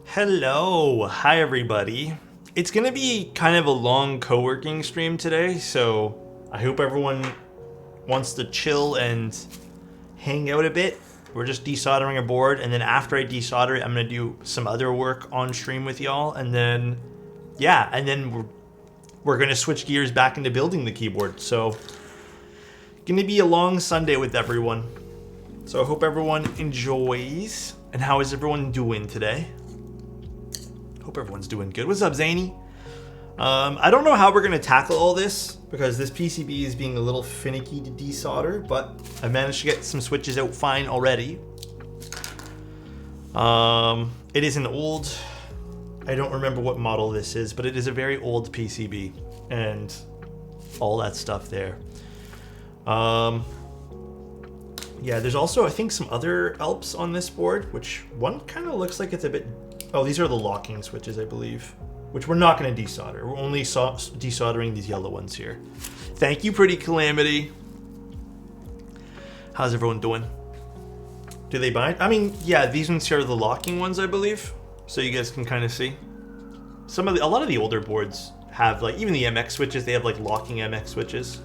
Hello, hi everybody. It's gonna be kind of a long co-working stream today, so I hope everyone wants to chill and hang out a bit. We're just desoldering a board, and then after I desolder it, I'm gonna do some other work on stream with y'all, and then we're gonna switch gears back into building the keyboard. So gonna be a long Sunday with everyone. So I hope everyone enjoys. And how is everyone doing today? Hope everyone's doing good. What's up, Zany? I don't know how we're going to tackle all this because this PCB is being a little finicky to desolder, but I managed to get some switches out fine already. It is an old, I don't remember what model this is, but it is a very old PCB and all that stuff there. Yeah, there's also, I think, some other ALPs on this board, which one kind of looks like it's a bit... Oh, these are the locking switches, I believe, which we're not going to desolder. We're only desoldering these yellow ones here. Thank you, Pretty Calamity. How's everyone doing? Do they bind? I mean, yeah, these ones here are the locking ones, I believe. So you guys can kind of see. A lot of the older boards have, like, even the MX switches, they have, like, locking MX switches.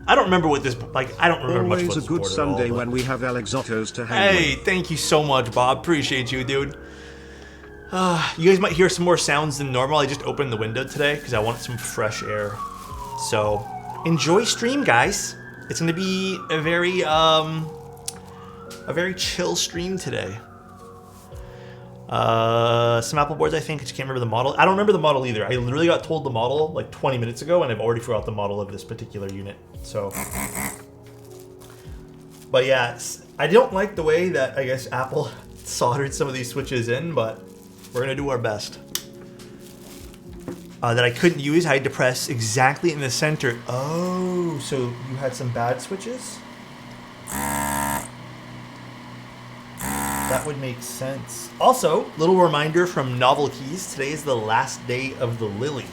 I don't remember what this, like, I don't remember much about this board at all. Always a good Sunday when we have Alexotos to hang with. Hey, thank you so much, Bob. Appreciate you, dude. You guys might hear some more sounds than normal. I just opened the window today because I want some fresh air. So, enjoy stream, guys. It's going to be a very chill stream today. Some Apple boards, I think. I just can't remember the model. I don't remember the model either. I literally got told the model like 20 minutes ago, and I've already forgot the model of this particular unit. So, but yeah, I don't like the way that I guess Apple soldered some of these switches in, but we're gonna do our best. That I couldn't use, I had to press exactly in the center. Oh, so you had some bad switches? That would make sense. Also, little reminder from Novelties, today is the last day of the Lily.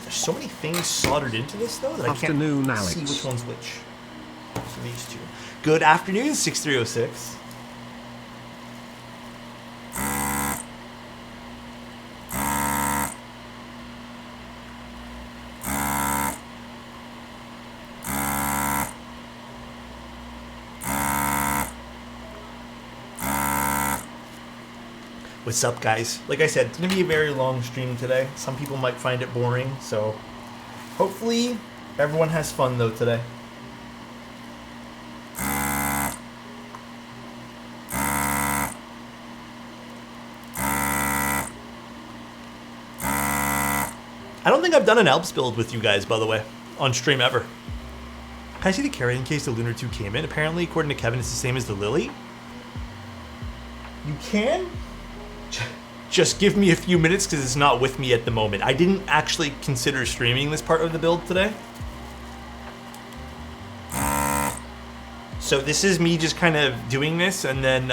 There's so many things soldered into this though that I can't see which one's which. So these two. Good afternoon, 6306. What's up, guys? Like I said, it's going to be a very long stream today. Some people might find it boring, so hopefully everyone has fun, though, today. I don't think I've done an Alps build with you guys, by the way, on stream ever. Can I see the carrying case the Lunar 2 came in? Apparently, according to Kevin, it's the same as the Lily. You can? Just give me a few minutes because it's not with me at the moment. I didn't actually consider streaming this part of the build today. So this is me just kind of doing this, and then,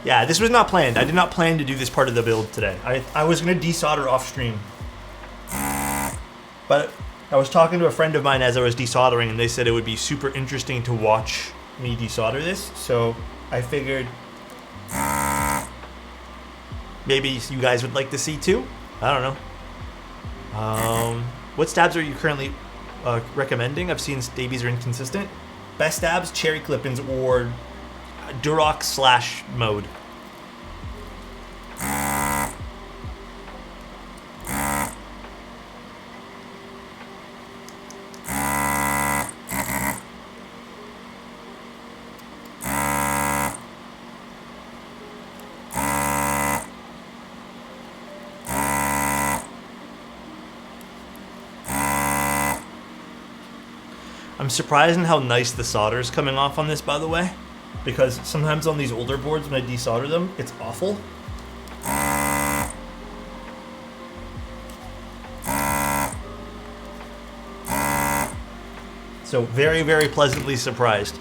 yeah, this was not planned. I did not plan to do this part of the build today. I was going to desolder off stream. But I was talking to a friend of mine as I was desoldering, and they said it would be super interesting to watch me desolder this. So I figured maybe you guys would like to see too. I don't know. What stabs are you currently recommending? I've seen stabies are inconsistent. Best stabs, cherry clip-ins, or Durox / mode. I'm surprised in how nice the solder is coming off on this, by the way, because sometimes on these older boards when I desolder them, it's awful. So very, very pleasantly surprised.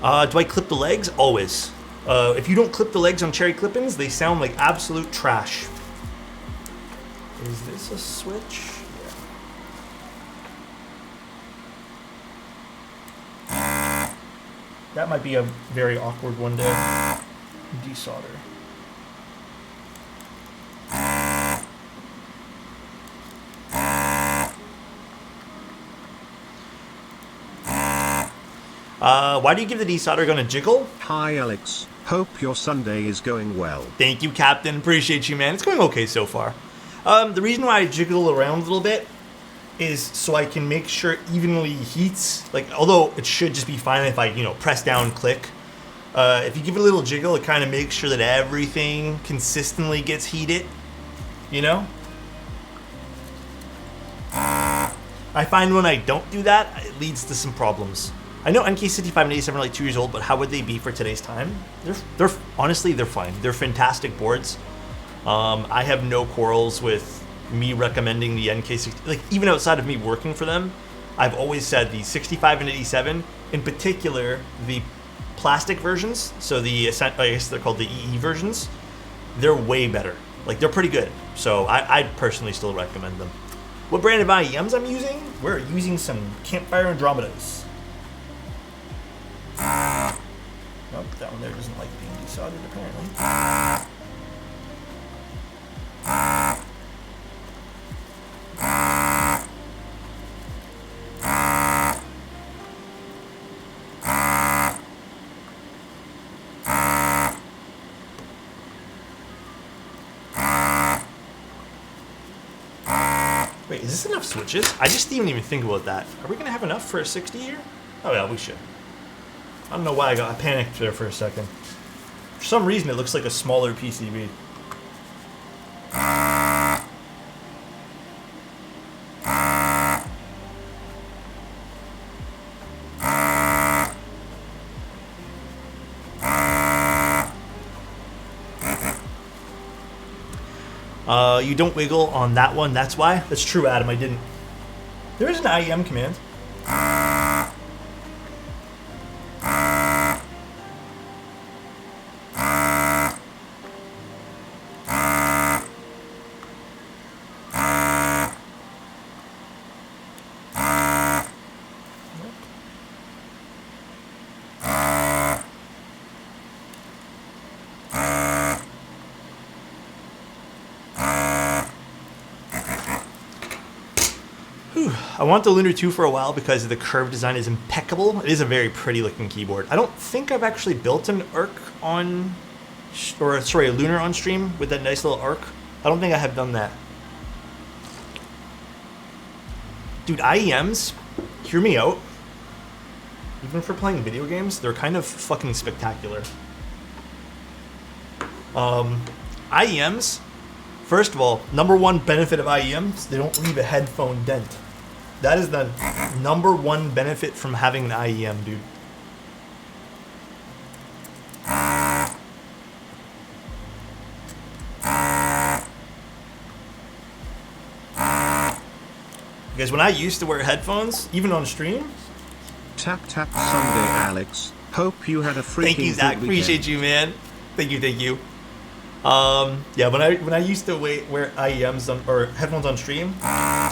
Do I clip the legs? Always. If you don't clip the legs on cherry clip-ins, they sound like absolute trash. Is this a switch? Yeah. That might be a very awkward one to desolder. Why do you give the desolder gun a jiggle? Hi Alex, hope your Sunday is going well. Thank you, Captain. Appreciate you, man. It's going okay so far. The reason why I jiggle around a little bit is so I can make sure it evenly heats. Like, although it should just be fine if I, press down, click. If you give it a little jiggle, it kind of makes sure that everything consistently gets heated. I find when I don't do that, it leads to some problems. I know NK65 and 87 are like 2 years old, but how would they be for today's time? They're honestly, they're fine. They're fantastic boards. I have no quarrels with me recommending the NK60. Like, even outside of me working for them, I've always said the 65 and 87, in particular, the plastic versions, so I guess they're called the EE versions, they're way better. Like, they're pretty good. So I personally still recommend them. What brand of IEMs I'm using? We're using some Campfire Andromedas. Nope, that one there doesn't like being desoldered apparently. Wait, is this enough switches? I just didn't even think about that. Are we gonna have enough for a 60 here? Oh yeah, we should. I don't know why I panicked there for a second. For some reason, it looks like a smaller PCB. You don't wiggle on that one, that's why? That's true, Adam, I didn't. There is an IEM command. I want the Lunar 2 for a while because the curve design is impeccable. It is a very pretty looking keyboard. I don't think I've actually built an arc on, or sorry, a Lunar on stream with that nice little arc. I don't think I have done that. Dude, IEMs, hear me out. Even for playing video games, they're kind of fucking spectacular. IEMs, first of all, number one benefit of IEMs, they don't leave a headphone dent. That is the number one benefit from having an IEM, dude. Because when I used to wear headphones, even on stream... Tap tap Sunday, Alex. Hope you had a freaking Thank you, Zach. Appreciate you, man. Thank you, thank you. Yeah, when I used to wear IEMs or headphones on stream,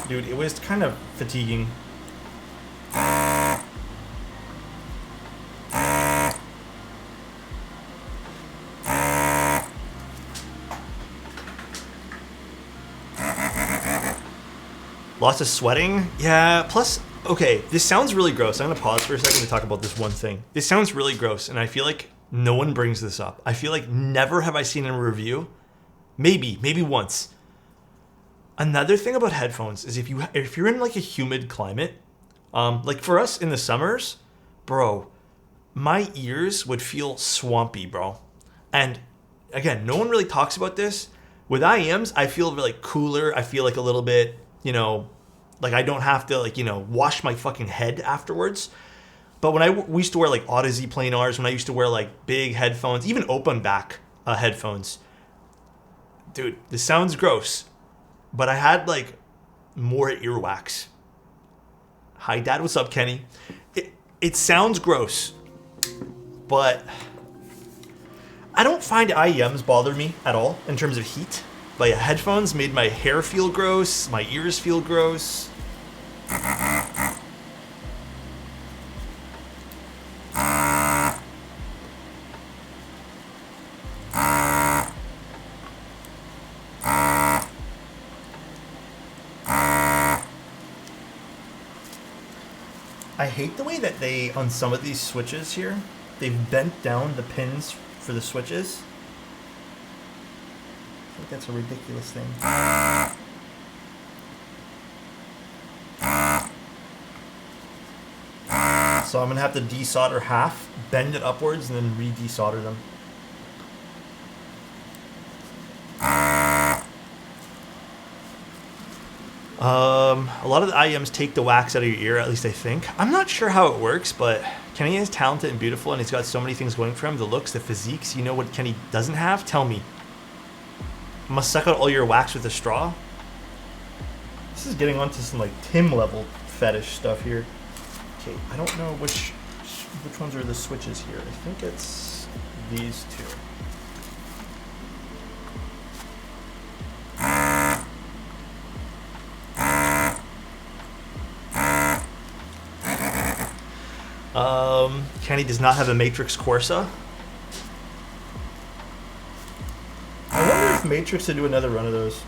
dude, it was kind of fatiguing. Lots of sweating? Yeah, plus, okay, this sounds really gross. I'm gonna pause for a second to talk about this one thing. This sounds really gross, and I feel like no one brings this up. I feel like never have I seen in a review, maybe once. Another thing about headphones is if you're in like a humid climate, like for us in the summers, bro, my ears would feel swampy, bro. And again, no one really talks about this. With IEMs, I feel really cooler. I feel like a little bit, like I don't have to wash my fucking head afterwards. But when we used to wear like Odyssey planars, when I used to wear like big headphones, even open back headphones, dude, this sounds gross, but I had like more earwax. Hi, Dad. What's up, Kenny? It sounds gross, but I don't find IEMs bother me at all in terms of heat. But yeah, headphones made my hair feel gross, my ears feel gross. I hate the way that they, on some of these switches here, they've bent down the pins for the switches. I think that's a ridiculous thing. So I'm going to have to desolder half, bend it upwards, and then re-desolder them. A lot of the IEMs take the wax out of your ear, at least I think. I'm not sure how it works, but Kenny is talented and beautiful, and he's got so many things going for him. The looks, the physiques. You know what Kenny doesn't have? Tell me. I must suck out all your wax with a straw? This is getting onto some, like, Tim level fetish stuff here. Okay, I don't know which ones are the switches here. I think it's these two. Kenny does not have a Matrix Corsa. I wonder if Matrix would do another run of those.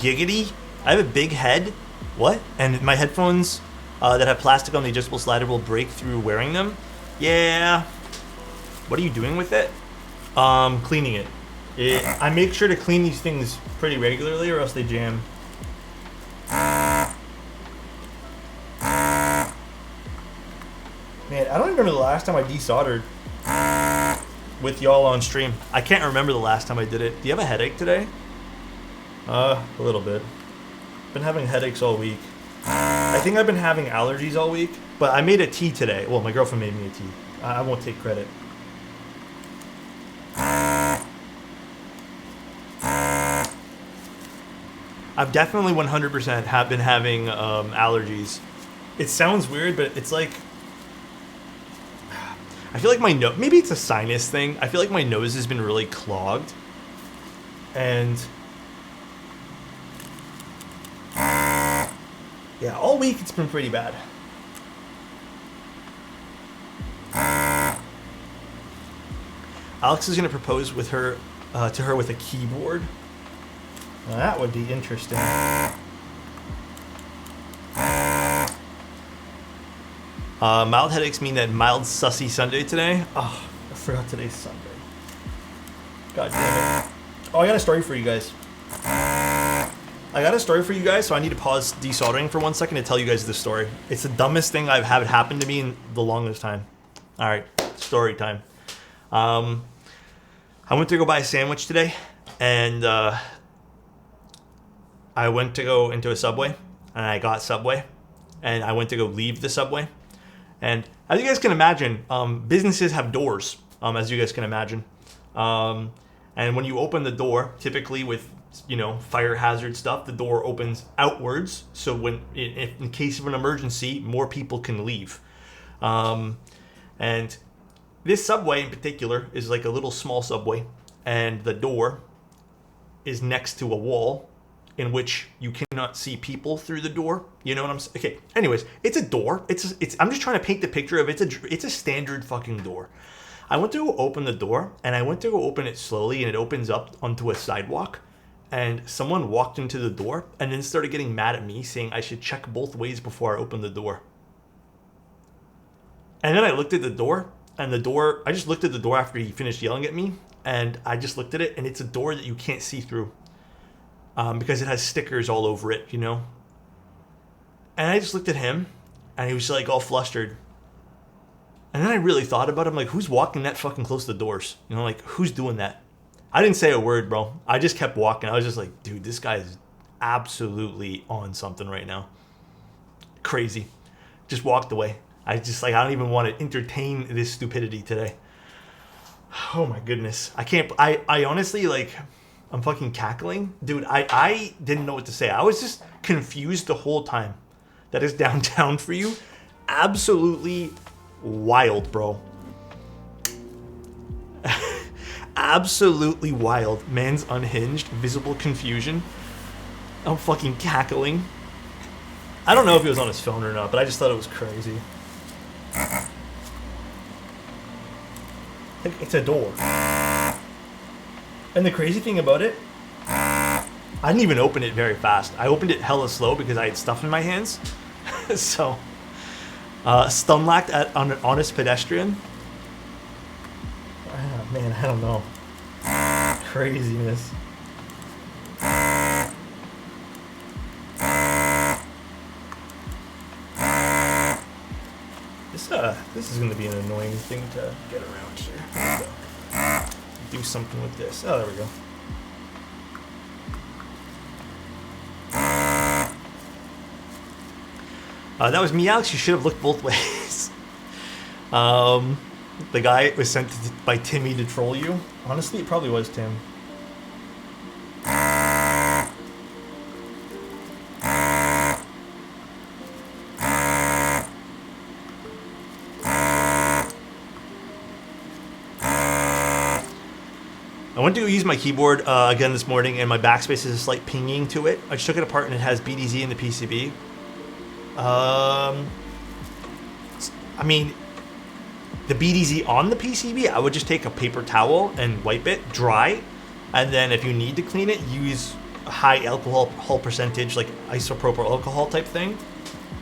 Giggity? I have a big head. What? And my headphones that have plastic on the adjustable slider will break through wearing them? Yeah. What are you doing with it? Cleaning it. I make sure to clean these things pretty regularly or else they jam. Man, I don't remember the last time I desoldered with y'all on stream. I can't remember the last time I did it. Do you have a headache today? A little bit. Been having headaches all week. I think I've been having allergies all week, but I made a tea today. Well, my girlfriend made me a tea. I won't take credit. I've definitely 100% have been having allergies. It sounds weird, but it's like... I feel like my nose... Maybe it's a sinus thing. I feel like my nose has been really clogged. And... yeah, all week it's been pretty bad. Alex is going to propose with her to her with a keyboard. Now that would be interesting. Mild headaches mean that mild sussy Sunday today. Oh, I forgot today's Sunday. God damn it. Oh, I got a story for you guys. So I need to pause desoldering for 1 second to tell you guys this story. It's the dumbest thing I've had happen to me in the longest time. All right, story time. I went to go buy a sandwich today, and I went to go into a Subway, and I got Subway, and I went to go leave the Subway. And as you guys can imagine, businesses have doors, as you guys can imagine. And when you open the door, typically with fire hazard stuff, the door opens outwards. So when, in case of an emergency, more people can leave. And this Subway in particular is like a little small Subway, and the door is next to a wall in which you cannot see people through the door. You know what I'm saying? Okay. Anyways, it's a door. I'm just trying to paint the picture of it's a standard fucking door. I went to go open the door, and I went to go open it slowly, and it opens up onto a sidewalk. And someone walked into the door and then started getting mad at me, saying I should check both ways before I open the door. And then I looked at the door, and I just looked at the door after he finished yelling at me, and I just looked at it, and it's a door that you can't see through. Because it has stickers all over it, And I just looked at him, and he was like all flustered. And then I really thought about it. I'm like, who's walking that fucking close to the doors? You know, like, who's doing that? I didn't say a word, bro. I just kept walking. I was just like, dude, this guy is absolutely on something right now. Crazy. Just walked away. I don't even want to entertain this stupidity today. Oh my goodness. I can't, I honestly, like, I'm fucking cackling. Dude, I didn't know what to say. I was just confused the whole time. That is downtown for you. Absolutely wild, bro. Absolutely wild. Man's unhinged. Visible confusion. I'm fucking cackling. I don't know if he was on his phone or not, but I just thought it was crazy. It's a door. And the crazy thing about it, I didn't even open it very fast. I opened it hella slow because I had stuff in my hands. So, stunlocked on an honest pedestrian. Oh, man, I don't know. Craziness. This is going to be an annoying thing to get around here. So, do something with this. Oh, there we go. That was me, Alex. You should have looked both ways. The guy was sent by Timmy to troll you. Honestly, it probably was Tim. I went to use my keyboard again this morning, and my backspace has a slight pinging to it. I just took it apart, and it has BDZ in the PCB. I mean, the BDZ on the PCB, I would just take a paper towel and wipe it dry, and then if you need to clean it, use a high alcohol percentage, like isopropyl alcohol type thing.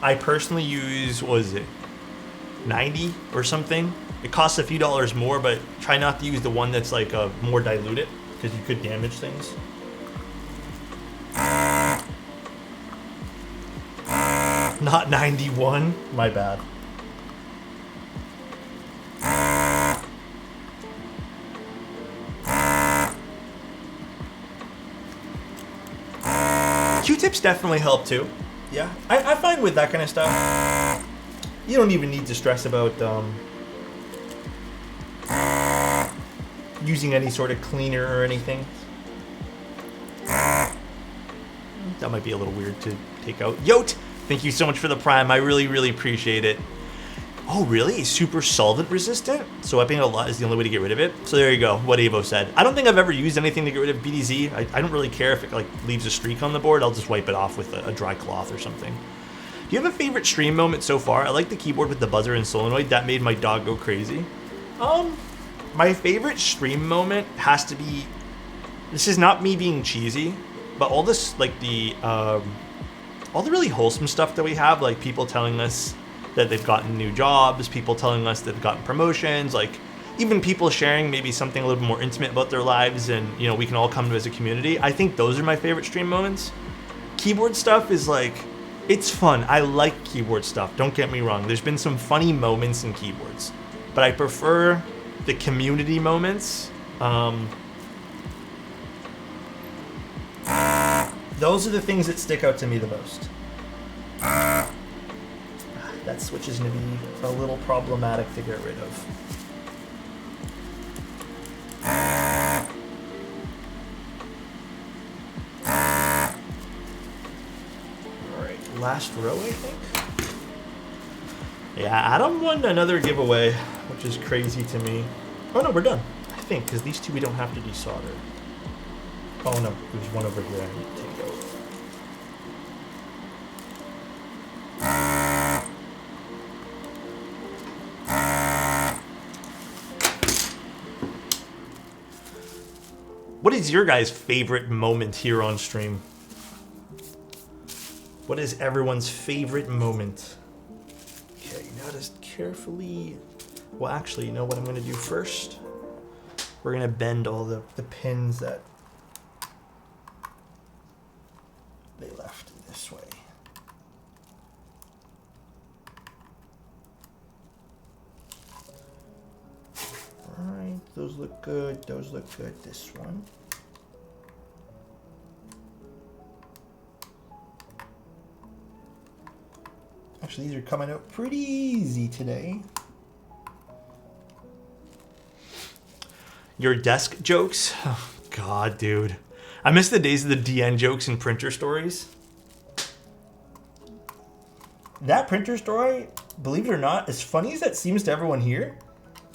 I personally use, what is it, 90 or something? It costs a few dollars more, but try not to use the one that's like more diluted, because you could damage things. Not 91, my bad. Q-tips definitely help too. Yeah, I find with that kind of stuff, you don't even need to stress about using any sort of cleaner or anything. That might be a little weird to take out. Yote, thank you so much for the Prime. I really, really appreciate it. Oh, really? Super solvent resistant? So wiping it a lot is the only way to get rid of it? So there you go, what Evo said. I don't think I've ever used anything to get rid of BDZ. I don't really care if it like leaves a streak on the board. I'll just wipe it off with a dry cloth or something. Do you have a favorite stream moment so far? I like the keyboard with the buzzer and solenoid. That made my dog go crazy. My favorite stream moment has to be, this is not me being cheesy, but all this, like all the really wholesome stuff that we have, like people telling us that they've gotten new jobs, people telling us they've gotten promotions, like even people sharing maybe something a little bit more intimate about their lives, and you know, we can all come to as a community. I think those are my favorite stream moments. Keyboard stuff is like, it's fun. I like keyboard stuff, don't get me wrong. There's been some funny moments in keyboards, but I prefer the community moments. Those are the things that stick out to me the most. That switch is going to be a little problematic to get rid of. Alright, last row, I think. Yeah, Adam won another giveaway, which is crazy to me. Oh no, we're done, I think, because these two we don't have to desolder. Oh no, there's one over here I need to take out. What is your guys' favorite moment here on stream? What is everyone's favorite moment? Okay, now just carefully... Well, actually, you know what I'm going to do first? We're going to bend all the pins that they left this way. Those look good. Those look good. This one. Actually, these are coming out pretty easy today. Your desk jokes? Oh, God, dude. I miss the days of the DN jokes and printer stories. That printer story, believe it or not, as funny as that seems to everyone here,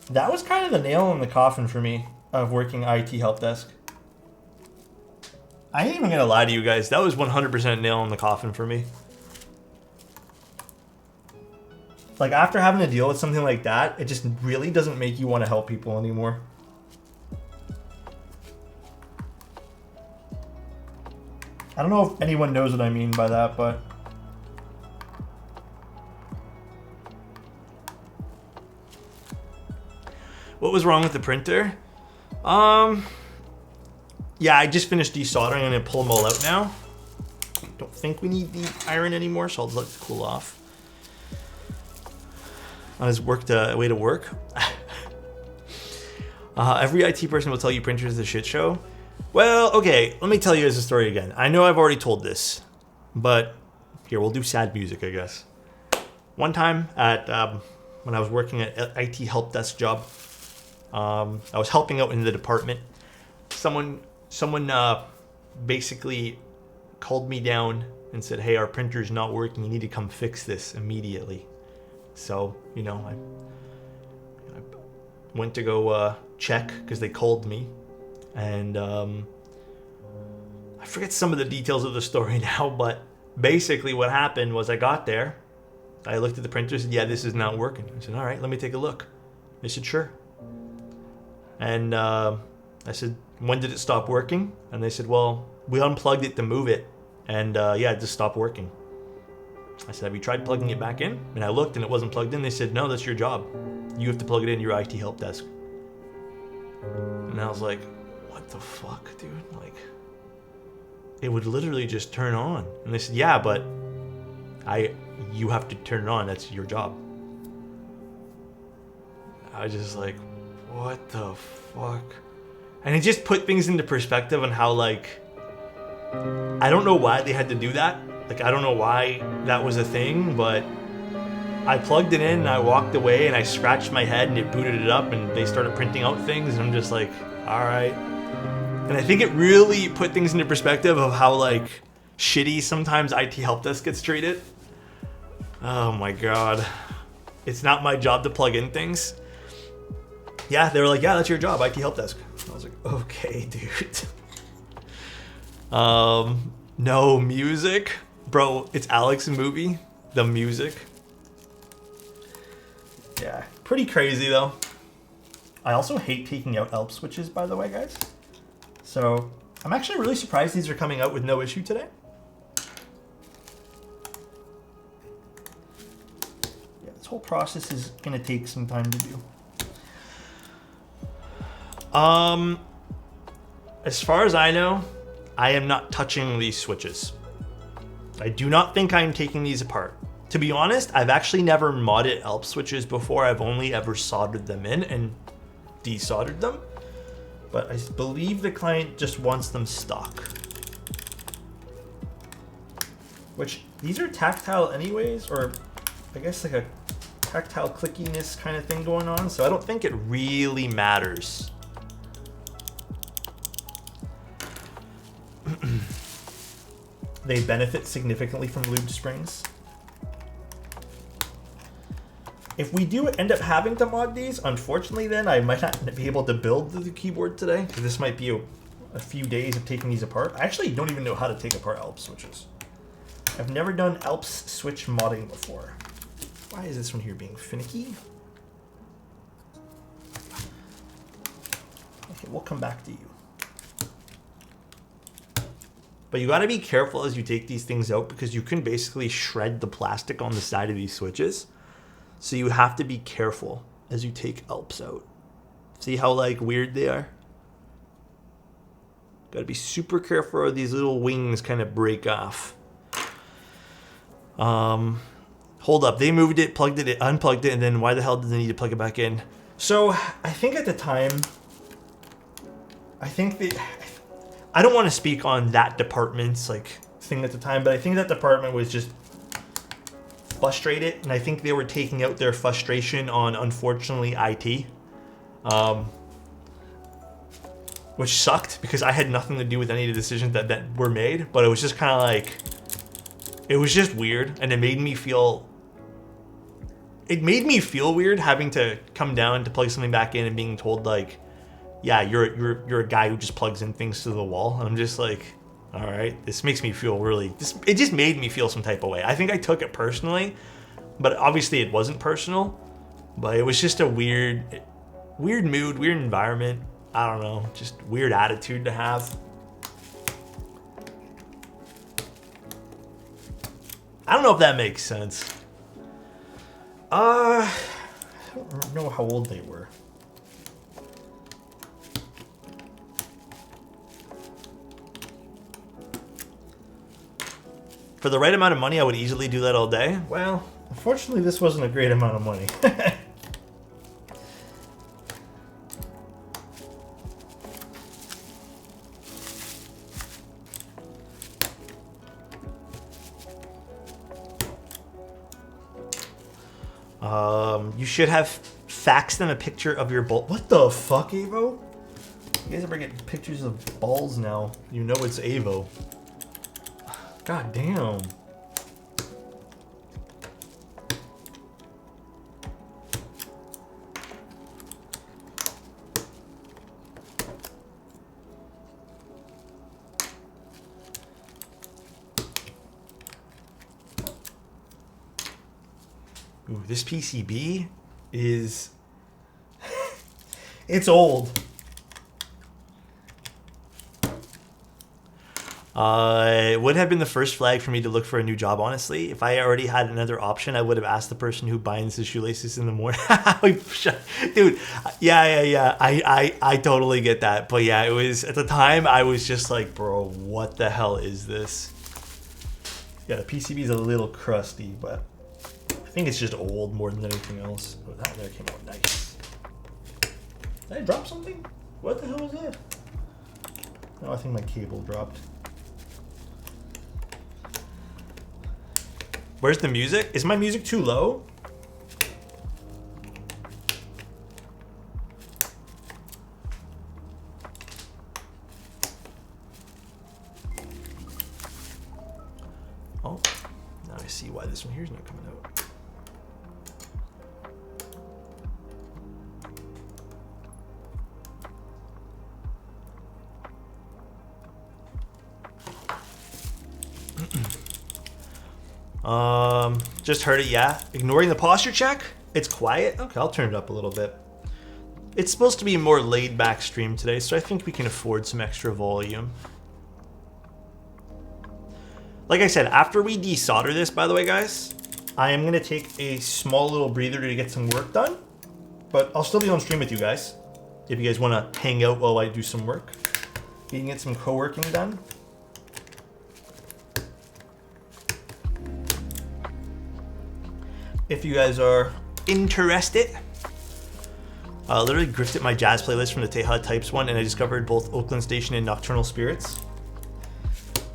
that was kind of the nail in the coffin for me of working IT help desk. I ain't even gonna lie to you guys. That was 100% nail in the coffin for me. Like, after having to deal with something like that, it just really doesn't make you want to help people anymore. I don't know if anyone knows what I mean by that, but... What was wrong with the printer? Yeah, I just finished desoldering. I'm gonna pull them all out now. Don't think we need the iron anymore, so I'll just let it cool off. On his way to work. Every IT person will tell you printers is a shit show. Well, okay, let me tell you this story again. I know I've already told this, but here, we'll do sad music, I guess. One time at when I was working at IT help desk job, I was helping out in the department. Someone basically called me down and said, "Hey, our printer's not working. You need to come fix this immediately." So, you know, I went to go check because they called me. And I forget some of the details of the story now, but basically what happened was I got there. I looked at the printer and said, "Yeah, this is not working." I said, "All right, let me take a look." They said, "Sure." And I said, "When did it stop working?" And they said, "Well, we unplugged it to move it. And yeah, it just stopped working." I said, "Have you tried plugging it back in?" And I looked and it wasn't plugged in. They said, "No, that's your job. You have to plug it in your IT help desk." And I was like, what the fuck, dude? Like, it would literally just turn on. And they said, "Yeah, but you have to turn it on. That's your job." I was just like, what the fuck? And it just put things into perspective on how, like, I don't know why they had to do that. Like, I don't know why that was a thing, but I plugged it in and I walked away and I scratched my head and it booted it up and they started printing out things and I'm just like, all right. And I think it really put things into perspective of how, like, shitty sometimes IT help desk gets treated. Oh my God. It's not my job to plug in things. Yeah, they were like, "Yeah, that's your job, IT help desk." I was like, okay, dude. No music? Bro, it's Alex movie. The music. Yeah, pretty crazy though. I also hate taking out ELP switches, by the way, guys. So I'm actually really surprised these are coming out with no issue today. Yeah, this whole process is gonna take some time to do. As far as I know, I am not touching these switches. I do not think I'm taking these apart. To be honest, I've actually never modded ELP switches before. I've only ever soldered them in and desoldered them. But I believe the client just wants them stock. Which, these are tactile anyways, or I guess like a tactile clickiness kind of thing going on, so I don't think it really matters. They benefit significantly from lubed springs. If we do end up having to mod these, unfortunately then I might not be able to build the keyboard today. This might be a few days of taking these apart. I actually don't even know how to take apart ELP switches. I've never done ELP switch modding before. Why is this one here being finicky? Okay, we'll come back to you. But you gotta be careful as you take these things out because you can basically shred the plastic on the side of these switches. So you have to be careful as you take ELPs out. See how, like, weird they are? Gotta be super careful or these little wings kind of break off. Hold up, they moved it, plugged it, unplugged it, and then why the hell did they need to plug it back in? So I think at the time I think that I don't want to speak on that department's like thing at the time, but I think that department was just frustrated, and I think they were taking out their frustration on, unfortunately, IT, which sucked because I had nothing to do with any of the decisions that were made. But it was just kind of like, it was just weird, and it made me feel weird having to come down to plug something back in and being told like, yeah, you're a guy who just plugs in things to the wall. And I'm just like, all right, this makes me feel really, it just made me feel some type of way. I think I took it personally, but obviously it wasn't personal, but it was just a weird mood, weird environment. I don't know, just weird attitude to have. I don't know if that makes sense. I don't know how old they were. For the right amount of money, I would easily do that all day. Well, unfortunately, this wasn't a great amount of money. You should have faxed them a picture of your ball. What the fuck, Avo? You guys ever get pictures of balls now? You know it's Avo. God damn. Ooh, this PCB is... it's old. It would have been the first flag for me to look for a new job, honestly. If I already had another option, I would have asked the person who binds his shoelaces in the morning. Dude, yeah. I totally get that. But yeah, it was, at the time, I was just like, bro, what the hell is this? Yeah, the PCB is a little crusty, but I think it's just old more than anything else. Oh, that there came out nice. Did I drop something? What the hell was that? No, I think my cable dropped. Where's the music? Is my music too low? Oh, now I see why this one here is not coming out. Just heard it, yeah. Ignoring the posture check? It's quiet? Okay, I'll turn it up a little bit. It's supposed to be a more laid back stream today, so I think we can afford some extra volume. Like I said, after we desolder this, by the way, guys, I am going to take a small little breather to get some work done, but I'll still be on stream with you guys. If you guys want to hang out while I do some work, you can get some co-working done. If you guys are interested. I literally grifted my jazz playlist from the Teha Types one, and I discovered both Oakland Station and Nocturnal Spirits.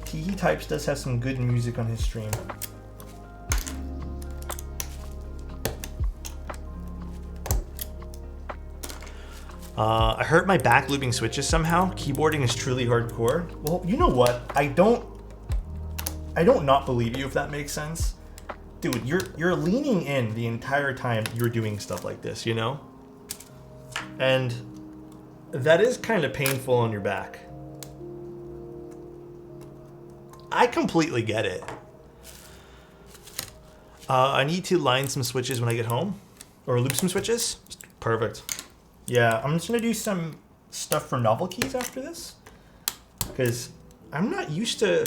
Teha Types does have some good music on his stream. I hurt my back looping switches somehow. Keyboarding is truly hardcore. Well, you know what? I don't not believe you, if that makes sense. Dude, you're leaning in the entire time you're doing stuff like this, you know? And that is kind of painful on your back. I completely get it. I need to line some switches when I get home. Or loop some switches. Perfect. Yeah, I'm just going to do some stuff for novel keys after this. Because I'm not used to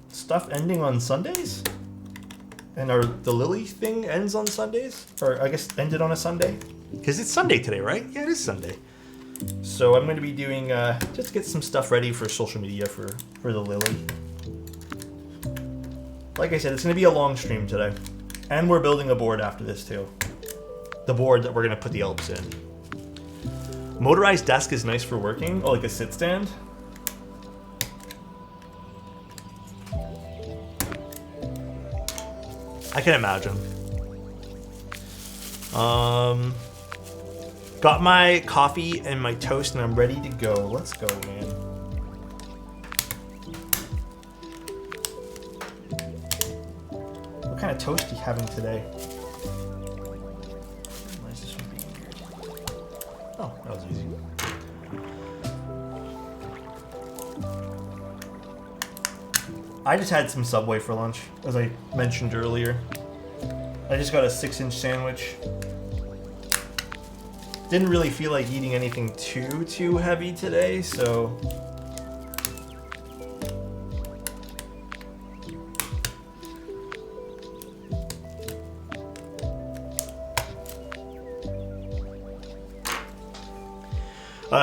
stuff ending on Sundays. And the Lily thing ends on Sundays? Or I guess ended on a Sunday? Because it's Sunday today, right? Yeah, it is Sunday. So I'm going to be doing, just get some stuff ready for social media for the Lily. Like I said, it's going to be a long stream today. And we're building a board after this too. The board that we're going to put the Alps in. Motorized desk is nice for working. Oh, like a sit stand. I can imagine. Got my coffee and my toast and I'm ready to go. Let's go, man. What kind of toast are you having today? Why is this one being weird? Oh, that was easy. I just had some Subway for lunch, as I mentioned earlier. I just got a 6-inch sandwich. Didn't really feel like eating anything too heavy today, so...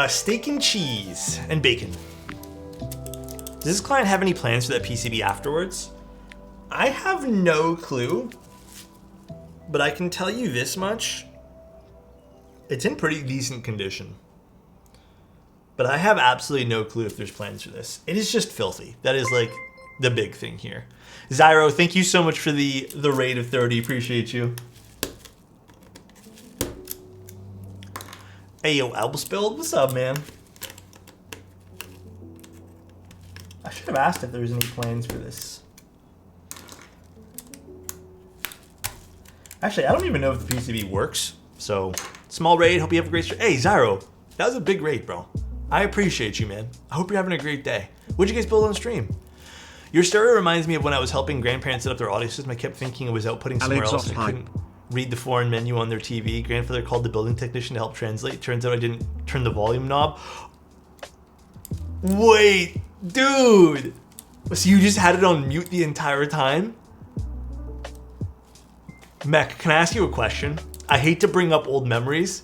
Steak and cheese and bacon. Does this client have any plans for that PCB afterwards? I have no clue, but I can tell you this much. It's in pretty decent condition. But I have absolutely no clue if there's plans for this. It is just filthy. That is like the big thing here. Zyro, thank you so much for the raid of 30. Appreciate you. Hey, yo, Albspilled, what's up, man? I should have asked if there was any plans for this. Actually, I don't even know if the PCB works. So, small raid. Hope you have a great stream. Hey, Zyro, that was a big raid, bro. I appreciate you, man. I hope you're having a great day. What'd you guys build on stream? Your story reminds me of when I was helping grandparents set up their audio system. I kept thinking it was outputting somewhere else. I couldn't read the foreign menu on their TV. Grandfather called the building technician to help translate. Turns out I didn't turn the volume knob. Wait, dude. So you just had it on mute the entire time? Mech, can I ask you a question? I hate to bring up old memories.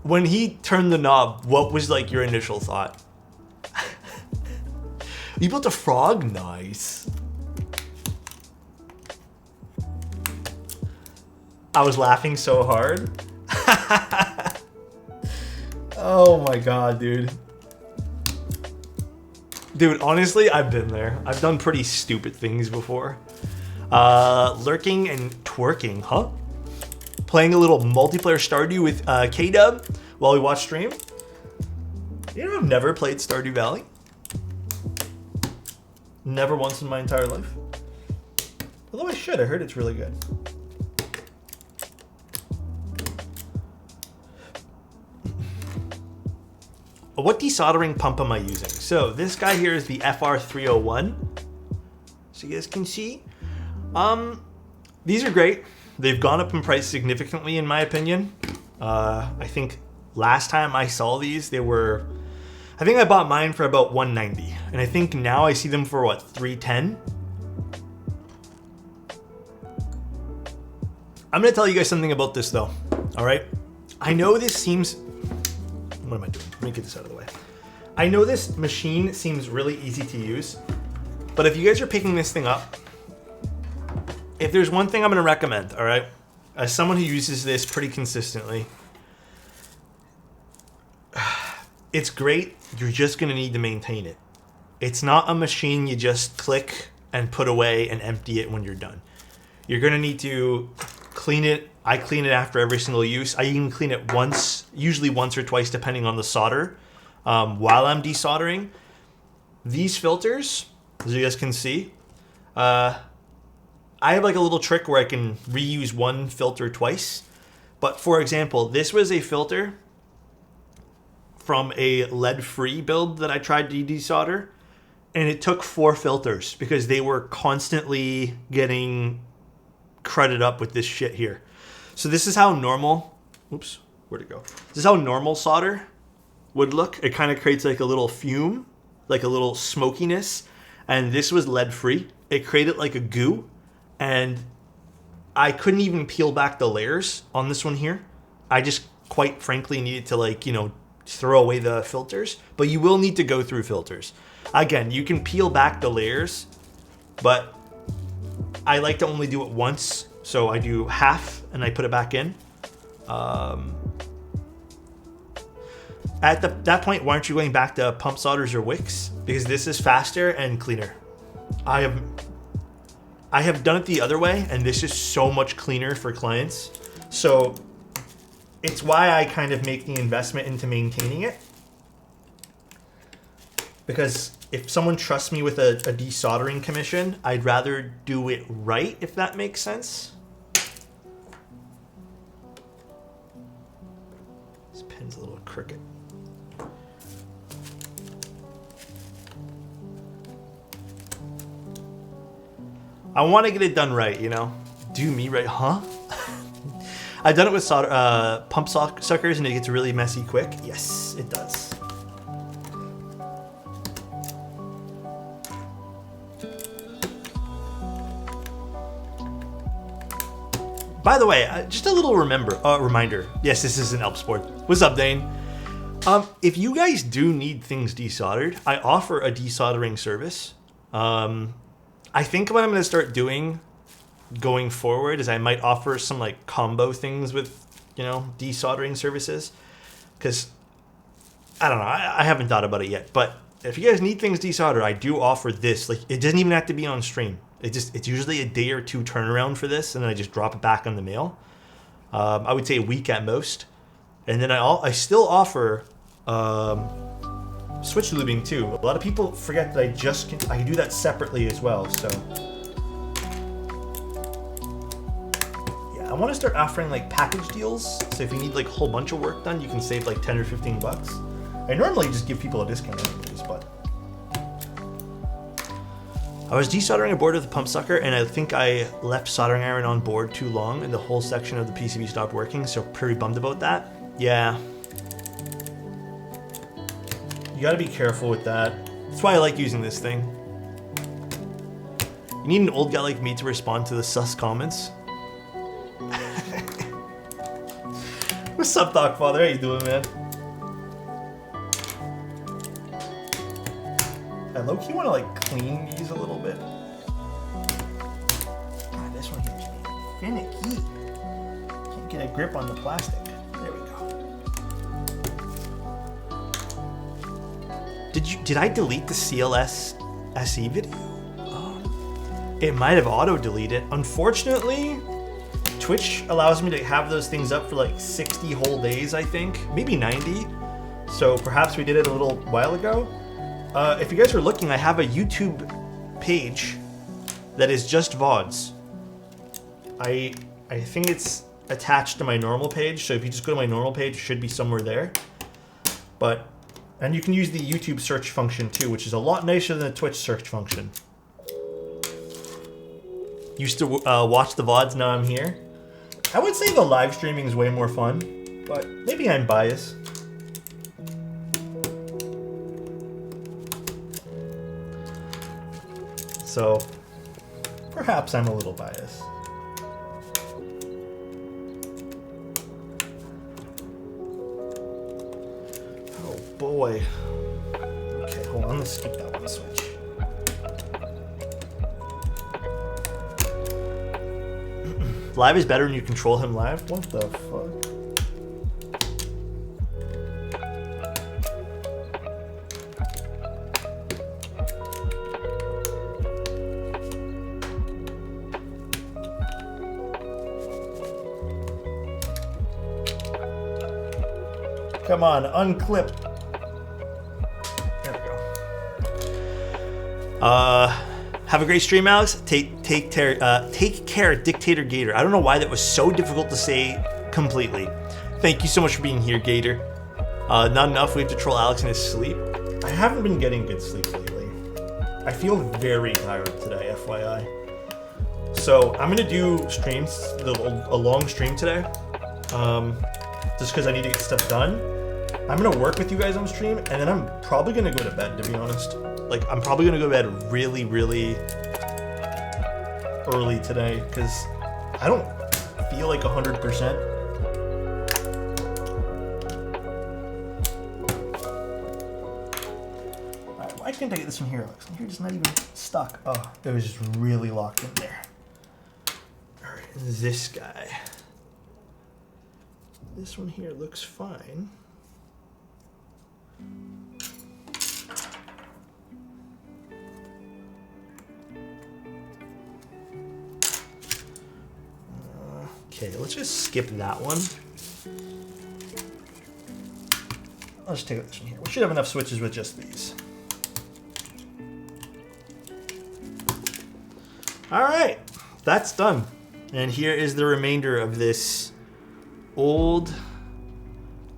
When he turned the knob, what was like your initial thought? You built a frog? Nice. I was laughing so hard. Oh my god, dude. Dude, honestly, I've been there. I've done pretty stupid things before. Lurking and twerking, huh? Playing a little multiplayer Stardew with K-Dub while we watch stream. You know, I've never played Stardew Valley. Never once in my entire life. Although I should, I heard it's really good. What desoldering pump am I using? So this guy here is the FR301. So you guys can see. These are great. They've gone up in price significantly in my opinion. I think last time I saw these, they were, I think I bought mine for about 190. And I think now I see them for what, 310? I'm gonna tell you guys something about this though, all right? I know this seems, what am I doing? Let me get this out of the way. I know this machine seems really easy to use, but if you guys are picking this thing up, if there's one thing I'm gonna recommend, all right, as someone who uses this pretty consistently, it's great, you're just gonna need to maintain it. It's not a machine you just click and put away and empty it when you're done. You're gonna need to clean it. I clean it after every single use. I even clean it once, usually once or twice depending on the solder, while I'm desoldering. These filters, as you guys can see, I have like a little trick where I can reuse one filter twice. But for example, this was a filter from a lead-free build that I tried to desolder, and it took 4 filters because they were constantly getting crudted up with this shit here. So this is how normal, oops, where'd it go? This is how normal solder would look. It kind of creates like a little fume, like a little smokiness, and this was lead-free. It created like a goo, and I couldn't even peel back the layers on this one here. I just quite frankly needed to like, you know, throw away the filters, but you will need to go through filters. Again, you can peel back the layers, but I like to only do it once. So I do half and I put it back in. at that point, why aren't you going back to pump solders or wicks? Because this is faster and cleaner. I have done it the other way, and this is so much cleaner for clients. So it's why I kind of make the investment into maintaining it. Because if someone trusts me with a desoldering commission, I'd rather do it right, if that makes sense. This pin's a little crooked. I want to get it done right, you know? Do me right, huh? I've done it with pump suckers and it gets really messy quick. Yes, it does. By the way, just a little reminder. Yes, this is an Elp Sport. What's up, Dane? If you guys do need things desoldered, I offer a desoldering service. I think what I'm going to start doing going forward is I might offer some like combo things with, you know, desoldering services. Because, I don't know, I haven't thought about it yet. But if you guys need things desoldered, I do offer this. Like, it doesn't even have to be on stream. It's usually a day or two turnaround for this, and then I just drop it back on the mail. I would say a week at most. And then I still offer switch lubing too. A lot of people forget that I can do that separately as well. So yeah, I want to start offering like package deals. So if you need like a whole bunch of work done, you can save like 10 or 15 bucks. I normally just give people a discount anyways, but I was desoldering a board with a pump sucker, and I think I left soldering iron on board too long, and the whole section of the PCB stopped working, so pretty bummed about that. Yeah. You gotta be careful with that. That's why I like using this thing. You need an old guy like me to respond to the sus comments. What's up, Doc Father? How you doing, man? I low-key want to like clean these a little bit. God, this one here is finicky. Can't get a grip on the plastic. There we go. Did I delete the CLS SE video? It might have auto-deleted. Unfortunately, Twitch allows me to have those things up for like 60 whole days, I think. Maybe 90. So perhaps we did it a little while ago. If you guys are looking, I have a YouTube page that is just VODs. I think it's attached to my normal page, so if you just go to my normal page, it should be somewhere there. And you can use the YouTube search function too, which is a lot nicer than the Twitch search function. Used to watch the VODs, now I'm here. I would say the live streaming is way more fun, but maybe I'm biased. So, perhaps I'm a little biased. Oh boy. Okay, hold on, let's skip that one switch. Live is better when you control him live? What the fuck? Come on, unclip. There we go. Have a great stream, Alex. Take care, Dictator Gator. I don't know why that was so difficult to say completely. Thank you so much for being here, Gator. Not enough. We have to troll Alex in his sleep. I haven't been getting good sleep lately. I feel very tired today, FYI. So I'm gonna do streams, a long stream today, just because I need to get stuff done. I'm gonna work with you guys on stream, and then I'm probably gonna go to bed, to be honest. Like, I'm probably gonna go to bed really, really early today, because I don't feel like 100%. Alright, why can't I get this one here, Alex? Here, it's not even stuck. Oh, it was just really locked in there. Alright, this guy. This one here looks fine. Okay, let's just skip that one. I'll just take this one here. We should have enough switches with just these. All right, that's done. And here is the remainder of this old,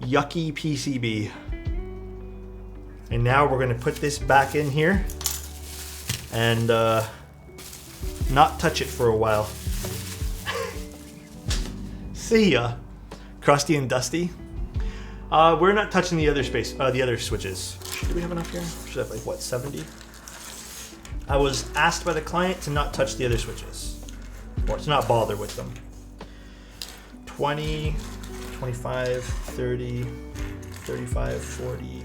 yucky PCB. And now we're gonna put this back in here and not touch it for a while. See ya, crusty and dusty. We're not touching the other the other switches. Do we have enough here? Should have like what, 70? I was asked by the client to not touch the other switches, or to not bother with them. 20, 25, 30, 35, 40,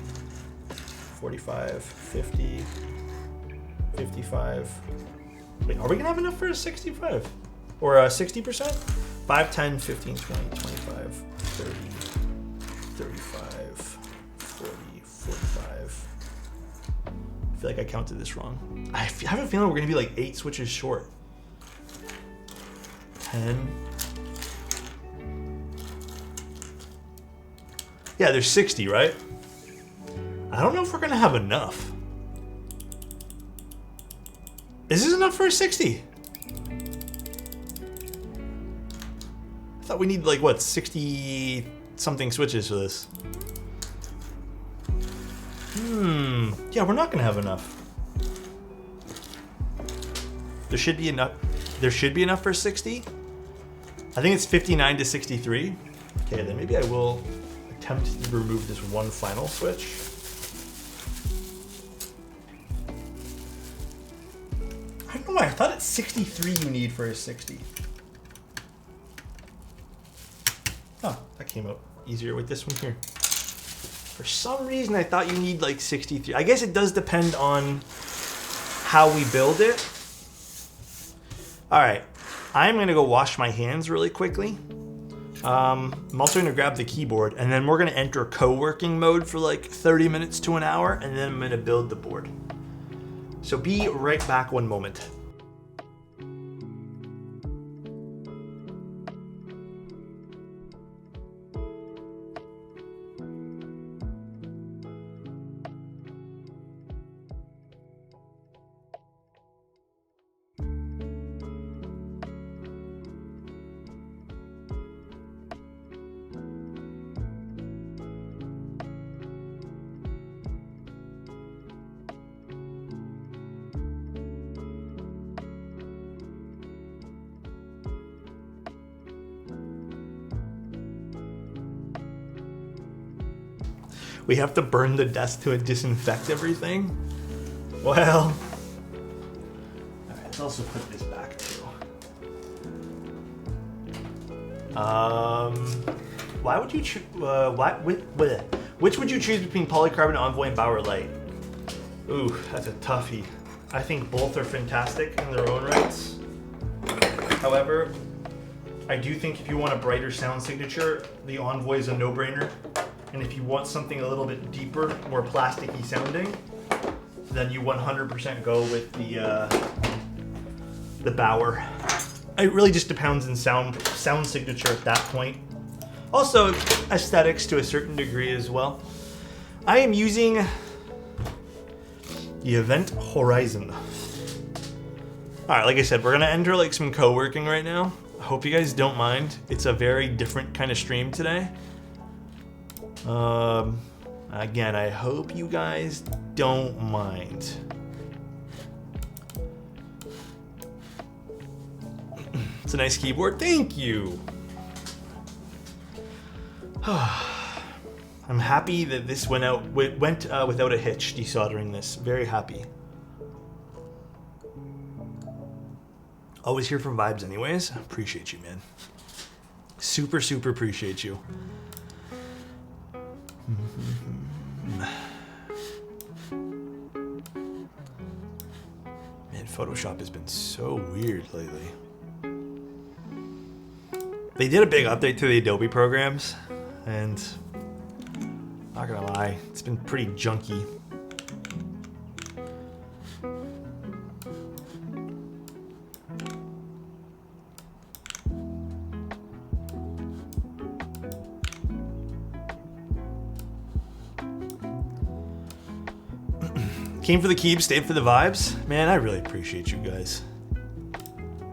45, 50, 55. Wait, are we gonna have enough for a 65? Or a 60%? 5, 10, 15, 20, 25, 30, 35, 40, 45. I feel like I counted this wrong. I have a feeling we're gonna be like 8 switches short. 10. Yeah, there's 60, right? I don't know if we're gonna have enough. Is this enough for a 60? I thought we need like what, 60 something switches for this. Yeah, we're not gonna have enough. There should be enough. There should be enough for 60. I think it's 59 to 63. Okay, then maybe I will attempt to remove this one final switch. I don't know why, I thought it's 63 you need for a 60. Oh, that came out easier with this one here. For some reason, I thought you need like 63. I guess it does depend on how we build it. All right, I'm gonna go wash my hands really quickly. I'm also gonna grab the keyboard, and then we're gonna enter co-working mode for like 30 minutes to an hour, and then I'm gonna build the board. So be right back one moment. We have to burn the desk to disinfect everything. Well, all right, let's also put this back too. Why would you choose? Which would you choose between Polycarbonate Envoy and Bauer Light? Ooh, that's a toughie. I think both are fantastic in their own rights. However, I do think if you want a brighter sound signature, the Envoy is a no-brainer. And if you want something a little bit deeper, more plasticky sounding, then you 100% go with the Bauer. It really just depends on sound signature at that point. Also, aesthetics to a certain degree as well. I am using the Event Horizon. All right, like I said, we're gonna enter like some co-working right now. I hope you guys don't mind. It's a very different kind of stream today. Again, I hope you guys don't mind. It's a nice keyboard. Thank you. I'm happy that this went without a hitch, desoldering this. Very happy. Always here for vibes anyways. Appreciate you, man. Super, super appreciate you. Man, Photoshop has been so weird lately. They did a big update to the Adobe programs, and Not gonna lie, it's been pretty junky. Came for the keep, stayed for the vibes. Man, I really appreciate you guys.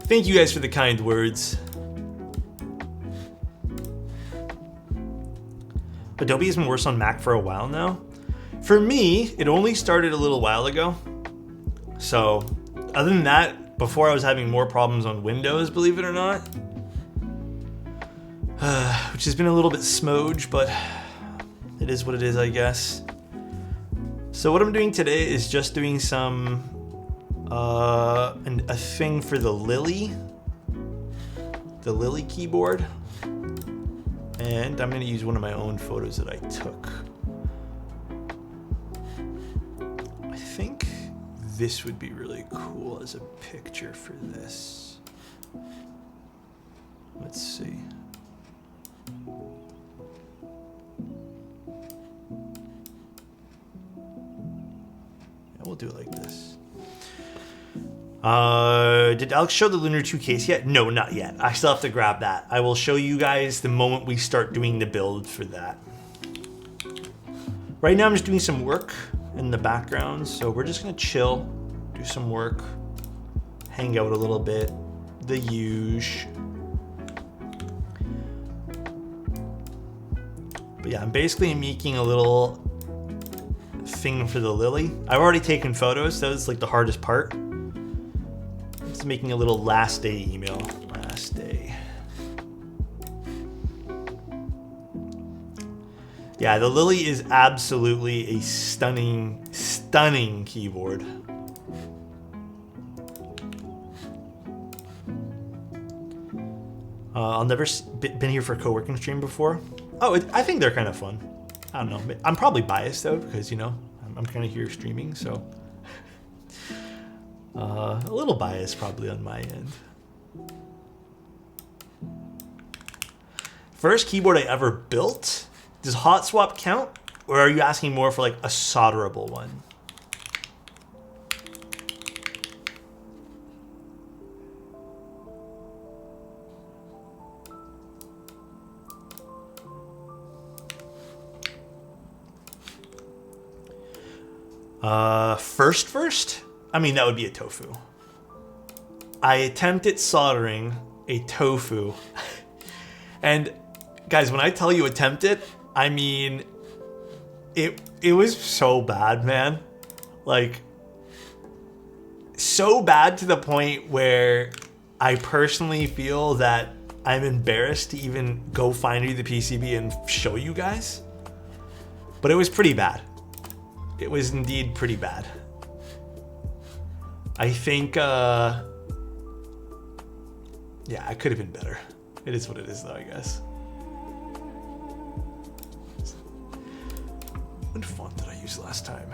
Thank you guys for the kind words. Adobe has been worse on Mac for a while now. For me, it only started a little while ago. So, other than that, before I was having more problems on Windows, believe it or not. Which has been a little bit smooge, but it is what it is, I guess. So what I'm doing today is just doing some, a thing for the Lily keyboard. And I'm gonna use one of my own photos that I took. I think this would be really cool as a picture for this. Let's see. We'll do it like this. Did Alex show the Lunar 2 case yet? No, not yet. I still have to grab that. I will show you guys the moment we start doing the build for that. Right now I'm just doing some work in the background, so we're just gonna chill, do some work, hang out a little bit, the huge. But yeah, I'm basically making a little thing for the Lily. I've already taken photos. That was like the hardest part. Just making a little last day email. Last day. Yeah, the Lily is absolutely a stunning, stunning keyboard. I'll never been here for a co-working stream before. Oh, I think they're kind of fun. I don't know. I'm probably biased though, because you know I'm kind of here streaming, so a little biased probably on my end. First keyboard I ever built. Does hot swap count, or are you asking more for like a solderable one? First? I mean, that would be a tofu. I attempted soldering a tofu. And guys, when I tell you attempted, I mean, it was so bad, man. Like, so bad to the point where I personally feel that I'm embarrassed to even go find you the PCB and show you guys. But it was pretty bad. It was indeed pretty bad. I think, yeah, I could have been better. It is what it is, though, I guess. What font did I use last time?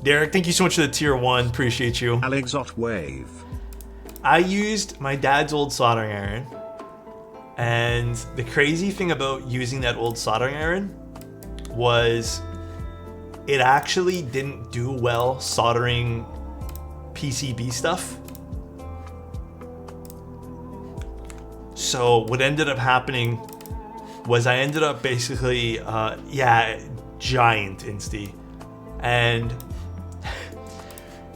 Derek, thank you so much for the tier 1. Appreciate you. Alexotos wave. I used my dad's old soldering iron. And the crazy thing about using that old soldering iron was it actually didn't do well soldering PCB stuff. So what ended up happening was I ended up basically, yeah, giant insty. And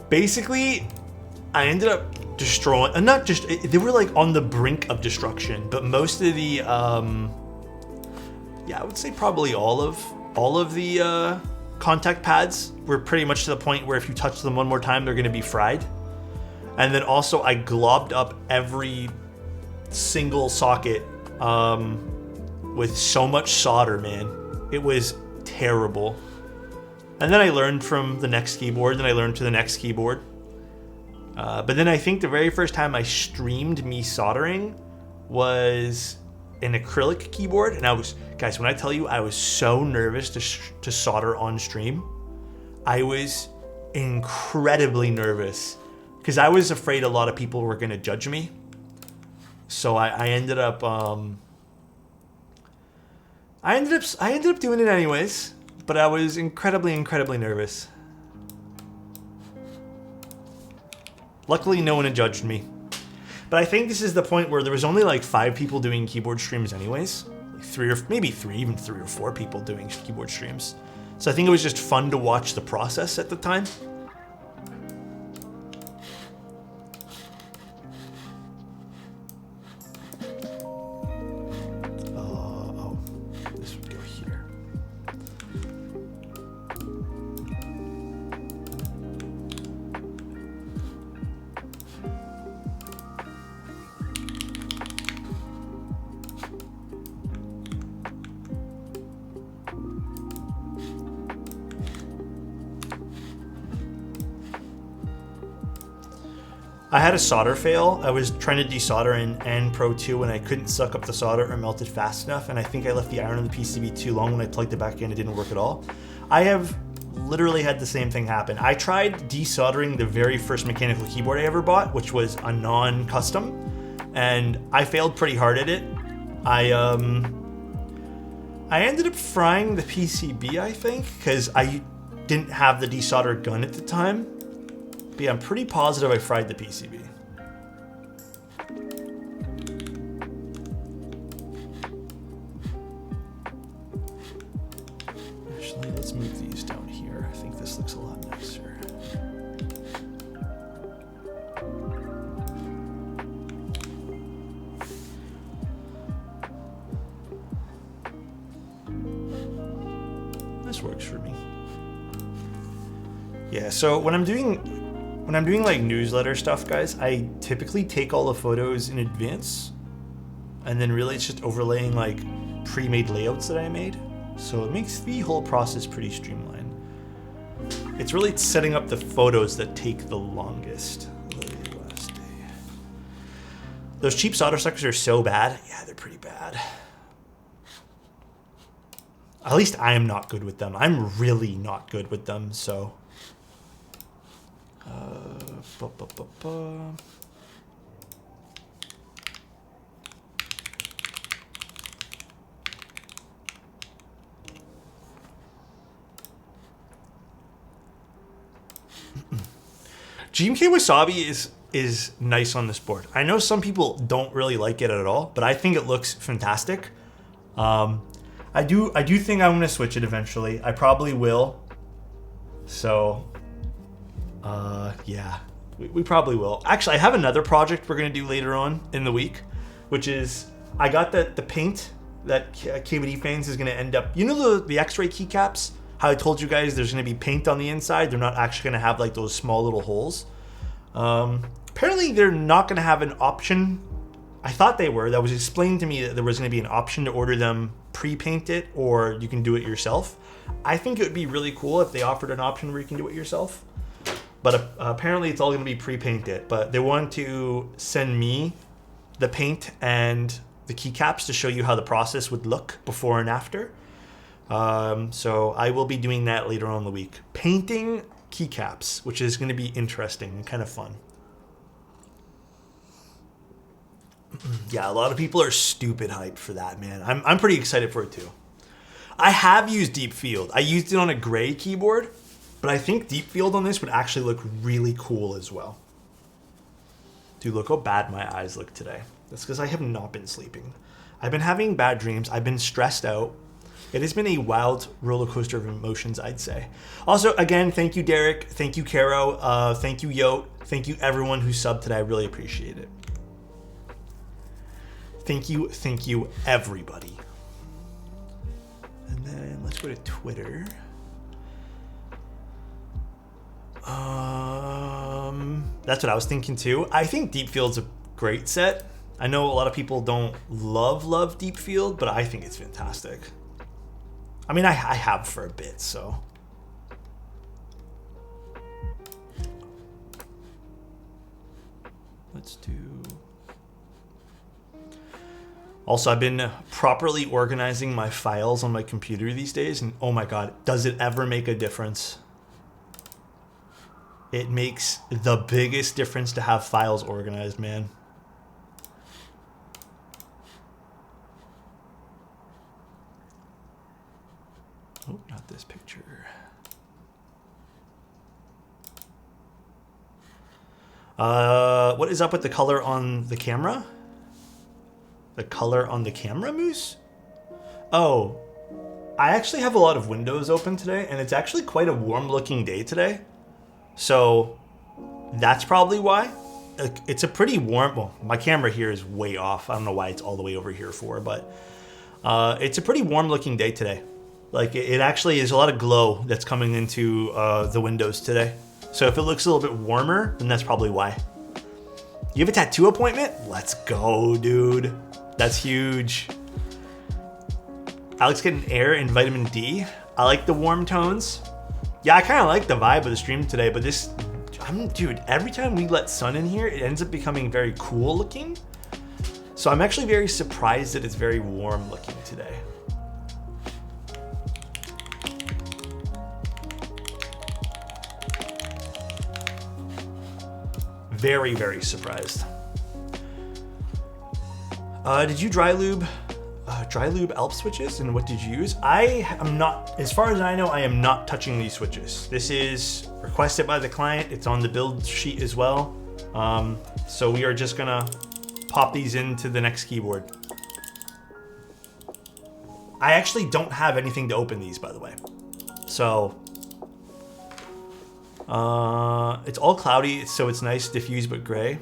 basically I ended up destroying, not just, they were like on the brink of destruction, but most of the, yeah, I would say probably all of the contact pads were pretty much to the point where if you touch them one more time, they're gonna be fried. And then also I globbed up every single socket with so much solder, man. It was terrible. And then I learned from the next keyboard, then I learned to the next keyboard. But then I think the very first time I streamed me soldering was an acrylic keyboard. And I was, guys, when I tell you I was so nervous to solder on stream, I was incredibly nervous because I was afraid a lot of people were gonna judge me. So I ended up I ended up doing it anyways, but I was incredibly nervous. Luckily, no one had judged me. But I think this is the point where there was only like 5 people doing keyboard streams anyways. Like 3 or maybe 3, even 3 or 4 people doing keyboard streams. So I think it was just fun to watch the process at the time. Oh, this would go here. I had a solder fail. I was trying to desolder in N Pro 2 and I couldn't suck up the solder or melt it fast enough, and I think I left the iron on the PCB too long. When I plugged it back in, it didn't work at all. I have literally had the same thing happen. I tried desoldering the very first mechanical keyboard I ever bought, which was a non-custom, and I failed pretty hard at it. I ended up frying the PCB, I think, because I didn't have the desolder gun at the time. But yeah, I'm pretty positive I fried the PCB. Actually, let's move these down here. I think this looks a lot nicer. This works for me. Yeah, so when I'm doing like newsletter stuff, guys, I typically take all the photos in advance, and then really it's just overlaying like pre-made layouts that I made. So it makes the whole process pretty streamlined. It's really setting up the photos that take the longest. Those cheap solder suckers are so bad. Yeah, they're pretty bad. At least I am not good with them. I'm really not good with them, so. GMK Wasabi is nice on this board. I know some people don't really like it at all, but I think it looks fantastic. I do think I'm gonna switch it eventually. I probably will. So yeah, we probably will. Actually, I have another project we're gonna do later on in the week, which is I got the paint that KVD Fans is gonna end up. You know the X-ray keycaps? How I told you guys there's gonna be paint on the inside. They're not actually gonna have like those small little holes. Apparently they're not gonna have an option. I thought they were. That was explained to me that there was gonna be an option to order them pre-painted, or you can do it yourself. I think it would be really cool if they offered an option where you can do it yourself. But apparently it's all going to be pre-painted. But they want to send me the paint and the keycaps to show you how the process would look before and after. So I will be doing that later on in the week. Painting keycaps, which is going to be interesting and kind of fun. Yeah, a lot of people are stupid hyped for that, man. I'm pretty excited for it too. I have used Deep Field. I used it on a gray keyboard. But I think Deep Field on this would actually look really cool as well. Dude, look how bad my eyes look today. That's because I have not been sleeping. I've been having bad dreams. I've been stressed out. It has been a wild roller coaster of emotions, I'd say. Also, again, thank you, Derek. Thank you, Caro. Thank you, Yote. Thank you, everyone who subbed today. I really appreciate it. Thank you, everybody. And then let's go to Twitter. That's what I was thinking too. I think Deep Field's a great set. I know a lot of people don't love Deep Field, but I think it's fantastic. I mean, I have for a bit, so. Let's do. Also, I've been properly organizing my files on my computer these days, and oh my God, does it ever make a difference? It makes the biggest difference to have files organized, man. What is up with the color on the camera? The color on the camera, Moose? Oh, I actually have a lot of windows open today, and it's actually quite a warm-looking day today. So that's probably why. It's a pretty warm... Well, my camera here is way off. I don't know why it's all the way over here for, but it's a pretty warm-looking day today. Like, it actually is a lot of glow that's coming into the windows today. So if it looks a little bit warmer, then that's probably why. You have a tattoo appointment? Let's go, dude. That's huge. Alex getting air and vitamin D. I like the warm tones. Yeah, I kind of like the vibe of the stream today, but this... dude, every time we let sun in here, it ends up becoming very cool looking. So I'm actually very surprised that it's very warm looking today. Very, very surprised. Did you dry lube ALP switches, and what did you use? I am not, as far as I know, I am not touching these switches. This is requested by the client. It's on the build sheet as well. So we are just gonna pop these into the next keyboard. I actually don't have anything to open these, by the way. So it's all cloudy, so it's nice, diffuse but gray.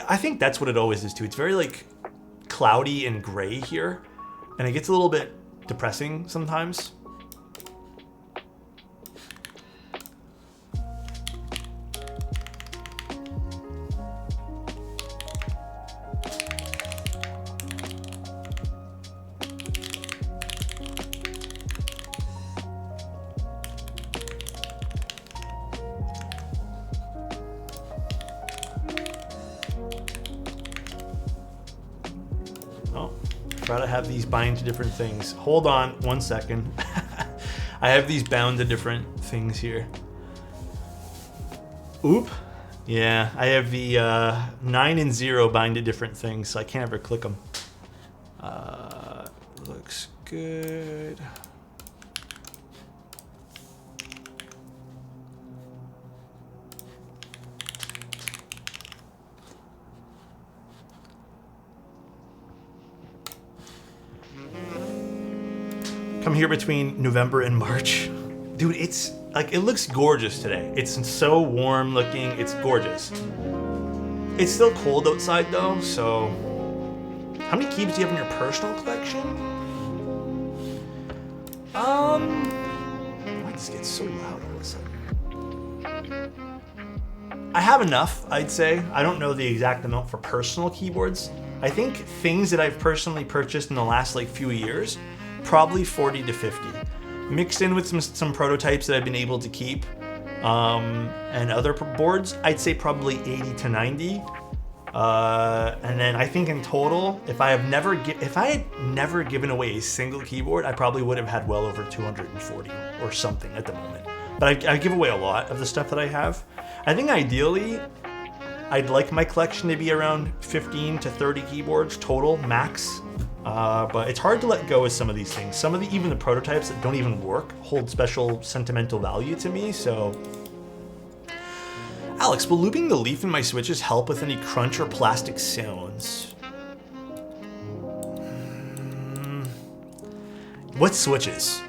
I think that's what it always is too. It's very like cloudy and gray here, and it gets a little bit depressing sometimes. Try to have these bind to different things. Hold on 1 second. I have these bound to different things here. Oop. Yeah, I have the 9 and 0 bind to different things, so I can't ever click them. Looks good. Come here between November and March. Dude, it's like, it looks gorgeous today. It's so warm looking, it's gorgeous. It's still cold outside though, so. How many keys do you have in your personal collection? Why does it get so loud all of a sudden? I have enough, I'd say. I don't know the exact amount for personal keyboards. I think things that I've personally purchased in the last like few years, probably 40 to 50. Mixed in with some prototypes that I've been able to keep, and other boards, I'd say probably 80 to 90. And then I think in total, if I had never given away a single keyboard, I probably would have had well over 240 or something at the moment. But I give away a lot of the stuff that I have. I think ideally, I'd like my collection to be around 15 to 30 keyboards total, max. But it's hard to let go of some of these things. Some of even the prototypes that don't even work hold special sentimental value to me, so. Alex, will looping the leaf in my switches help with any crunch or plastic sounds? What switches?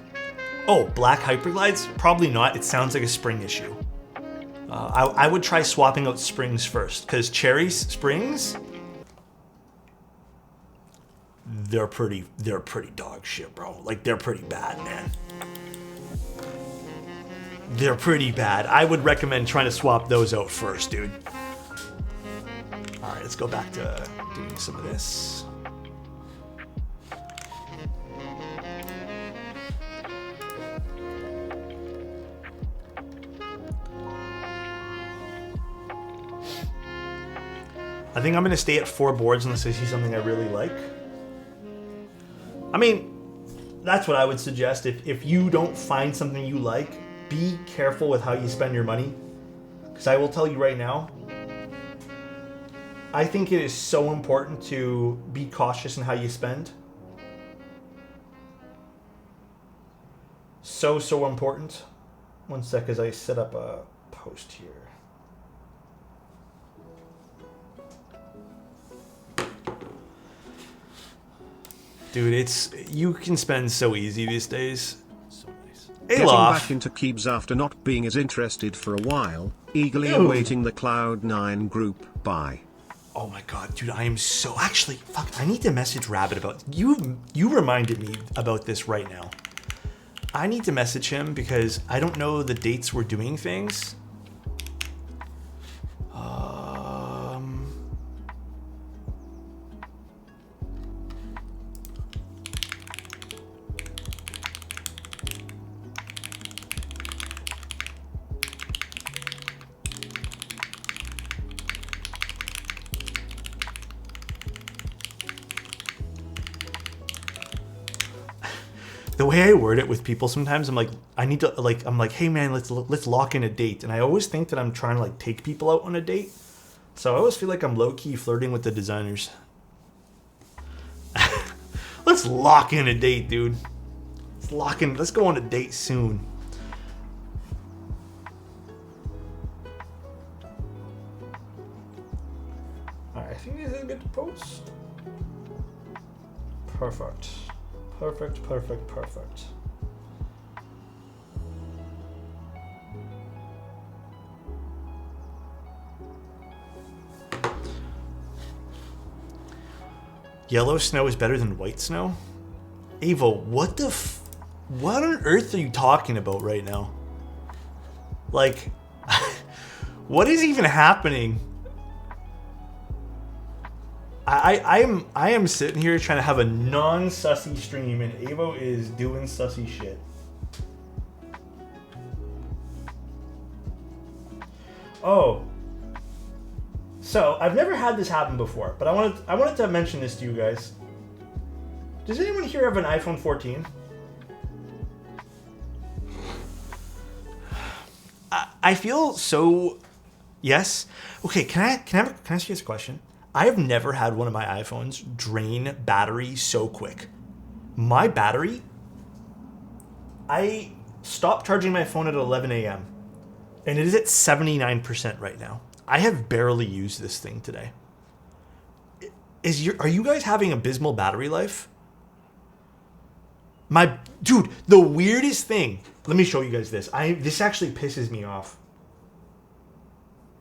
Oh, black hyperglides? Probably not. It sounds like a spring issue. I would try swapping out springs first, because cherry springs, they're pretty dog shit, bro. Like, they're pretty bad, man. They're pretty bad. I would recommend trying to swap those out first, dude. All right, let's go back to doing some of this. I think I'm gonna stay at 4 boards unless I see something I really like. I mean, that's what I would suggest. If you don't find something you like, be careful with how you spend your money. Because I will tell you right now, I think it is so important to be cautious in how you spend. So important. 1 sec as I set up a post here. Dude, you can spend so easy these days. So nice. Hey, Getting Lof. back into Keebs after not being as interested for a while, eagerly Dude. awaiting the Cloud9 group buy. Oh my god, dude, I am so... Actually, fuck, I need to message Rabbit about... You reminded me about this right now. I need to message him because I don't know the dates we're doing things. The way I word it with people sometimes, I'm like, I need to, like, I'm like, hey man, let's lock in a date. And I always think that I'm trying to like take people out on a date. So I always feel like I'm low-key flirting with the designers. Let's lock in a date, dude. Let's go on a date soon. All right, I think this is good to post. Perfect. Perfect, perfect, perfect. Yellow snow is better than white snow? Avo, what on earth are you talking about right now? Like, what is even happening? I am sitting here trying to have a non-sussy stream and Avo is doing sussy shit. Oh. So, I've never had this happen before, but I wanted to mention this to you guys. Does anyone here have an iPhone 14? I feel so... Yes? Okay, can I ask you this question? I have never had one of my iPhones drain battery so quick. My battery, I stopped charging my phone at 11 a.m. and it is at 79% right now. I have barely used this thing today. Are you guys having abysmal battery life? Dude, the weirdest thing. Let me show you guys this. This actually pisses me off.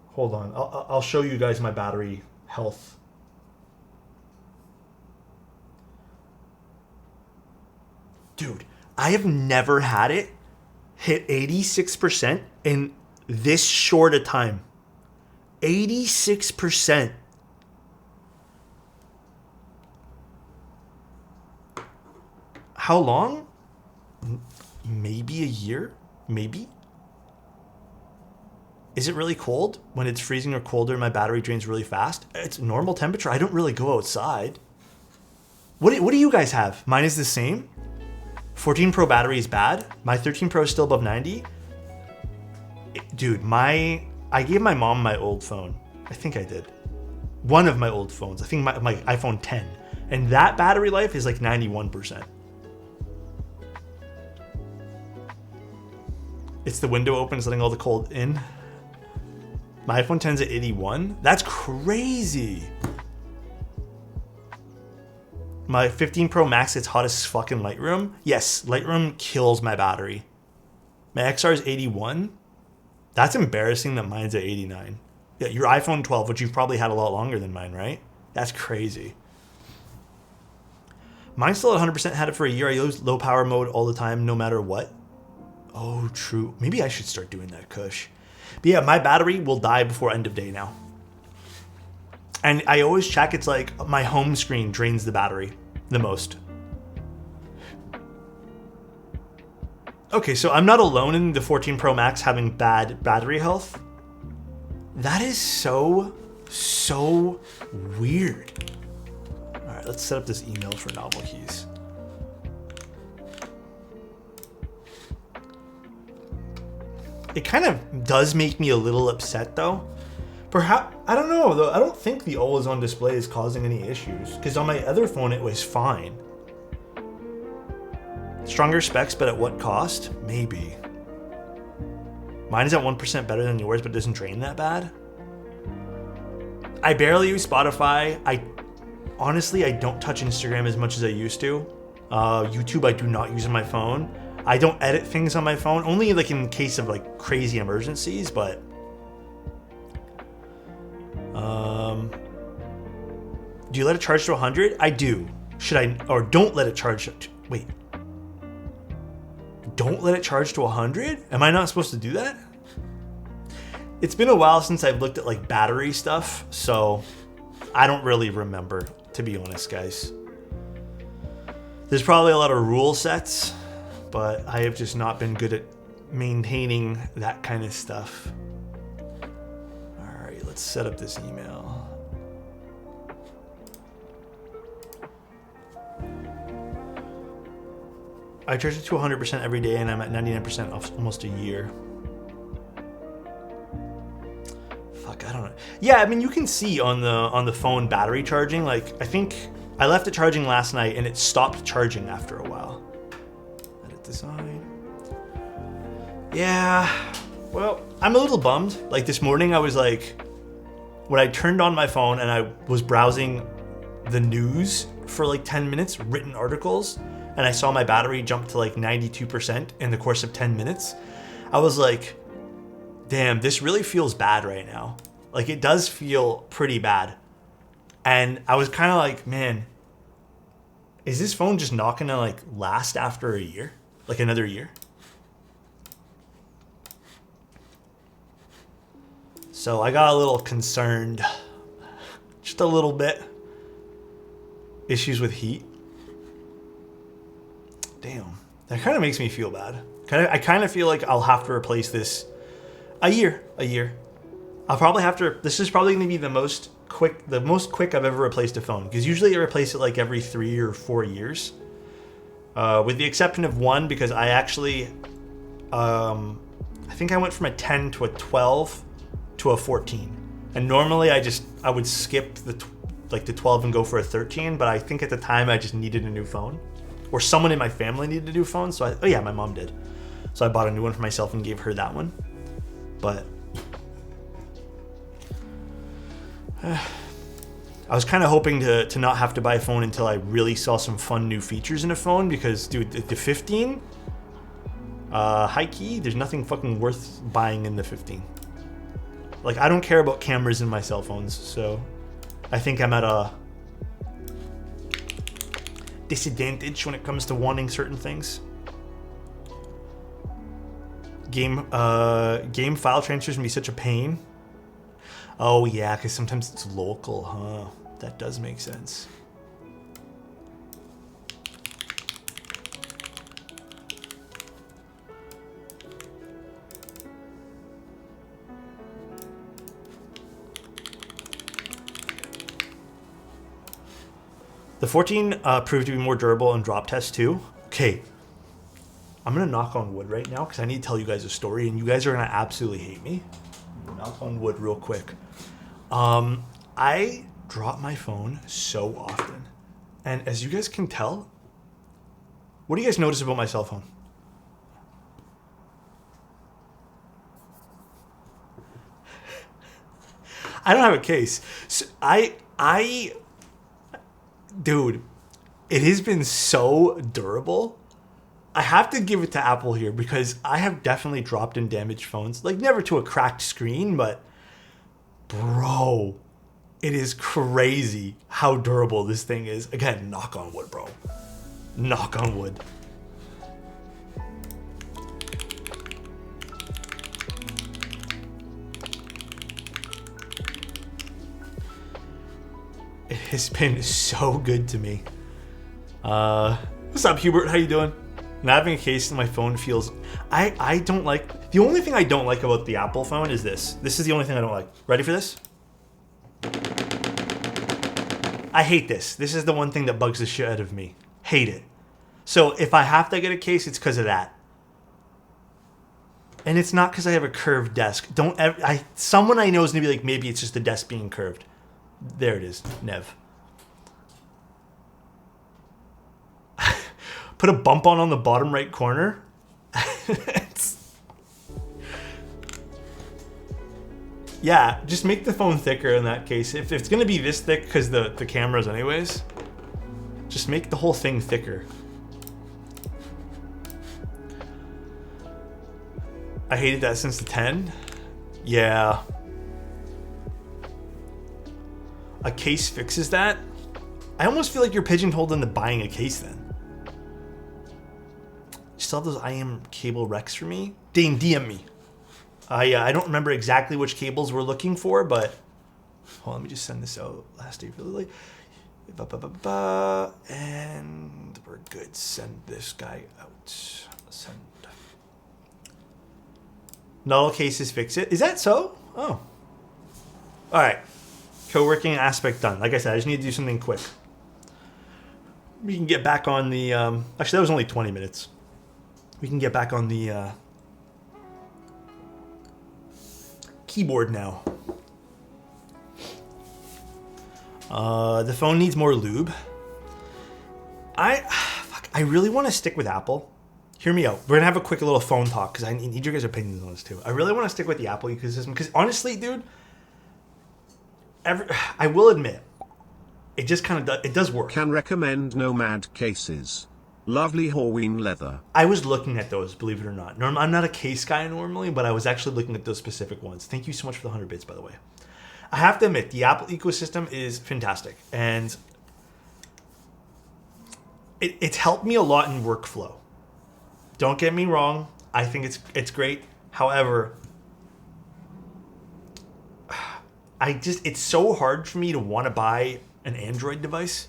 Hold on. I'll show you guys my battery health. Dude, I have never had it hit 86% in this short a time. 86%. How long? Maybe a year? Maybe? Is it really cold? When it's freezing or colder, my battery drains really fast? It's normal temperature. I don't really go outside. What do you guys have? Mine is the same. 14 Pro battery is bad. My 13 Pro is still above 90. Dude, I gave my mom my old phone. I think I did. One of my old phones. I think my iPhone 10. And that battery life is like 91%. It's the window open, it's letting all the cold in. My iPhone 10's at 81. That's crazy. My 15 Pro Max, it's hot as fucking Lightroom. Yes, Lightroom kills my battery. My XR is 81. That's embarrassing that mine's at 89. Yeah, your iPhone 12, which you've probably had a lot longer than mine, right? That's crazy. Mine's still at 100%, had it for a year. I use low power mode all the time, no matter what. Oh, true. Maybe I should start doing that, Kush. But yeah, my battery will die before end of day now. And I always check, it's like my home screen drains the battery the most. Okay, so I'm not alone in the 14 Pro Max having bad battery health. That is so weird. All right, let's set up this email for novel keys. It kind of does make me a little upset though. Perhaps, I don't know though, I don't think the always on display is causing any issues because on my other phone it was fine. Stronger specs, but at what cost? Maybe. Mine is at 1% better than yours, but it doesn't drain that bad. I barely use Spotify. honestly, I don't touch Instagram as much as I used to. YouTube, I do not use on my phone. I don't edit things on my phone, only like in case of like crazy emergencies, but do you let it charge to 100? I do. Should I, or don't let it charge to, wait. Don't let it charge to 100? Am I not supposed to do that? It's been a while since I've looked at like battery stuff, so I don't really remember, to be honest, guys. There's probably a lot of rule sets, but I have just not been good at maintaining that kind of stuff. All right, let's set up this email. I charge it to 100% every day, and I'm at 99% off almost a year. Fuck, I don't know. Yeah, I mean, you can see on the phone battery charging. Like, I think I left it charging last night, and it stopped charging after a while. Edit design. Yeah. Well, I'm a little bummed. Like this morning, I was like, when I turned on my phone and I was browsing the news for like 10 minutes, written articles, and I saw my battery jump to like 92% in the course of 10 minutes, I was like, damn, this really feels bad right now. Like it does feel pretty bad. And I was kind of like, man, is this phone just not gonna like last after a year? Like another year? So I got a little concerned, just a little bit. Issues with heat. Damn, that kind of makes me feel bad. I kind of feel like I'll have to replace this a year. I'll probably have to, this is probably going to be the most quick I've ever replaced a phone, because usually I replace it like every 3 or 4 years. With the exception of one, because I actually, I think I went from a 10 to a 12 to a 14. And normally I would skip the 12 and go for a 13, but I think at the time I just needed a new phone. Or someone in my family needed a new phone, so oh yeah, my mom did. So I bought a new one for myself and gave her that one. But I was kind of hoping to not have to buy a phone until I really saw some fun new features in a phone, because dude, the 15, high key, there's nothing fucking worth buying in the 15. Like, I don't care about cameras in my cell phones, so I think I'm at a disadvantage when it comes to wanting certain things. Game file transfers can be such a pain. Oh yeah, because sometimes it's local, huh? That does make sense. The 14 proved to be more durable on drop tests too. Okay, I'm gonna knock on wood right now because I need to tell you guys a story, and you guys are gonna absolutely hate me. Knock on wood real quick. I drop my phone so often, and as you guys can tell, what do you guys notice about my cell phone? I don't have a case. So dude, it has been so durable. I have to give it to Apple here, because I have definitely dropped and damaged phones. Like, never to a cracked screen, but bro, it is crazy how durable this thing is. Again, knock on wood, bro. Knock on wood. It has been so good to me. What's up, Hubert? How you doing? Not having a case in my phone feels... I don't like... The only thing I don't like about the Apple phone is this. This is the only thing I don't like. Ready for this? I hate this. This is the one thing that bugs the shit out of me. Hate it. So if I have to get a case, it's because of that. And it's not because I have a curved desk. Someone I know is going to be like, maybe it's just the desk being curved. There it is. Nev. Put a bump on the bottom right corner. Yeah, just make the phone thicker in that case. If it's gonna be this thick, because the cameras anyways, just make the whole thing thicker. I hated that since the 10. Yeah. A case fixes that? I almost feel like you're pigeonholed into buying a case then. You still have those IM cable recs for me? Dane, DM me. I don't remember exactly which cables we're looking for, but hold on, let me just send this out. Last day for Lily. And we're good. Send this guy out. Send. Not all cases fix it. Is that so? Oh. All right. Co-working aspect done. Like I said, I just need to do something quick. We can get back on the... actually, that was only 20 minutes. We can get back on the keyboard now. The phone needs more lube. I really want to stick with Apple. Hear me out. We're going to have a quick little phone talk because I need your guys' opinions on this too. I really want to stick with the Apple ecosystem because honestly, dude, I will admit, it just kind of it does work. Can recommend Nomad cases. Lovely Horween leather. I was looking at those, believe it or not. I'm not a case guy normally, but I was actually looking at those specific ones. Thank you so much for the 100 bits, by the way. I have to admit, the Apple ecosystem is fantastic, and it's helped me a lot in workflow. Don't get me wrong. I think it's great. However, it's so hard for me to want to buy an Android device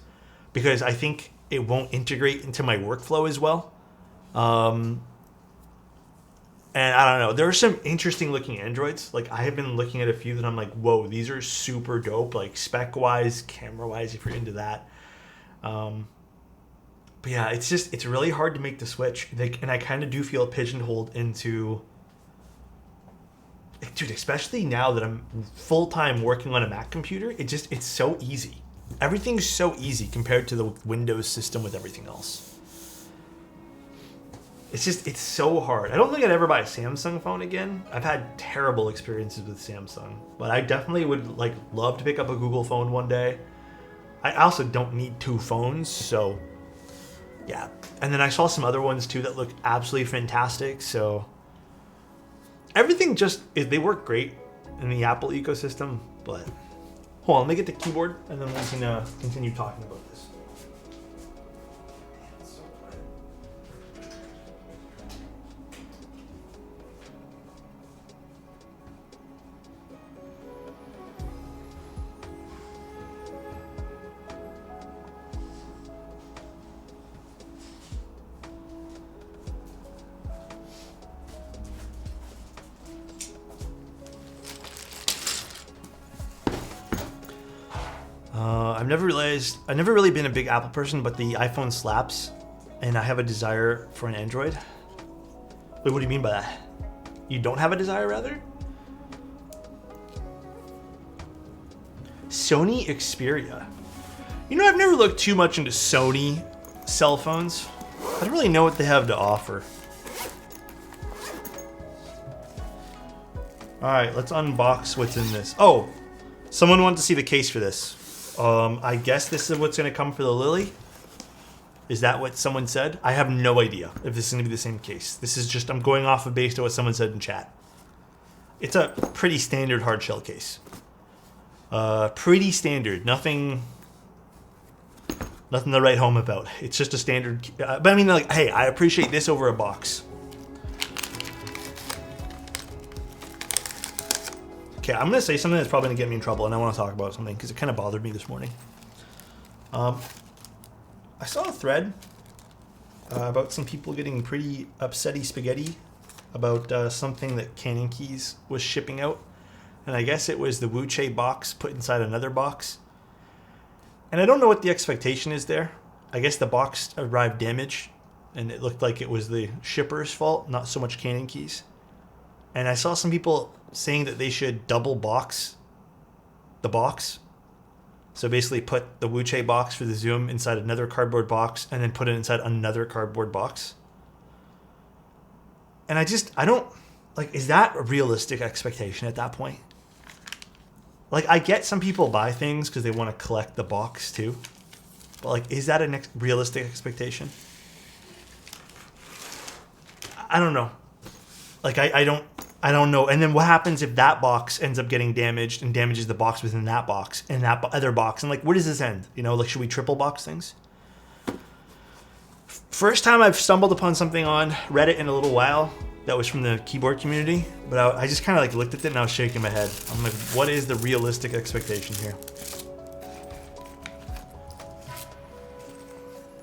because I think it won't integrate into my workflow as well. And I don't know. There are some interesting looking Androids. Like I have been looking at a few that I'm like, whoa, these are super dope. Like spec wise, camera wise, if you're into that. But yeah, it's really hard to make the switch. And I kind of do feel pigeonholed into, dude, especially now that I'm full-time working on a Mac computer, it's so easy. Everything's so easy compared to the Windows system with everything else. It's so hard. I don't think I'd ever buy a Samsung phone again. I've had terrible experiences with Samsung, but I definitely would love to pick up a Google phone one day. I also don't need two phones, so yeah. And then I saw some other ones too that look absolutely fantastic. So everything they work great in the Apple ecosystem, but hold on, let me get the keyboard and then we can continue talking about this. I've never really been a big Apple person, but the iPhone slaps, and I have a desire for an Android. Wait, what do you mean by that? You don't have a desire, rather? Sony Xperia. You know, I've never looked too much into Sony cell phones. I don't really know what they have to offer. All right, let's unbox what's in this. Oh, someone wanted to see the case for this. I guess this is what's going to come for the Lily. Is that what someone said? I have no idea if this is going to be the same case. This is just, I'm going off of based on what someone said in chat. It's a pretty standard hard shell case. Pretty standard. Nothing to write home about. It's just a standard. But I mean, hey, I appreciate this over a box. Okay, I'm going to say something that's probably going to get me in trouble, and I want to talk about something because it kind of bothered me this morning. I saw a thread about some people getting pretty upsetty spaghetti about something that Canon Keys was shipping out. And I guess it was the Wuche box put inside another box. And I don't know what the expectation is there. I guess the box arrived damaged, and it looked like it was the shipper's fault, not so much Canon Keys. And I saw some people saying that they should double box the box. So basically put the Wuche box for the Zoom inside another cardboard box and then put it inside another cardboard box. And I don't, is that a realistic expectation at that point? Like, I get some people buy things because they want to collect the box too. But like, is that a realistic expectation? I don't know. Like, I don't know. And then what happens if that box ends up getting damaged and damages the box within that box and that other box? And like, where does this end? You know, like, should we triple box things? First time I've stumbled upon something on Reddit in a little while that was from the keyboard community, but I just kind of like looked at it and I was shaking my head. I'm like, what is the realistic expectation here?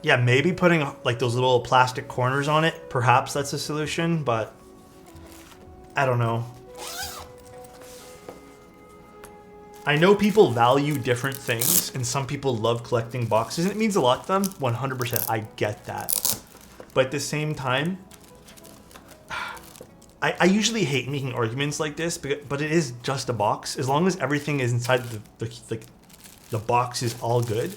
Yeah, maybe putting like those little plastic corners on it, perhaps that's a solution, but I don't know. I know people value different things, and some people love collecting boxes, and it means a lot to them, 100%, I get that. But at the same time, I usually hate making arguments like this, but it is just a box. As long as everything is inside the box is all good,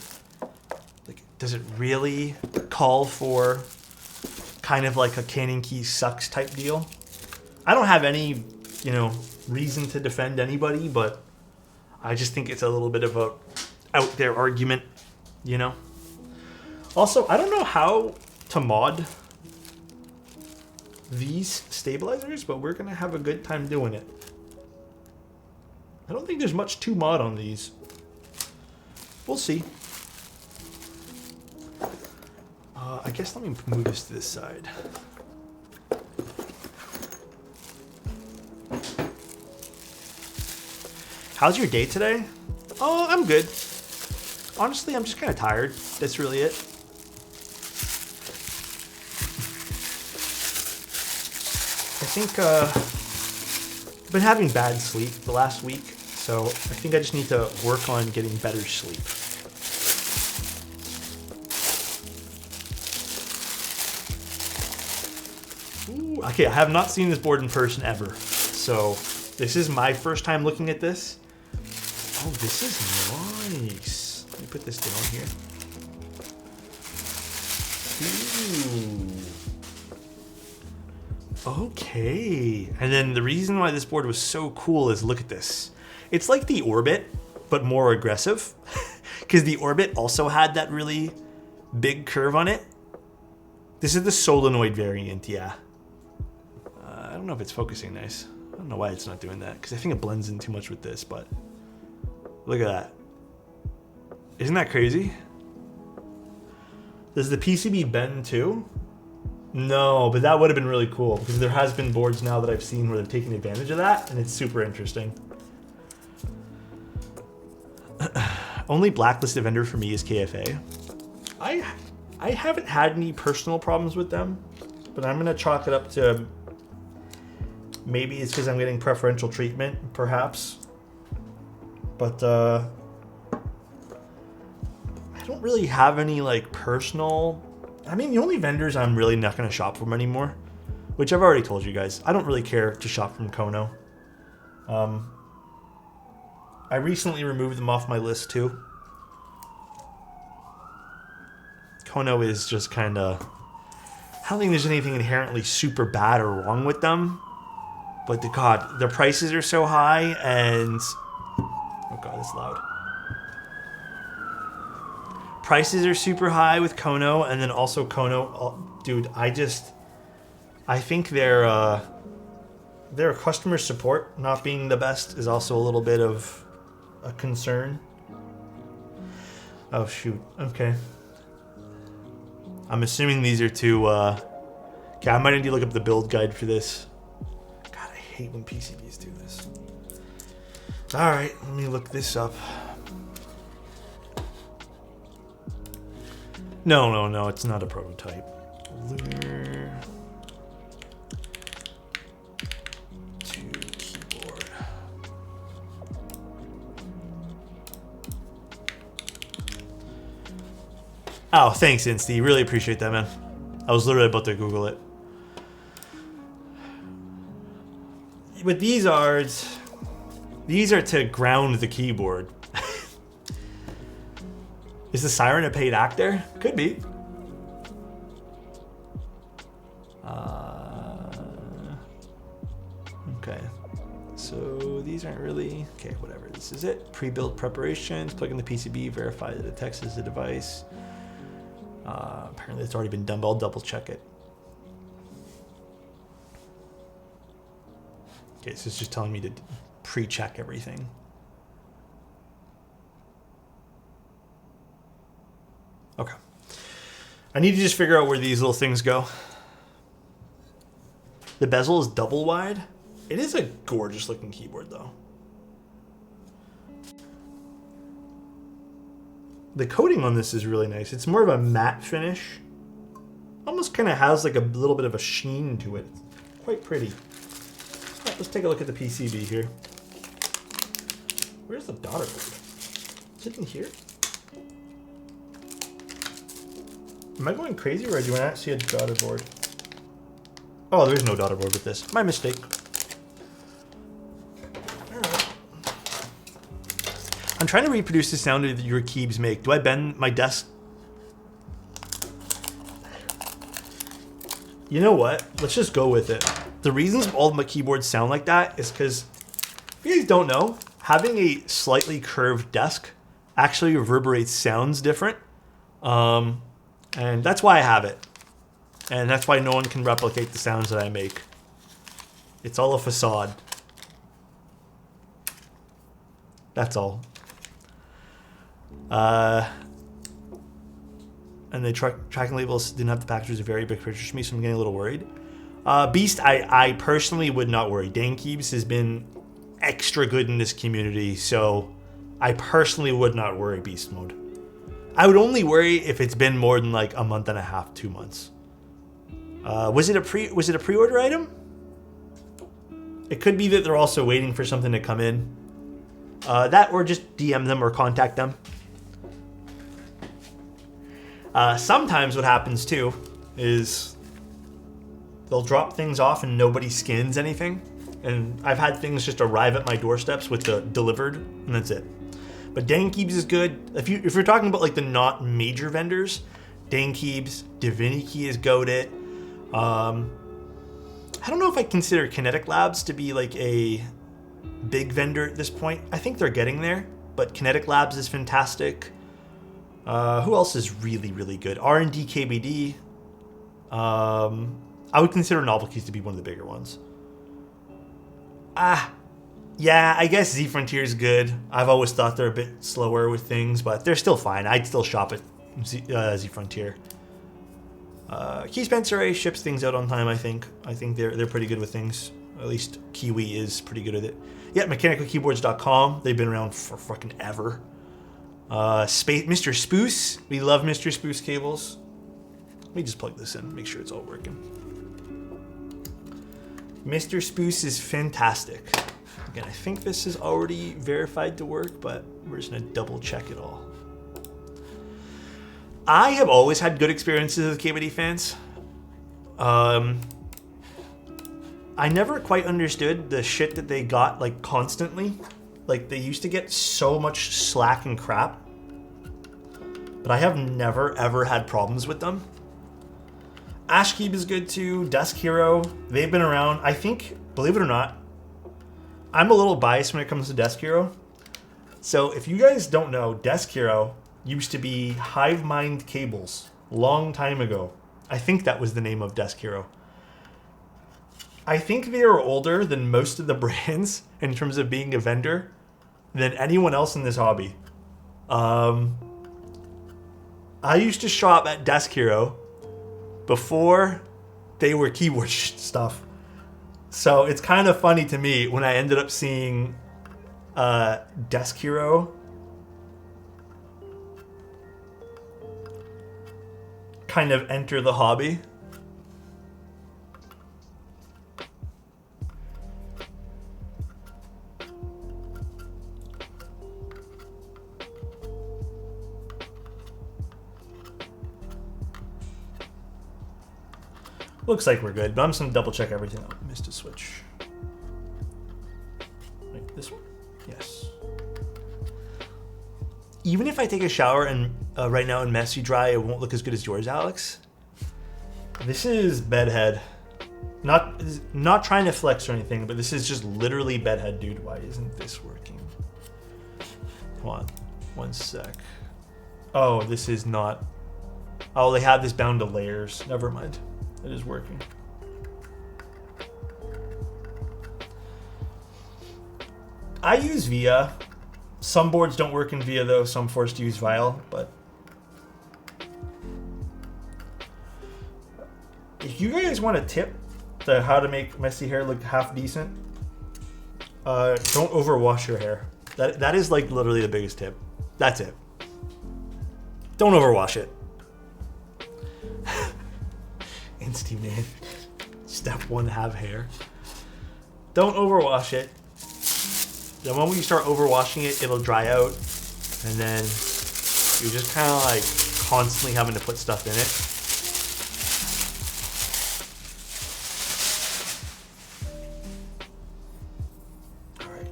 like, does it really call for kind of like a Canon key sucks type deal? I don't have any, you know, reason to defend anybody, but I just think it's a little bit of a out there argument, you know? Also, I don't know how to mod these stabilizers, but we're gonna have a good time doing it. I don't think there's much to mod on these. We'll see. I guess let me move this to this side. How's your day today? Oh, I'm good. Honestly, I'm just kind of tired. That's really it. I think I've been having bad sleep the last week, so I think I just need to work on getting better sleep. Ooh, okay, I have not seen this board in person ever, so this is my first time looking at this. Oh, this is nice. Let me put this down here. Ooh. Okay. And then the reason why this board was so cool is look at this. It's like the Orbit, but more aggressive. Because the Orbit also had that really big curve on it. This is the solenoid variant, yeah. I don't know if it's focusing nice. I don't know why it's not doing that, because I think it blends in too much with this, but look at that. Isn't that crazy? Does the PCB bend too? No, but that would have been really cool, because there has been boards now that I've seen where they're taking advantage of that, and it's super interesting. Only blacklisted vendor for me is KFA. I haven't had any personal problems with them, but I'm gonna chalk it up to maybe it's because I'm getting preferential treatment, perhaps. But I don't really have any like personal. I mean, the only vendors I'm really not going to shop from anymore, which I've already told you guys, I don't really care to shop from Kono. I recently removed them off my list too. Kono is just kind of. I don't think there's anything inherently super bad or wrong with them, but God, their prices are so high and. Oh God, it's loud. Prices are super high with Kono, and then also Kono, oh, dude, I think their customer support not being the best is also a little bit of a concern. Oh shoot, okay. I'm assuming these are two, okay, I might need to look up the build guide for this. God, I hate when PCBs do this. All right, let me look this up. No, it's not a prototype. Lunar 2 keyboard. Oh, thanks, Insty. Really appreciate that, man. I was literally about to Google it. But these are to ground the keyboard. Is the Siren a paid actor? Could be. Okay. So these these aren't really... Okay, whatever. This is it. Pre-built preparations. Plug in the PCB. Verify that it detects as a device. Apparently it's already been done, but I'll double check it. Okay, so it's just telling me to pre-check everything. Okay. I need to just figure out where these little things go. The bezel is double wide. It is a gorgeous looking keyboard though. The coating on this is really nice. It's more of a matte finish. Almost kind of has like a little bit of a sheen to it. It's quite pretty. Right, let's take a look at the PCB here. Where's the daughter board? Is it in here? Am I going crazy or do I not see a daughter board? Oh, there's no daughter board with this. My mistake. Alright. I'm trying to reproduce the sound that your keys make. Do I bend my desk? You know what? Let's just go with it. The reasons all of my keyboards sound like that is because, if you guys don't know, having a slightly curved desk actually reverberates sounds different. And that's why I have it. And that's why no one can replicate the sounds that I make. It's all a facade. That's all. And the tracking labels didn't have the packages a very big picture to me, so I'm getting a little worried. Beast, I personally would not worry. Dan Keebs has been extra good in this community, so I personally would not worry Beast mode. I would only worry if it's been more than like a month and a half, 2 months. Was it a pre-order item? It could be that they're also waiting for something to come in. That or just DM them or contact them. Sometimes what happens too is they'll drop things off and nobody scans anything. And I've had things just arrive at my doorsteps with the delivered, and that's it. But Dan Keebs is good. If you're talking about like the not major vendors, Dan Keebs, Divinity is goated. I don't know if I consider Kinetic Labs to be like a big vendor at this point. I think they're getting there, but Kinetic Labs is fantastic. Who else is really, really good? R&D KBD. I would consider Novelkeys to be one of the bigger ones. Yeah, I guess Z Frontier is good. I've always thought they're a bit slower with things, but they're still fine. I'd still shop at Z Frontier. Key Spencer ships things out on time, I think. I think they're pretty good with things. At least Kiwi is pretty good at it. Yeah, mechanicalkeyboards.com. They've been around for fucking ever. Mr. Spoos. We love Mr. Spoos cables. Let me just plug this in, make sure it's all working. Mr. Spoos is fantastic. Again, I think this is already verified to work, but we're just gonna double check it all. I have always had good experiences with KBD fans. I never quite understood the shit that they got like constantly. Like they used to get so much slack and crap, but I have never ever had problems with them. Ashkeep is good too. Desk Hero, they've been around. I think, believe it or not, I'm a little biased when it comes to Desk Hero. So if you guys don't know, Desk Hero used to be Hive Mind Cables long time ago. I think that was the name of Desk Hero. I think they are older than most of the brands in terms of being a vendor than anyone else in this hobby. I used to shop at Desk Hero before they were keyboard stuff. So it's kind of funny to me when I ended up seeing Desk Hero kind of enter the hobby. Looks like we're good, but I'm just gonna double check everything. Oh, missed a switch. Wait, this one? Yes. Even if I take a shower and right now in messy dry, it won't look as good as yours, Alex. This is bedhead. Not trying to flex or anything, but this is just literally bedhead, dude. Why isn't this working? Come on, 1 sec. Oh, this is not. Oh, they have this bound to layers. Never mind. It is working. I use VIA. Some boards don't work in VIA though. Some forced to use Vial, but if you guys want a tip to how to make messy hair look half decent, don't overwash your hair. That is like literally the biggest tip. That's it. Don't overwash it. Insty man. Step 1, have hair. Don't overwash it. The moment you start overwashing it, it'll dry out, and then you're just kind of like constantly having to put stuff in it.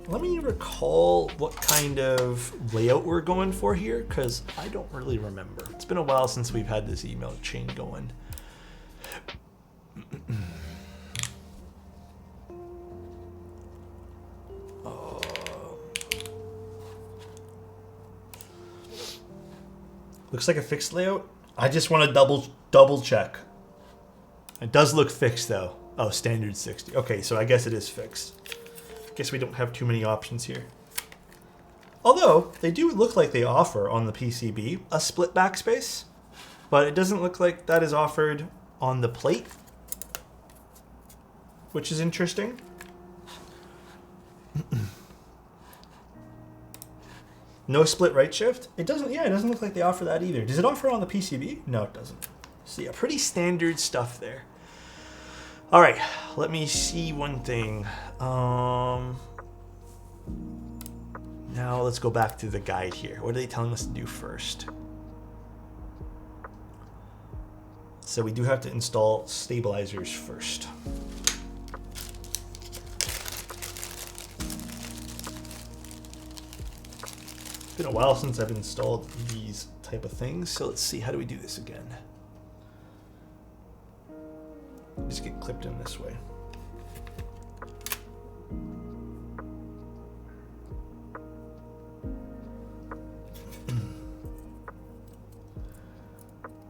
Let me recall what kind of layout we're going for here, because I don't really remember. It's been a while since we've had this email chain going. Looks like a fixed layout. I just want to double check. It does look fixed though. Oh, standard 60. Okay, so I guess it is fixed. Guess we don't have too many options here. Although, they do look like they offer on the PCB a split backspace, but it doesn't look like that is offered on the plate, which is interesting. No split right shift? It doesn't, yeah, it doesn't look like they offer that either. Does it offer on the PCB? No, it doesn't. So yeah, pretty standard stuff there. All right, let me see one thing. Now let's go back to the guide here. What are they telling us to do first? So we do have to install stabilizers first. It's been a while since I've installed these type of things, so let's see, how do we do this again? Just get clipped in this way.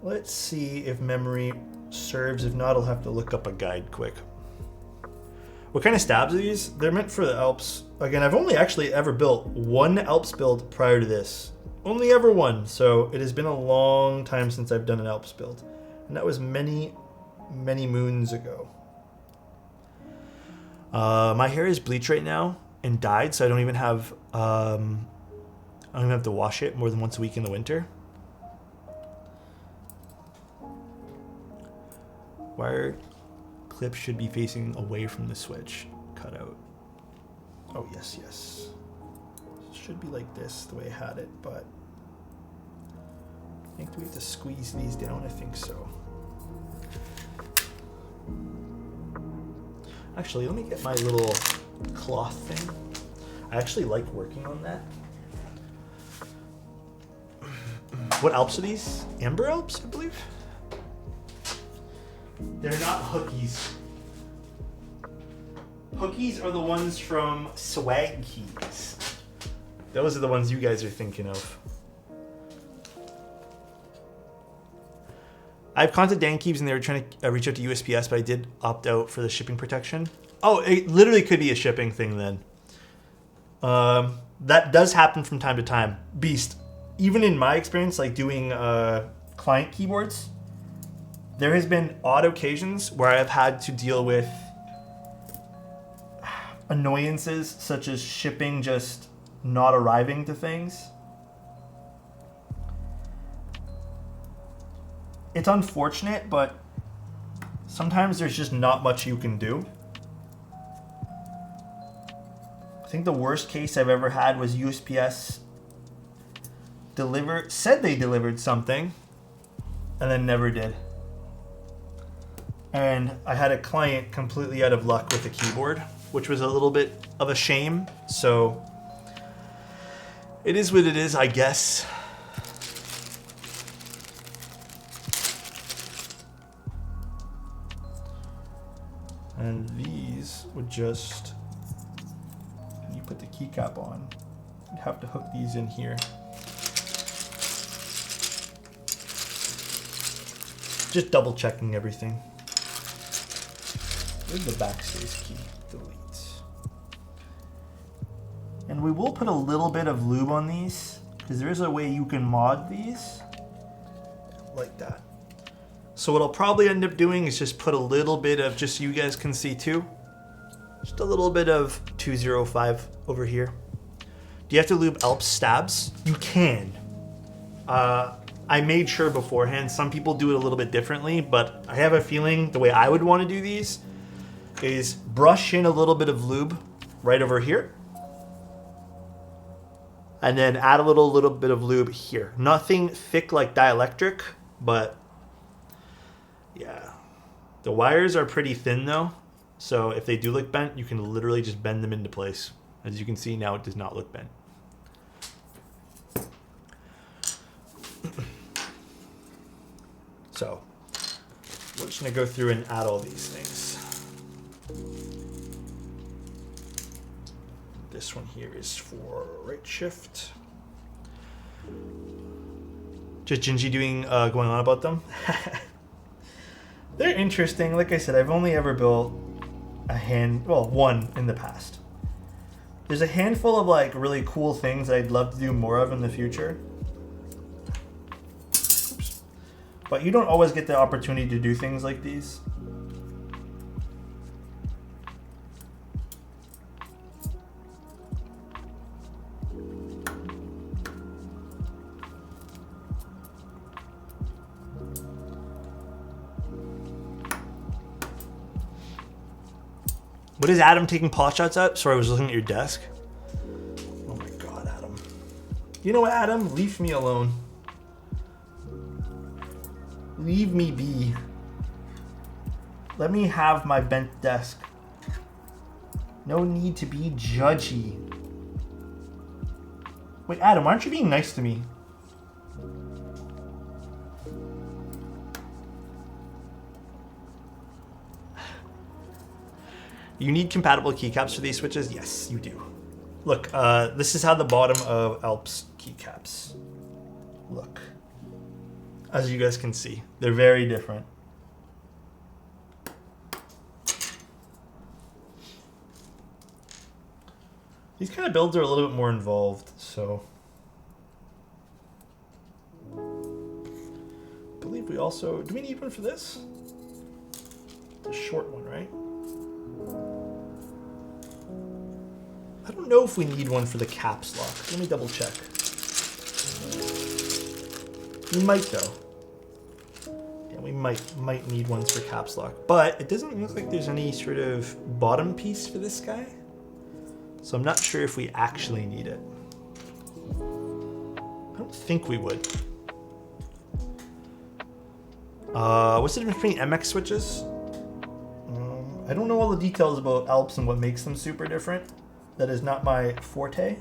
Let's see if memory serves. If not, I'll have to look up a guide quick. What kind of stabs are these? They're meant for the Alps. Again, I've only actually ever built one Alps build prior to this. Only ever one. So it has been a long time since I've done an Alps build. And that was many moons ago. My hair is bleached right now and dyed, so I don't even have to wash it more than once a week in the winter. Wire clip should be facing away from the switch. Cut out. Oh yes. It should be like this, the way I had it, but I think we have to squeeze these down. I think so. Actually, let me get my little cloth thing. I actually like working on that. What Alps are these? Amber Alps, I believe? They're not hookies. Hookies are the ones from Swag Keys. Those are the ones you guys are thinking of. I've contacted Dan Keeps and they were trying to reach out to USPS, but I did opt out for the shipping protection. Oh, it literally could be a shipping thing then. That does happen from time to time. Beast, even in my experience, like doing client keyboards, there has been odd occasions where I've had to deal with annoyances such as shipping just not arriving to things. It's unfortunate, but sometimes there's just not much you can do. I think the worst case I've ever had was USPS said they delivered something and then never did. And I had a client completely out of luck with the keyboard, which was a little bit of a shame. So it is what it is, I guess. And these would just, when you put the keycap on, you'd have to hook these in here. Just double checking everything. Where's the backspace key? Delete. And we will put a little bit of lube on these, because there is a way you can mod these like that. So what I'll probably end up doing is just put a little bit of, just so you guys can see too, just a little bit of 205 over here. Do you have to lube Alps stabs? You can. I made sure beforehand. Some people do it a little bit differently, but I have a feeling the way I would want to do these is brush in a little bit of lube right over here. And then add a little bit of lube here. Nothing thick like dielectric, but yeah. The wires are pretty thin though. So if they do look bent, you can literally just bend them into place. As you can see now, it does not look bent. So we're just gonna go through and add all these things. This one here is for right shift. Just Gingy doing going on about them. They're interesting. Like I said, I've only ever built one in the past. There's a handful of like really cool things that I'd love to do more of in the future. Oops. But you don't always get the opportunity to do things like these. What is Adam taking pot shots at? Sorry, I was looking at your desk. Oh my God, Adam. You know what, Adam? Leave me alone. Leave me be. Let me have my bent desk. No need to be judgy. Wait, Adam, why aren't you being nice to me? You need compatible keycaps for these switches? Yes, you do. Look, this is how the bottom of Alps keycaps look. As you guys can see, they're very different. These kind of builds are a little bit more involved, so. I believe we also, do we need one for this? The short one, right? I don't know if we need one for the caps lock. Let me double check. We might though. Yeah, we might need ones for caps lock, but it doesn't look like there's any sort of bottom piece for this guy. So I'm not sure if we actually need it. I don't think we would. What's the difference between MX switches? I don't know all the details about Alps and what makes them super different. That is not my forte.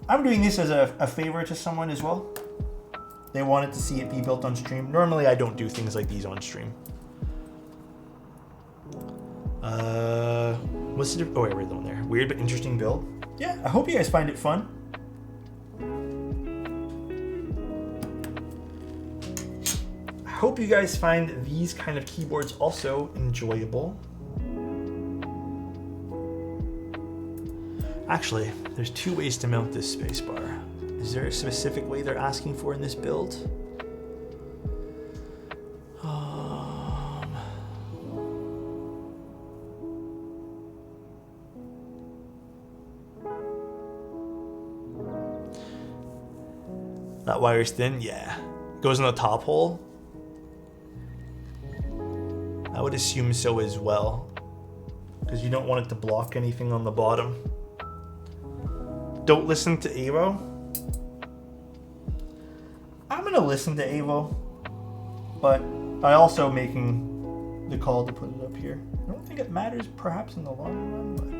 I'm doing this as a favor to someone as well. They wanted to see it be built on stream. Normally I don't do things like these on stream. What's the oh wait, right on there. Weird but interesting build. Yeah, I hope you guys find it fun. I hope you guys find these kind of keyboards also enjoyable. Actually, there's two ways to mount this spacebar. Is there a specific way they're asking for in this build? That wire's thin? Yeah. Goes in the top hole? I would assume so as well, because you don't want it to block anything on the bottom. Don't listen to Avo. I'm gonna listen to Avo, but I also making the call to put it up here. I don't think it matters perhaps in the long run, but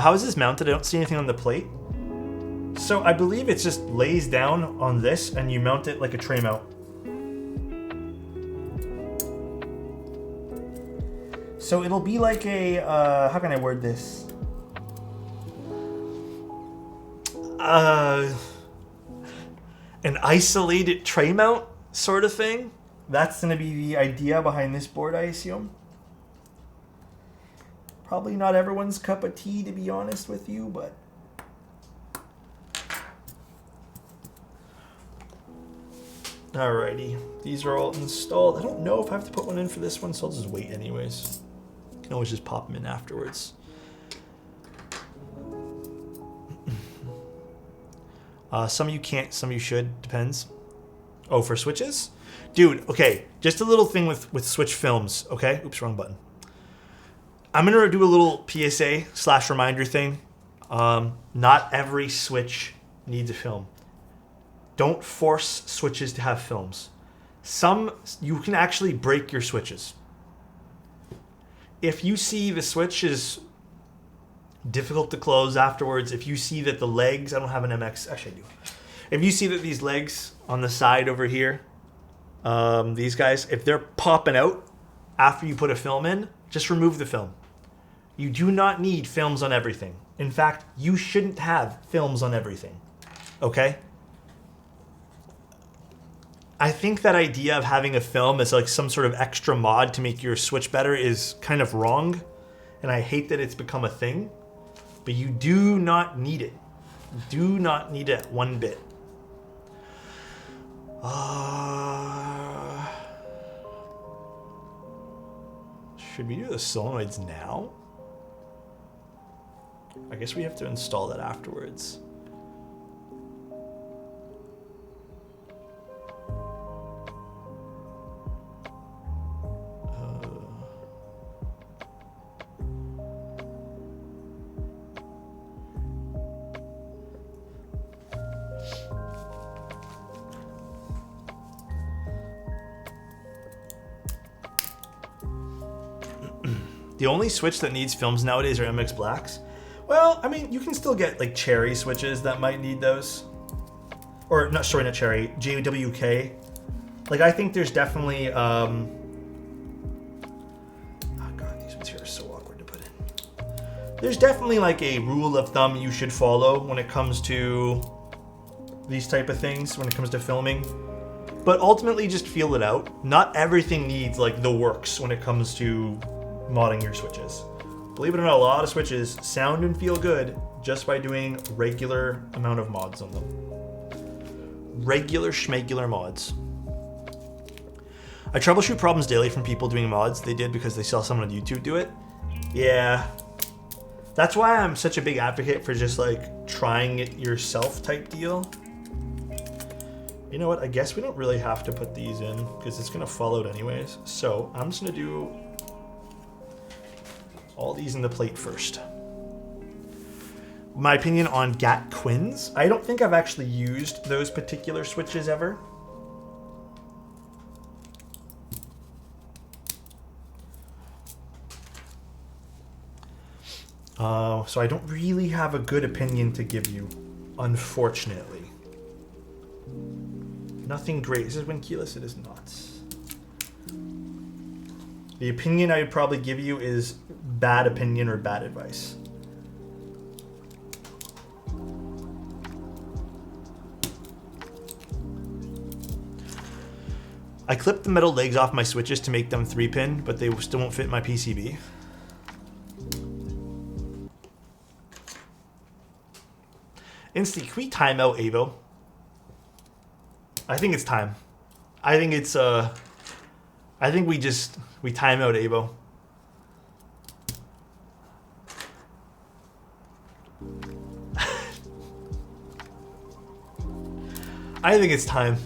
how is this mounted? I don't see anything on the plate. So I believe it just lays down on this and you mount it like a tray mount. So it'll be like a, how can I word this? An isolated tray mount sort of thing. That's going to be the idea behind this board, I assume. Probably not everyone's cup of tea, to be honest with you, but... Alrighty, these are all installed. I don't know if I have to put one in for this one, so I'll just wait anyways. You can always just pop them in afterwards. Some you can't, some you should, depends. Oh, for switches? Dude, okay, just a little thing with switch films, okay? Oops, wrong button. I'm gonna do a little PSA / reminder thing. Not every switch needs a film. Don't force switches to have films. Some, you can actually break your switches. If you see the switch is difficult to close afterwards, if you see that the legs, I don't have an MX, actually I do. If you see that these legs on the side over here, these guys, if they're popping out after you put a film in, just remove the film. You do not need films on everything. In fact, you shouldn't have films on everything, okay? I think that idea of having a film as like some sort of extra mod to make your switch better is kind of wrong, and I hate that it's become a thing, but you do not need it. Do not need it one bit. Should we do the solenoids now? I guess we have to install that afterwards. The only switch that needs films nowadays are MX Blacks. Well, I mean, you can still get like Cherry switches that might need those. Or, not Cherry, JWK. Like, I think there's definitely, oh god, these ones here are so awkward to put in. There's definitely like a rule of thumb you should follow when it comes to these type of things, when it comes to filming. But ultimately, just feel it out. Not everything needs like the works when it comes to modding your switches. Believe it or not, a lot of switches sound and feel good just by doing regular amount of mods on them. Regular schmegular mods. I troubleshoot problems daily from people doing mods they did because they saw someone on YouTube do it. Yeah. That's why I'm such a big advocate for just like trying it yourself type deal. You know what? I guess we don't really have to put these in because it's going to fall out anyways. So I'm just going to do all these in the plate first. My opinion on GAT Quins. I don't think I've actually used those particular switches ever. So I don't really have a good opinion to give you, unfortunately. Nothing great. Is this when keyless? It is not. The opinion I would probably give you is bad opinion or bad advice. I clipped the metal legs off my switches to make them 3-pin, but they still won't fit my PCB. Insty, can we time out Avo? I think it's time. I think it's I think we time out Avo. I think it's time.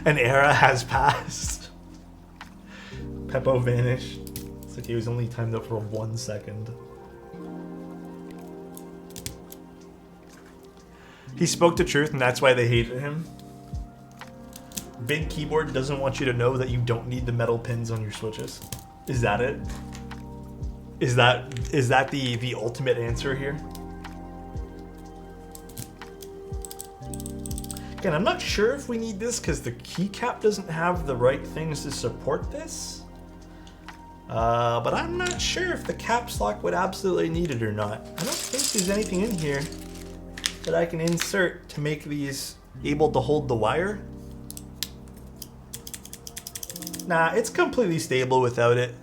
An era has passed. Peppo vanished. It's like he was only timed up for 1 second. He spoke the truth, and that's why they hated him. Big Keyboard doesn't want you to know that you don't need the metal pins on your switches. Is that it? Is that the ultimate answer here? Again, I'm not sure if we need this because the keycap doesn't have the right things to support this. But I'm not sure if the caps lock would absolutely need it or not. I don't think there's anything in here that I can insert to make these able to hold the wire. Nah, it's completely stable without it.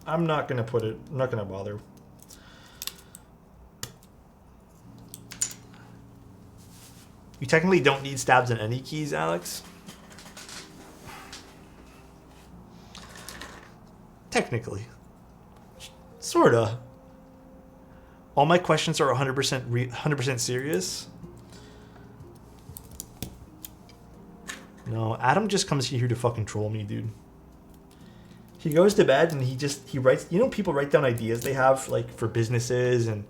I'm not gonna bother. You technically don't need stabs in any keys, Alex. Technically. Sorta. All my questions are 100% serious. No, Adam just comes here to fucking troll me, dude. He goes to bed and he writes, you know, people write down ideas they have like for businesses and,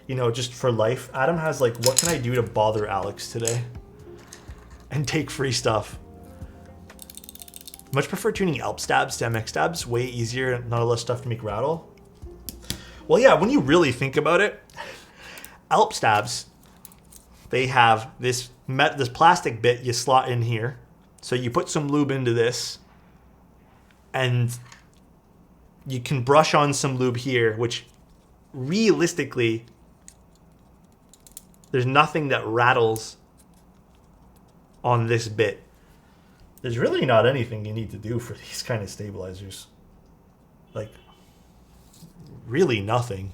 you know, just for life. Adam has like, what can I do to bother Alex today? And take free stuff. Much prefer tuning ALP stabs to MX stabs. Way easier, not a lot of stuff to make rattle. Well, yeah, when you really think about it, ALP stabs, they have this plastic bit you slot in here. So you put some lube into this and you can brush on some lube here, which realistically, there's nothing that rattles on this bit. There's really not anything you need to do for these kind of stabilizers. Like, really nothing.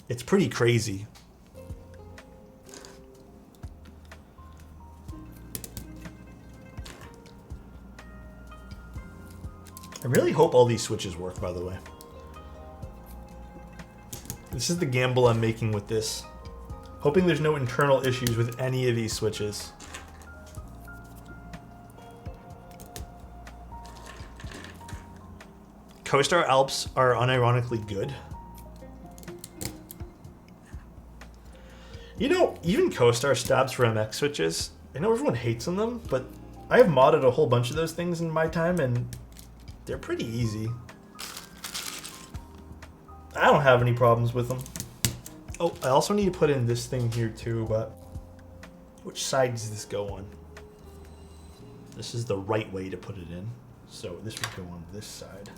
It's pretty crazy. I really hope all these switches work, by the way. This is the gamble I'm making with this. Hoping there's no internal issues with any of these switches. CoStar Alps are unironically good. You know, even CoStar stabs for MX switches, I know everyone hates on them, but I have modded a whole bunch of those things in my time and they're pretty easy. I don't have any problems with them. Oh, I also need to put in this thing here too, but which side does this go on? This is the right way to put it in. So this would go on this side.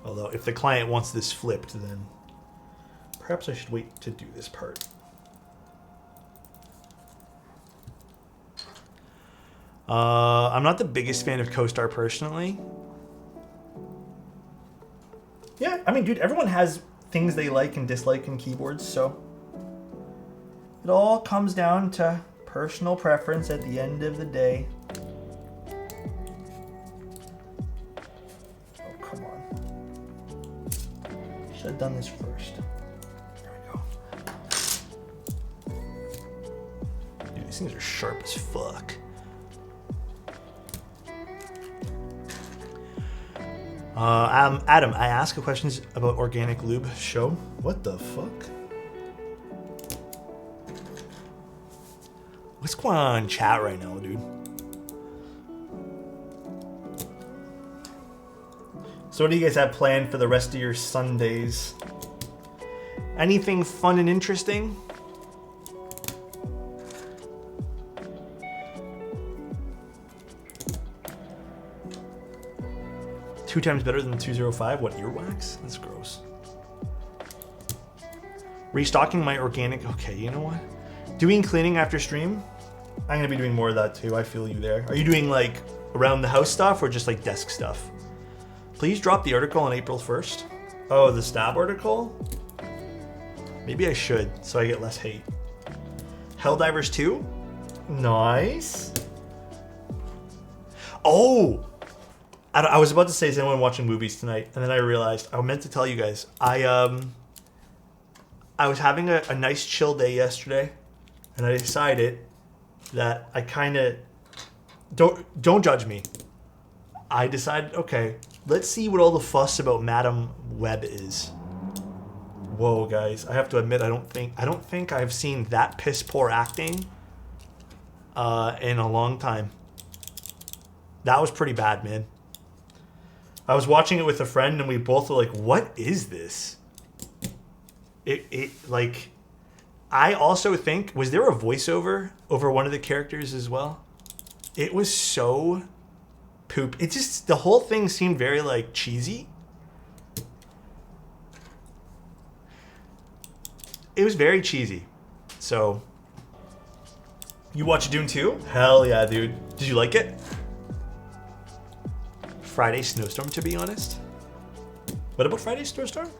Although if the client wants this flipped, then perhaps I should wait to do this part. I'm not the biggest fan of CoStar personally. Yeah, I mean, dude, everyone has things they like and dislike in keyboards, so it all comes down to personal preference at the end of the day. Oh, come on. Should have done this first. There we go. Dude, these things are sharp as fuck. Adam, I ask questions about organic lube. Show. What the fuck? What's going on in chat right now, dude? So what do you guys have planned for the rest of your Sundays? Anything fun and interesting? Two times better than 205. What, earwax? That's gross. Restocking my organic. Okay, you know what? Doing cleaning after stream. I'm gonna be doing more of that too. I feel you there. Are you doing like around the house stuff or just like desk stuff? Please drop the article on April 1st. Oh, the stab article? Maybe I should so I get less hate. Helldivers 2? Nice. Oh! I was about to say, is anyone watching movies tonight? And then I realized I meant to tell you guys. I was having a nice chill day yesterday, and I decided that I kind of don't judge me. I decided, okay, let's see what all the fuss about Madam Web is. Whoa, guys! I have to admit, I don't think I've seen that piss poor acting in a long time. That was pretty bad, man. I was watching it with a friend and we both were like, what is this? It like, I also think, was there a voiceover over one of the characters as well? It was so poop. It just, the whole thing seemed very like cheesy. It was very cheesy. So, you watched Dune 2? Hell yeah, dude. Did you like it? Friday Snowstorm, to be honest. What about Friday Snowstorm?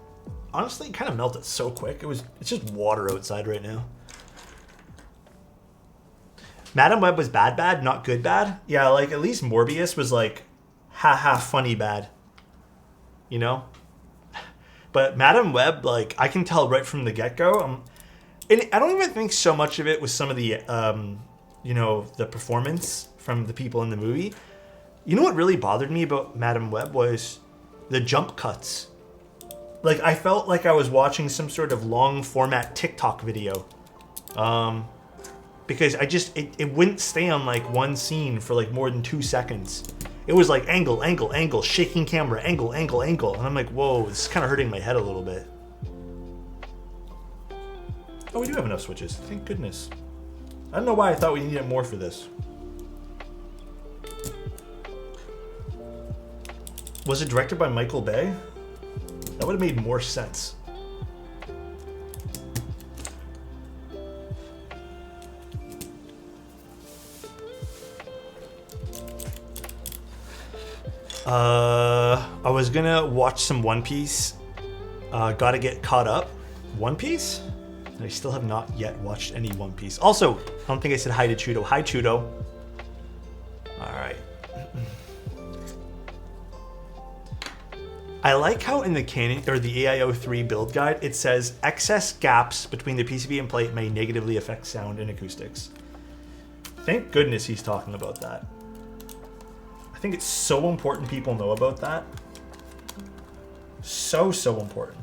Honestly, it kind of melted so quick. It's just water outside right now. Madam Web was bad, not good bad. Yeah, like at least Morbius was like, haha, funny bad. You know? But Madam Web, like, I can tell right from the get-go. And I don't even think so much of it was some of the, you know, the performance from the people in the movie. You know what really bothered me about Madam Web was the jump cuts. Like, I felt like I was watching some sort of long format TikTok video. Because it wouldn't stay on like one scene for like more than 2 seconds. It was like angle, shaking camera, angle. And I'm like, whoa, this is kind of hurting my head a little bit. Oh, we do have enough switches. Thank goodness. I don't know why I thought we needed more for this. Was it directed by Michael Bay? That would have made more sense. I was gonna watch some One Piece. Gotta get caught up. One Piece? I still have not yet watched any One Piece. Also, I don't think I said hi to Chudo. Hi, Chudo. Alright. I like how in the Canon or the AIO3 build guide it says excess gaps between the PCB and plate may negatively affect sound and acoustics. Thank goodness he's talking about that. I think it's so important people know about that. So important.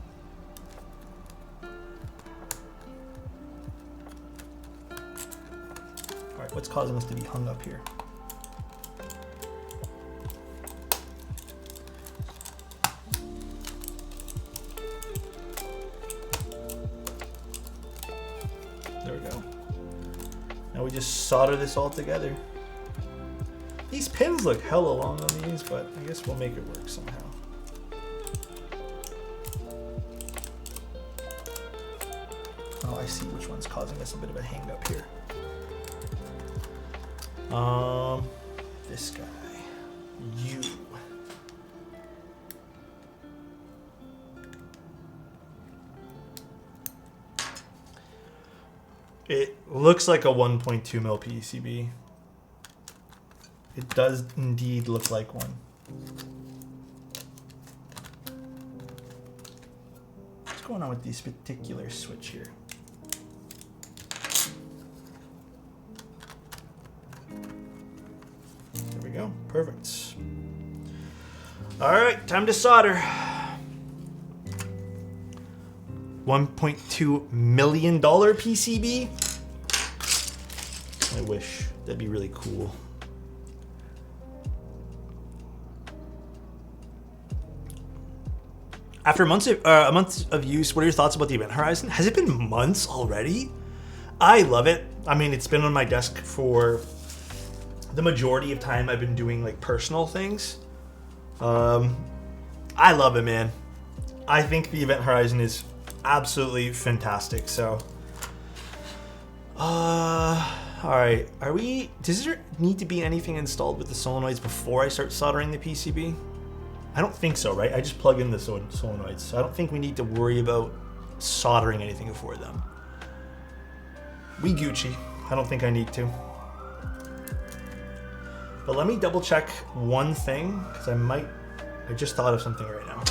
Alright, what's causing us to be hung up here? There we go. Now we just solder this all together. These pins look hella long on these, but I guess we'll make it work somehow. Oh, I see which one's causing us a bit of a hang up here. This guy. You. It looks like a 1.2 mil PCB. It does indeed look like one. What's going on with this particular switch here? There we go. Perfect. All right, time to solder. $1.2 million PCB? I wish. That'd be really cool. After a month of use, what are your thoughts about the Event Horizon? Has it been months already? I love it. I mean, it's been on my desk for the majority of time I've been doing like personal things. I love it, man. I think the Event Horizon is absolutely fantastic. So, all right. Does there need to be anything installed with the solenoids before I start soldering the PCB? I don't think so, right? I just plug in the solenoids. So I don't think we need to worry about soldering anything before them. We Gucci. I don't think I need to. But let me double check one thing, because I just thought of something right now.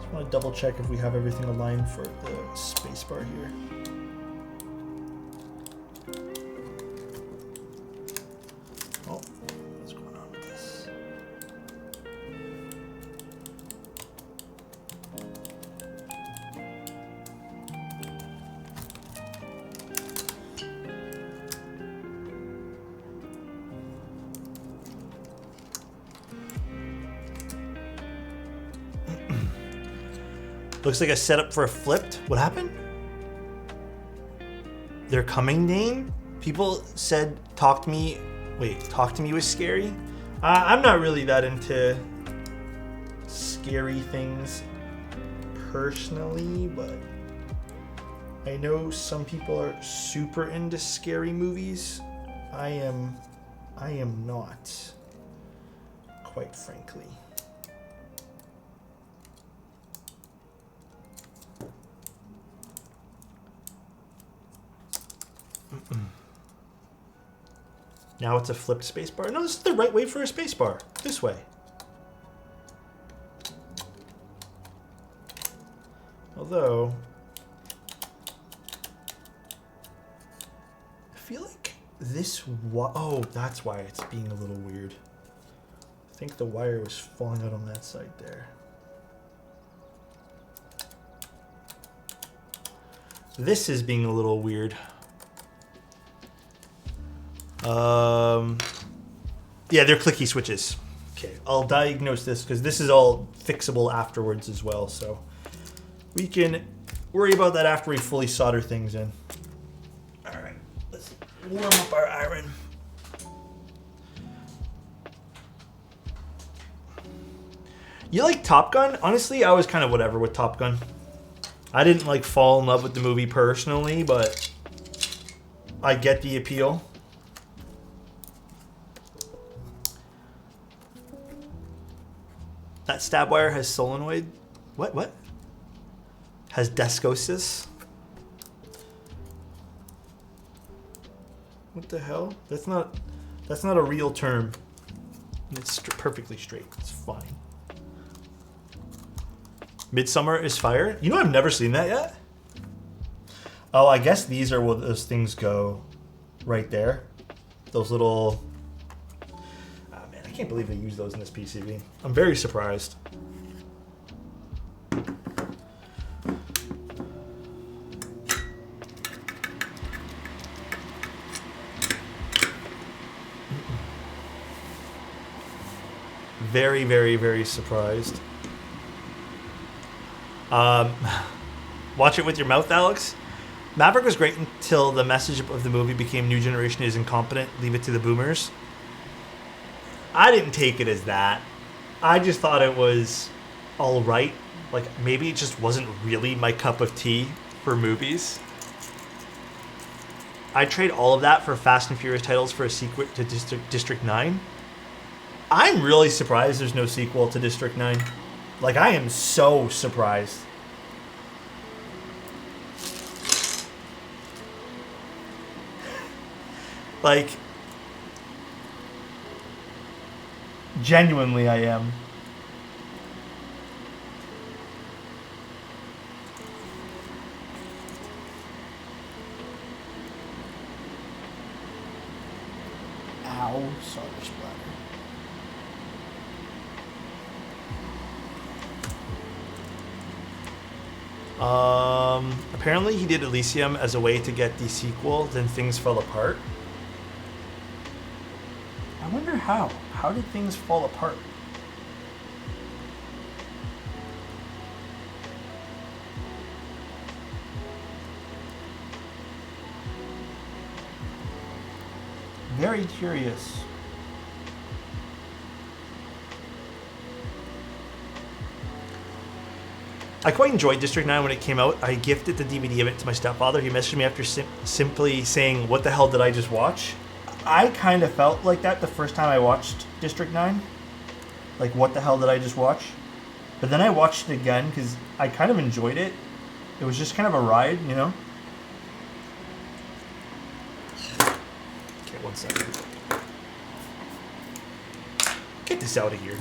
Just want to double check if we have everything aligned for the spacebar here. Oh, what's going on with this? Looks like a setup for a flipped. What happened? They're coming, Dane? People said talk to me. Wait, talk to me was scary? I'm not really that into scary things personally, but I know some people are super into scary movies. I am not, quite frankly. Now it's a flipped spacebar. No, this is the right way for a spacebar. This way. Although, I feel like this oh, that's why it's being a little weird. I think the wire was falling out on that side there. This is being a little weird. Yeah, they're clicky switches. Okay, I'll diagnose this because this is all fixable afterwards as well, so we can worry about that after we fully solder things in. All right, let's warm up our iron. You like Top Gun? Honestly, I was kind of whatever with Top Gun. I didn't like fall in love with the movie personally, but I get the appeal. That stab wire has solenoid. What? Has descosis. What the hell? That's not a real term. It's perfectly straight. It's fine. Midsummer is fire. You know, I've never seen that yet. Oh, I guess these are where those things go right there. Those little... Oh, man, I can't believe they use those in this PCB. I'm very surprised. Very, very, very surprised. Watch it with your mouth, Alex. Maverick was great until the message of the movie became new generation is incompetent, leave it to the boomers. I didn't take it as that. I just thought it was all right. Like, maybe it just wasn't really my cup of tea for movies. I'd trade all of that for Fast and Furious titles for a sequel to District 9. I'm really surprised there's no sequel to District 9. Like, I am so surprised. Like, genuinely I am. Ow, solder splatter. Apparently he did Elysium as a way to get the sequel, then things fell apart. I wonder how. How did things fall apart? Very curious. I quite enjoyed District 9 when it came out. I gifted the DVD of it to my stepfather. He messaged me after simply saying, "What the hell did I just watch?" I kind of felt like that the first time I watched District 9. Like, what the hell did I just watch? But then I watched it again because I kind of enjoyed it. It was just kind of a ride, you know? Okay, 1 second. Get this out of here.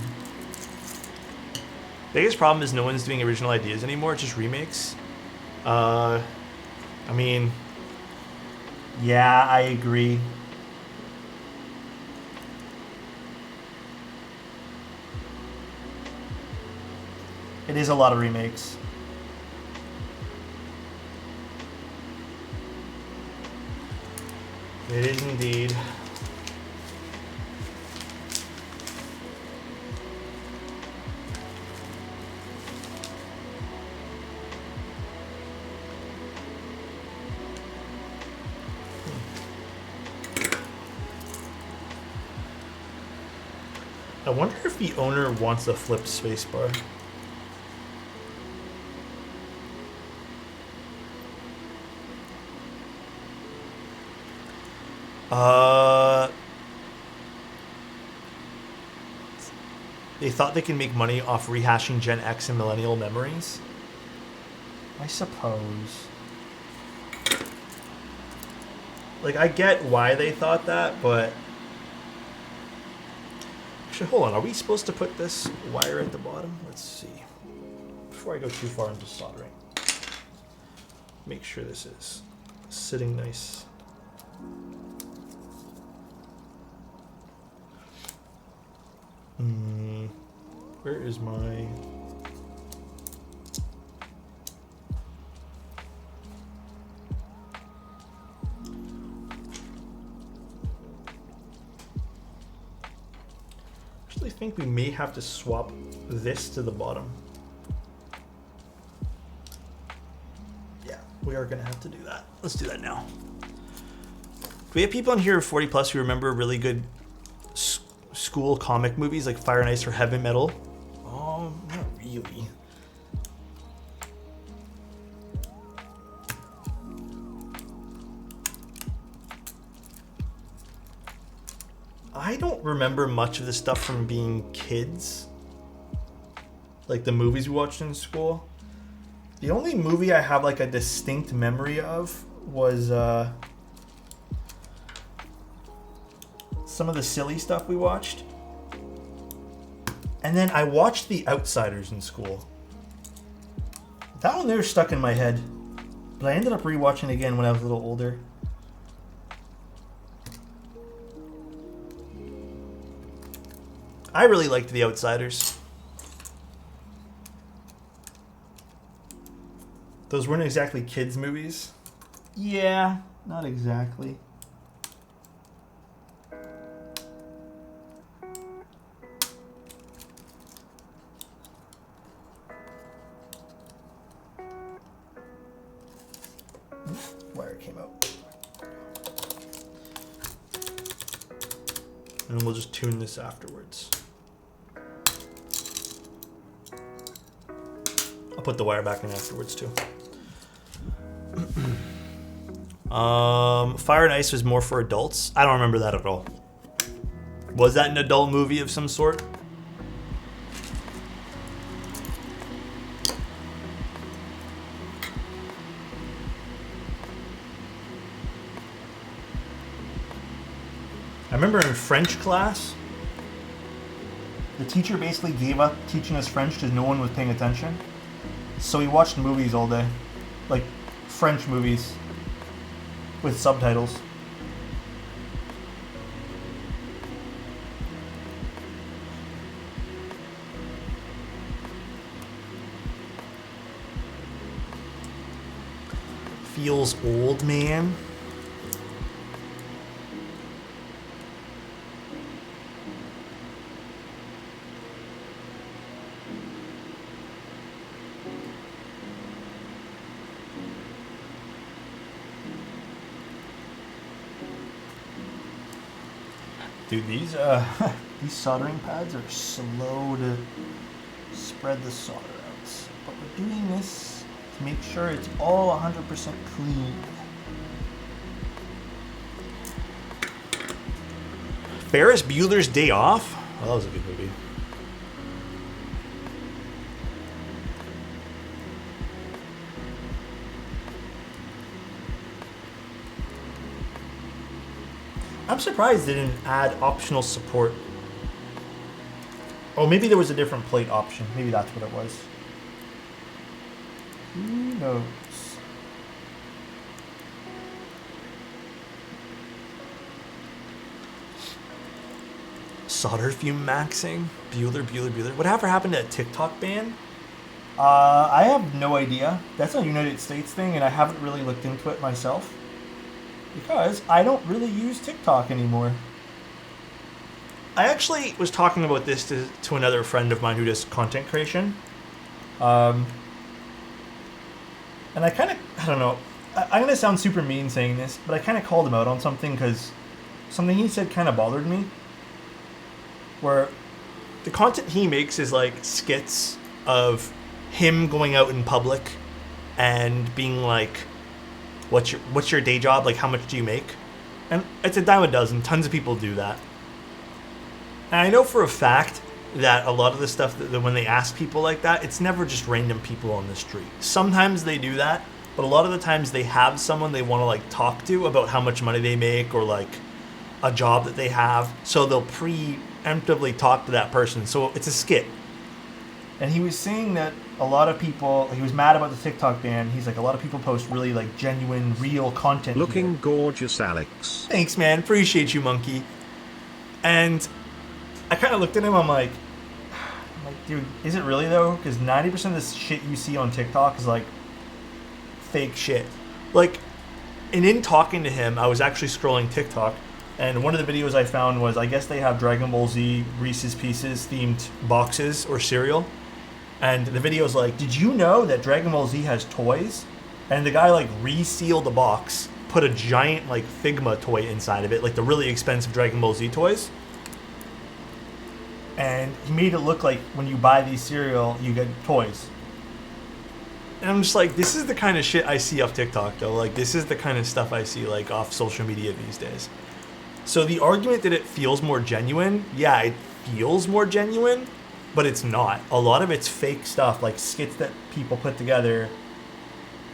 Biggest problem is no one's doing original ideas anymore. It's just remakes. I mean, yeah, I agree. It is a lot of remakes. It is indeed. I wonder if the owner wants a flipped spacebar. They thought they can make money off rehashing Gen X and millennial memories. I suppose. Like, I get why they thought that, but... Actually, hold on. Are we supposed to put this wire at the bottom? Let's see. Before I go too far into soldering. Make sure this is sitting nice. Where is my... Actually, I think we may have to swap this to the bottom. Yeah, we are going to have to do that. Let's do that now. Do we have people in here 40 plus who remember really good school comic movies like Fire and Ice or Heavy Metal? Not really. I don't remember much of this stuff from being kids. Like the movies we watched in school. The only movie I have like a distinct memory of was some of the silly stuff we watched. And then I watched The Outsiders in school. That one there stuck in my head. But I ended up rewatching it again when I was a little older. I really liked The Outsiders. Those weren't exactly kids' movies. Yeah, not exactly. Wire came out. And we'll just tune this afterwards. I'll put the wire back in afterwards too. Fire and Ice was more for adults. I don't remember that at all. Was that an adult movie of some sort? I remember in French class, the teacher basically gave up teaching us French because no one was paying attention. So we watched movies all day. Like French movies with subtitles. Feels old, man. Dude, these these soldering pads are slow to spread the solder out. But we're doing this to make sure it's all 100% clean. Ferris Bueller's Day Off? Oh, that was a good movie. I'm surprised they didn't add optional support. Oh, maybe there was a different plate option. Maybe that's what it was. Who knows? Solder fume maxing? Bueller. Whatever happened to a TikTok ban? I have no idea. That's a United States thing, and I haven't really looked into it myself. Because I don't really use TikTok anymore. I actually was talking about this to another friend of mine who does content creation. And I kind of, I don't know, I'm going to sound super mean saying this, but I kind of called him out on something because something he said kind of bothered me. Where the content he makes is like skits of him going out in public and being like, what's your day job? Like, how much do you make? And it's a dime a dozen. Tons of people do that. And I know for a fact that a lot of the stuff that when they ask people like that, it's never just random people on the street. Sometimes they do that, but a lot of the times they have someone they want to like talk to about how much money they make or like a job that they have. So they'll preemptively talk to that person. So it's a skit. And he was saying that a lot of people, he was mad about the TikTok ban. He's like, a lot of people post really like genuine, real content. Looking here. gorgeous, Alex. Thanks, man. Appreciate you, monkey. And I kind of looked at him. I'm like, dude, is it really though? Because 90% of this shit you see on TikTok is like fake shit. Like, and in talking to him, I was actually scrolling TikTok, and one of the videos I found was, I guess they have Dragon Ball Z Reese's Pieces themed boxes or cereal. And the video's like, did you know that Dragon Ball Z has toys? And the guy like resealed the box, put a giant like Figma toy inside of it, like the really expensive Dragon Ball Z toys. And he made it look like when you buy these cereal, you get toys. And I'm just like, this is the kind of shit I see off TikTok though. Like, this is the kind of stuff I see like off social media these days. So the argument that it feels more genuine, yeah, it feels more genuine, but it's not. A lot of it's fake stuff, like skits that people put together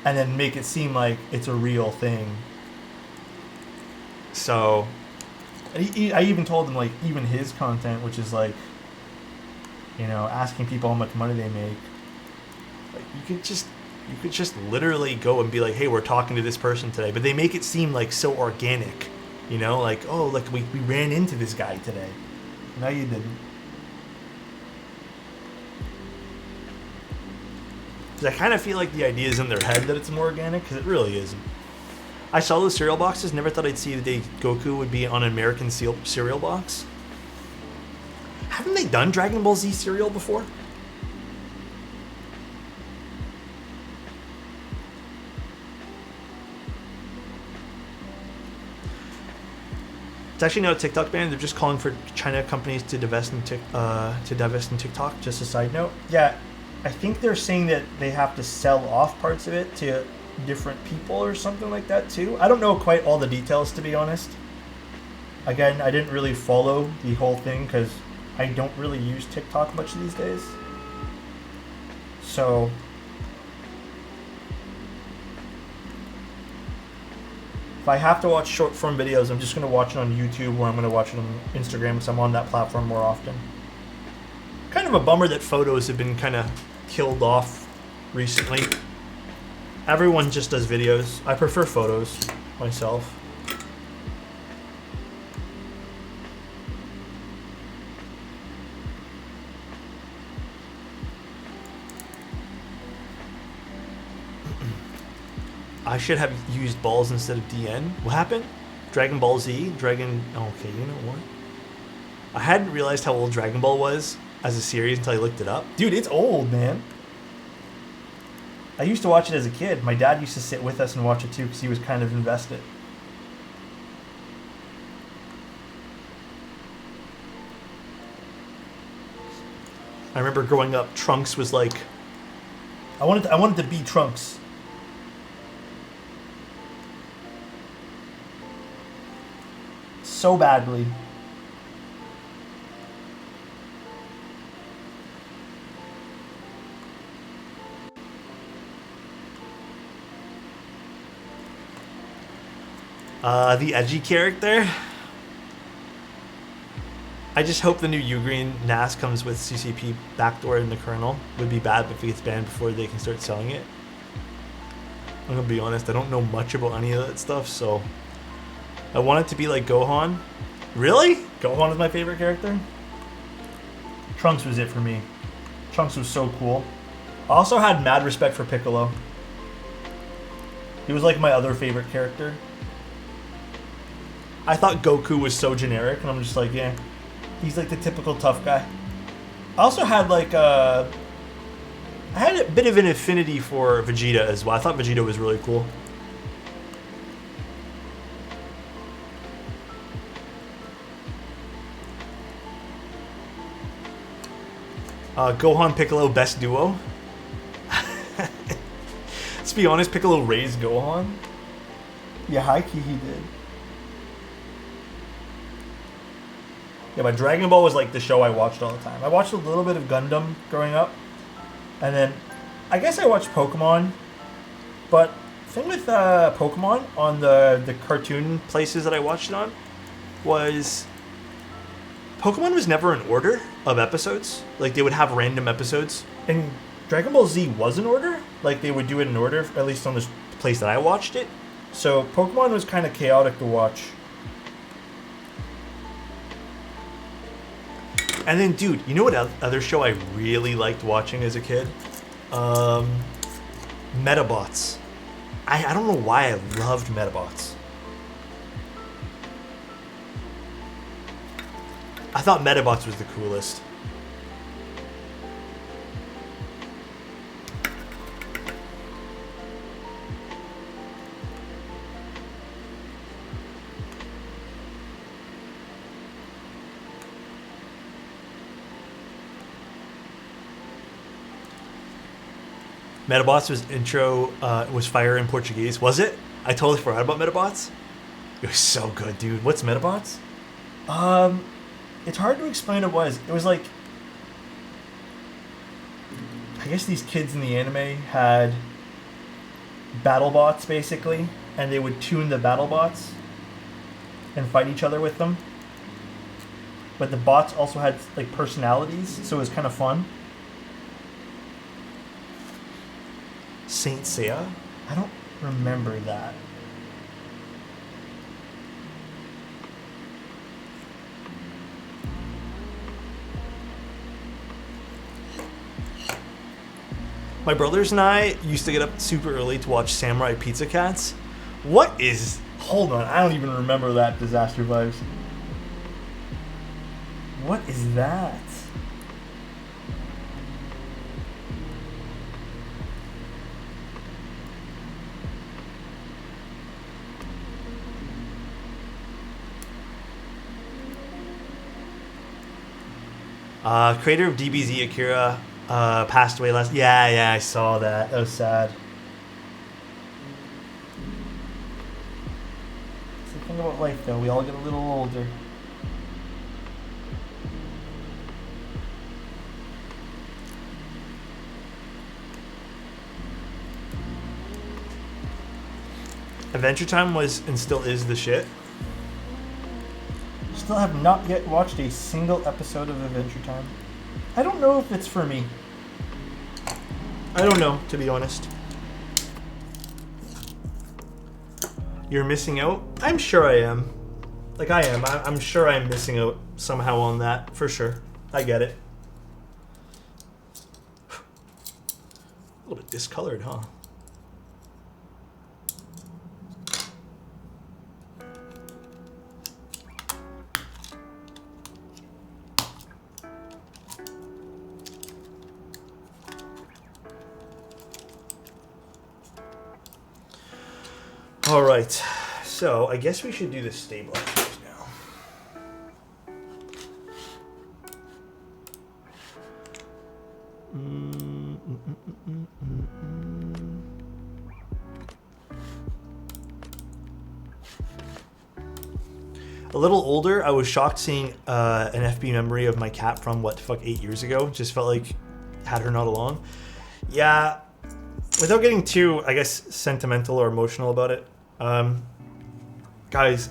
and then make it seem like it's a real thing. So I even told him, like, even his content, which is like, you know, asking people how much money they make, like, you could just literally go and be like, hey, we're talking to this person today, but they make it seem like so organic, you know, like, oh, like we ran into this guy today. No, you didn't. Because I kind of feel like the idea is in their head that it's more organic, because it really isn't. I saw those cereal boxes, never thought I'd see the day Goku would be on an American cereal box. Haven't they done Dragon Ball Z cereal before? It's actually not a TikTok ban. They're just calling for China companies to divest in TikTok. Just a side note. Yeah, I think they're saying that they have to sell off parts of it to different people or something like that too. I don't know quite all the details, to be honest. Again, I didn't really follow the whole thing because I don't really use TikTok much these days. So if I have to watch short form videos, I'm just going to watch it on YouTube, or I'm going to watch it on Instagram because I'm on that platform more often. Kind of a bummer that photos have been kind of killed off recently. Everyone just does videos. I prefer photos myself. I should have used balls instead of DN. What happened? Dragon Ball Z? Okay, you know what? I hadn't realized how old Dragon Ball was as a series until I looked it up. Dude, it's old, man. I used to watch it as a kid. My dad used to sit with us and watch it too because he was kind of invested. I remember growing up, Trunks was like, I wanted to be Trunks. So badly. The edgy character. I just hope the new Ugreen NAS comes with CCP backdoor in the kernel. Would be bad if it gets banned before they can start selling it. I'm gonna be honest, I don't know much about any of that stuff, so I want it to be like Gohan. Really? Gohan is my favorite character? Trunks was it for me. Trunks was so cool. I also had mad respect for Piccolo. He was like my other favorite character. I thought Goku was so generic, and I'm just like, yeah, he's like the typical tough guy. I also had like I had a bit of an affinity for Vegeta as well. I thought Vegeta was really cool. Gohan Piccolo best duo. Let's be honest, Piccolo raised Gohan. Yeah, high key he did. Yeah, but Dragon Ball was like the show I watched all the time. I watched a little bit of Gundam growing up, and then I guess I watched Pokemon. But the thing with Pokemon on the cartoon places that I watched it on was Pokemon was never in order of episodes. Like they would have random episodes, and Dragon Ball Z was in order. Like they would do it in order, at least on this place that I watched it. So Pokemon was kind of chaotic to watch. And then, dude, you know what other show I really liked watching as a kid? Metabots. I don't know why I loved Metabots. I thought Metabots was the coolest. Metabots was intro was fire in Portuguese. Was it? I totally forgot about Metabots. It was so good, dude. What's Metabots? It's hard to explain what it was. It was like, I guess these kids in the anime had battle bots basically, and they would tune the battle bots and fight each other with them. But the bots also had like personalities, so it was kind of fun. Saint Seiya? I don't remember that. My brothers and I used to get up super early to watch Samurai Pizza Cats. What is... Hold on, I don't even remember that Disaster Vibes. What is that? Creator of DBZ, Akira, passed away last... Yeah, I saw that. That was sad. It's the thing about life, though. We all get a little older. Adventure Time was and still is the shit. Still have not yet watched a single episode of Adventure Time. I don't know if it's for me. I don't know, to be honest. You're missing out? I'm sure I am. Like I am. I'm sure I'm missing out somehow on that, for sure. I get it. A little bit discolored, huh? All right, so I guess we should do the stabilizers now. A little older, I was shocked seeing an FB memory of my cat from, 8 years ago. Just felt like had her not along. Yeah, without getting too, I guess, sentimental or emotional about it, guys,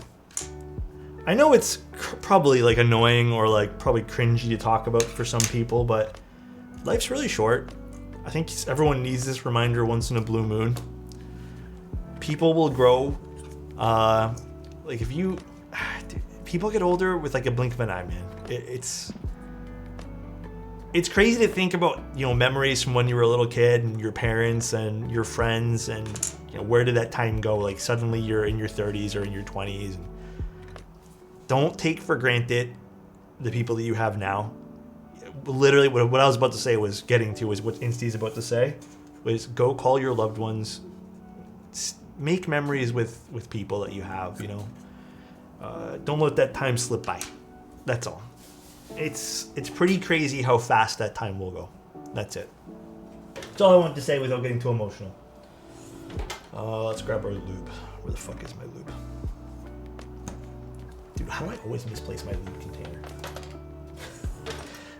I know it's probably like annoying or like probably cringy to talk about for some people, but life's really short. I think everyone needs this reminder once in a blue moon. People will grow. Like if you, people get older with like a blink of an eye, man. It's crazy to think about, memories from when you were a little kid and your parents and your friends and, where did that time go? Like suddenly you're in your 30s or in your 20s. Don't take for granted the people that you have now. Literally what I was about to say was what Insty's about to say was go call your loved ones, make memories with people that you have, Don't let that time slip by. That's all. it's pretty crazy how fast that time will go. That's it. That's all I want to say without getting too emotional. Let's grab our lube. Where the fuck is my lube? Dude, how do I always misplace my lube container?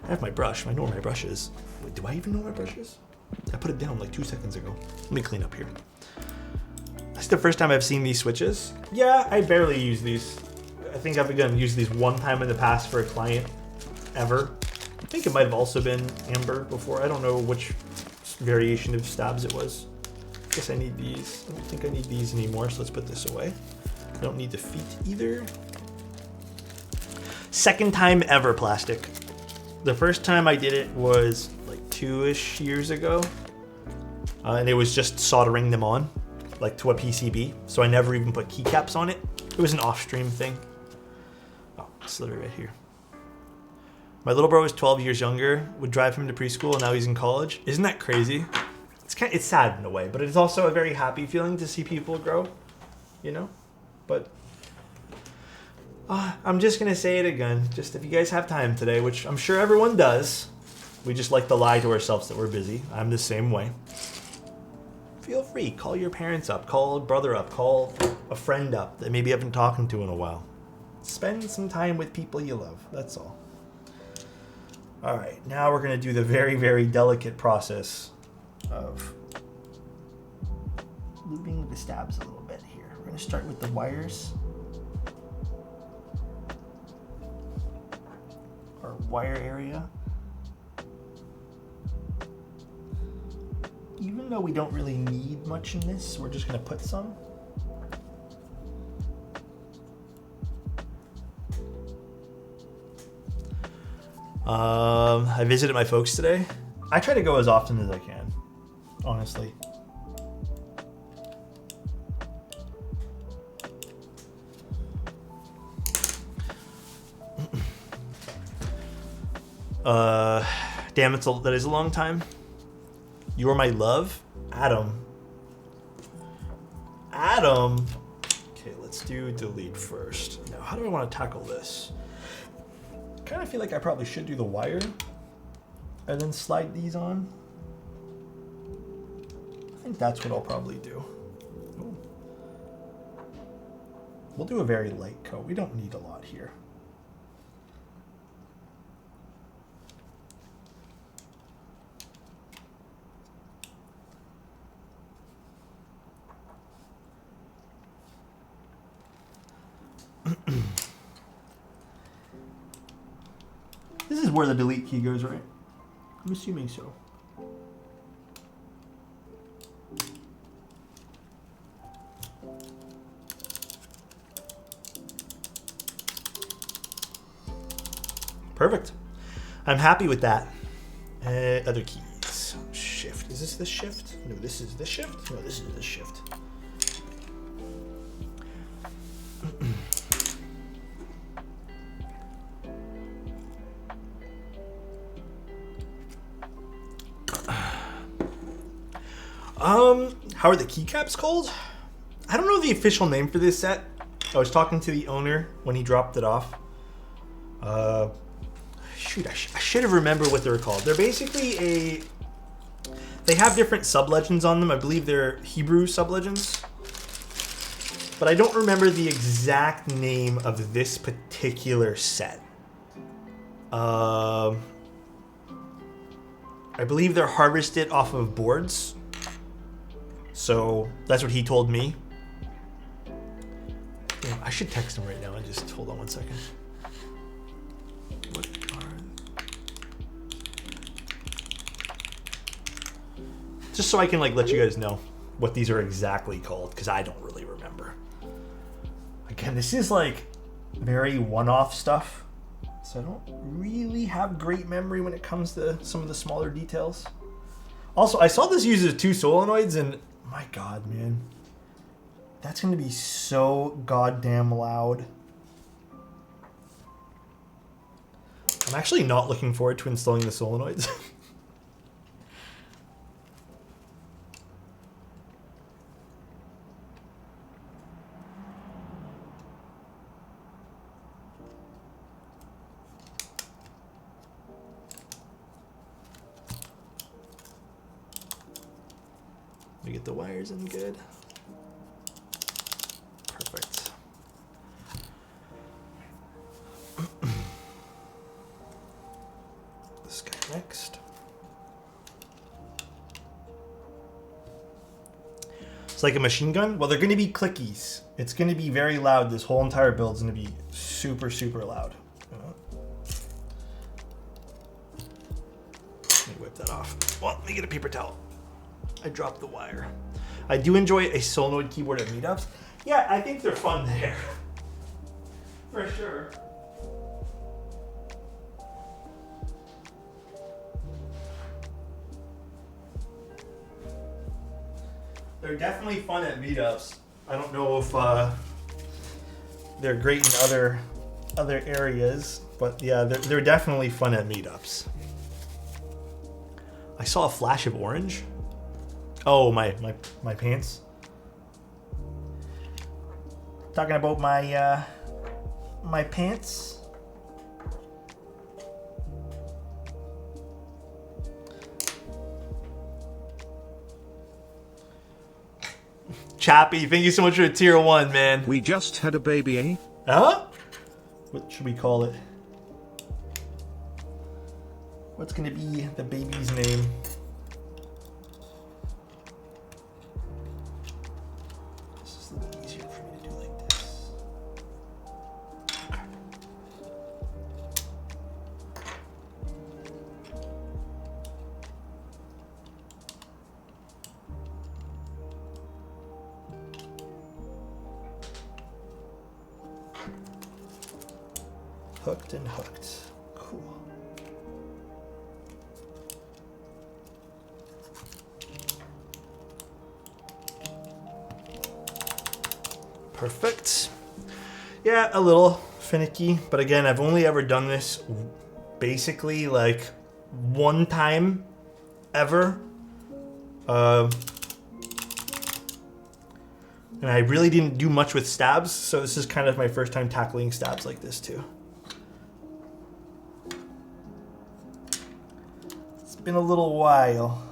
I have my brush. I know where my brush is. Wait, do I even know where my brush is? I put it down like 2 seconds ago. Let me clean up here. That's the first time I've seen these switches. Yeah, I barely use these. I think I've again used these one time in the past for a client ever. I think it might have also been amber before. I don't know which variation of stabs it was. I guess I need these. I don't think I need these anymore, so let's put this away. I don't need the feet either. Second time ever plastic. The first time I did it was like 2-ish years ago. And it was just soldering them on, like to a PCB. So I never even put keycaps on it. It was an off-stream thing. Oh, it's literally right here. My little bro was 12 years younger, would drive him to preschool, and now he's in college. Isn't that crazy? It's sad in a way, but it's also a very happy feeling to see people grow, you know? But I'm just gonna say it again. Just if you guys have time today, which I'm sure everyone does, we just like to lie to ourselves that we're busy. I'm the same way. Feel free, call your parents up, call a brother up, call a friend up that maybe you haven't talked to in a while. Spend some time with people you love, that's all. All right, now we're gonna do the very, very delicate process of lubing the stabs a little bit here. We're gonna start with the wires. Our wire area. Even though we don't really need much in this, we're just gonna put some. I visited my folks today. I try to go as often as I can, honestly. Damn, that is a long time. You are my love, Adam. Adam. Okay, let's do delete first. Now, how do I want to tackle this? I kind of feel like I probably should do the wire and then slide these on. I think that's what I'll probably do. Ooh. We'll do a very light coat. We don't need a lot here. This is where the delete key goes, right? I'm assuming so. Perfect. I'm happy with that. Other keys. Shift. Is this the shift? No, this is the shift. No, this is the shift. How are the keycaps called? I don't know the official name for this set. I was talking to the owner when he dropped it off. Shoot, I should have remembered what they were called. They're basically they have different sub-legends on them. I believe they're Hebrew sub-legends. But I don't remember the exact name of this particular set. I believe they're harvested off of boards. So that's what he told me. Yeah, I should text him right now and just hold on 1 second. What are... Just so I can like let you guys know what these are exactly called, because I don't really remember. Again, this is like very one-off stuff, so I don't really have great memory when it comes to some of the smaller details. Also, I saw this uses 2 solenoids, and my God, man. That's going to be so goddamn loud. I'm actually not looking forward to installing the solenoids. get the wires in good. Perfect. This guy next. It's like a machine gun. Well, they're going to be clickies. It's going to be very loud. This whole entire build is going to be super, super loud. Let me wipe that off. Well, let me get a paper towel. I dropped the wire. I do enjoy a solenoid keyboard at meetups. Yeah, I think they're fun there. For sure. They're definitely fun at meetups. I don't know if they're great in other areas, but yeah, they're definitely fun at meetups. I saw a flash of orange. Oh, my pants. Talking about my my pants. Chappie, thank you so much for the tier 1, man. We just had a baby, eh? Huh? What should we call it? What's gonna be the baby's name? This is a little easier for me to do like this. Okay. Hooked and hooked. Cool. Perfect. Yeah, a little finicky, but again, I've only ever done this basically like one time ever. And I really didn't do much with stabs, so this is kind of my first time tackling stabs like this too. It's been a little while.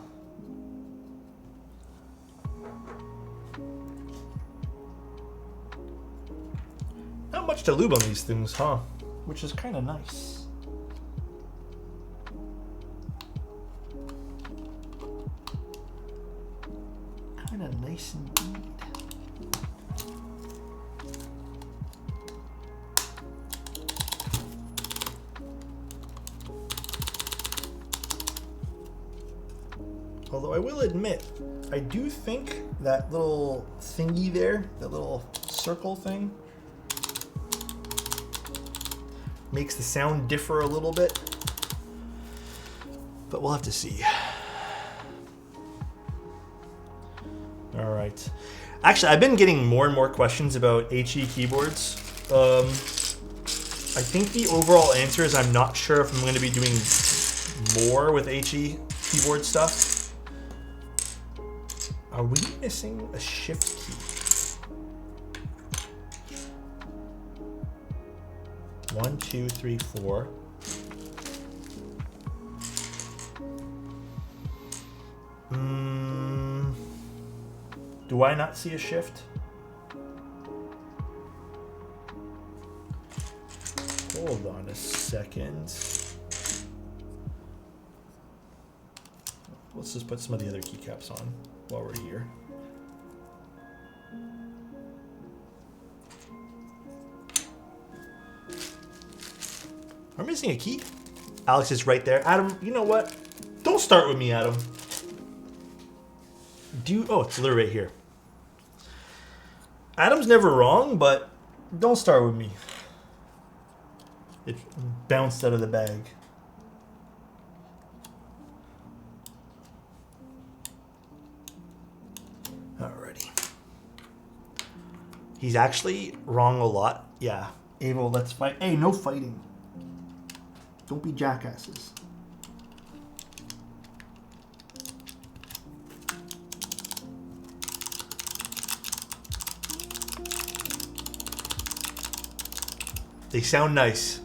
Not much to lube on these things, huh? Which is kind of nice. Kind of nice indeed. Although I will admit, I do think that little thingy there, that little circle thing, makes the sound differ a little bit. But we'll have to see. All right. Actually, I've been getting more and more questions about HE keyboards. I think the overall answer is I'm not sure if I'm going to be doing more with HE keyboard stuff. Are we missing a shift key? 1, 2, 3, 4. Do I not see a shift? Hold on a second. Let's just put some of the other keycaps on while we're here. We're missing a key. Alex is right there. Adam, you know what? Don't start with me, Adam. Oh, it's literally right here. Adam's never wrong, but don't start with me. It bounced out of the bag. Alrighty. He's actually wrong a lot. Yeah. Avo, let's fight. Hey, no fighting. Don't be jackasses. They sound nice.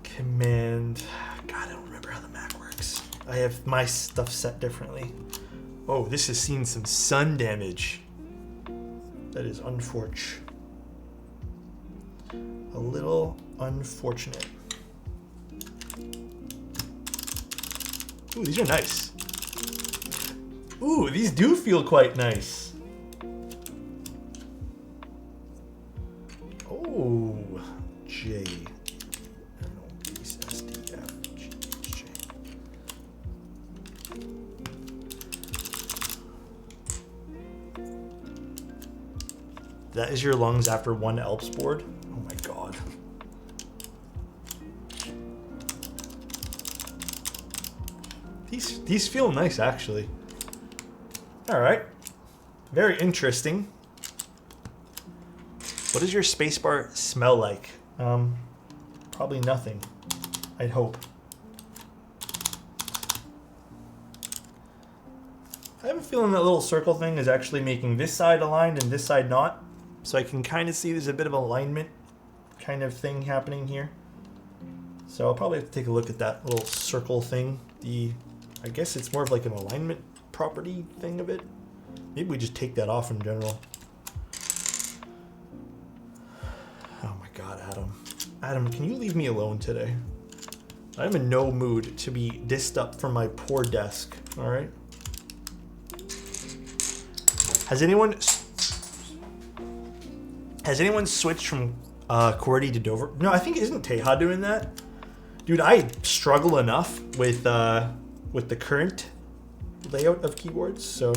Command. God, I don't remember how the Mac works. I have my stuff set differently. Oh, this has seen some sun damage. That is unfortunate. A little unfortunate. Ooh, these are nice. Ooh, these do feel quite nice. Oh, J. That is your lungs after one Alps board? Oh my god. These feel nice, actually. Alright. Very interesting. What does your spacebar smell like? Probably nothing. I'd hope. I have a feeling that little circle thing is actually making this side aligned and this side not. So I can kind of see there's a bit of alignment kind of thing happening here. So I'll probably have to take a look at that little circle thing. I guess it's more of like an alignment property thing of it. Maybe we just take that off in general. Oh my god, Adam. Adam, can you leave me alone today? I'm in no mood to be dissed up from my poor desk, alright? Has anyone switched from QWERTY to Dover? No, I think isn't Teja doing that? Dude, I struggle enough with the current layout of keyboards, so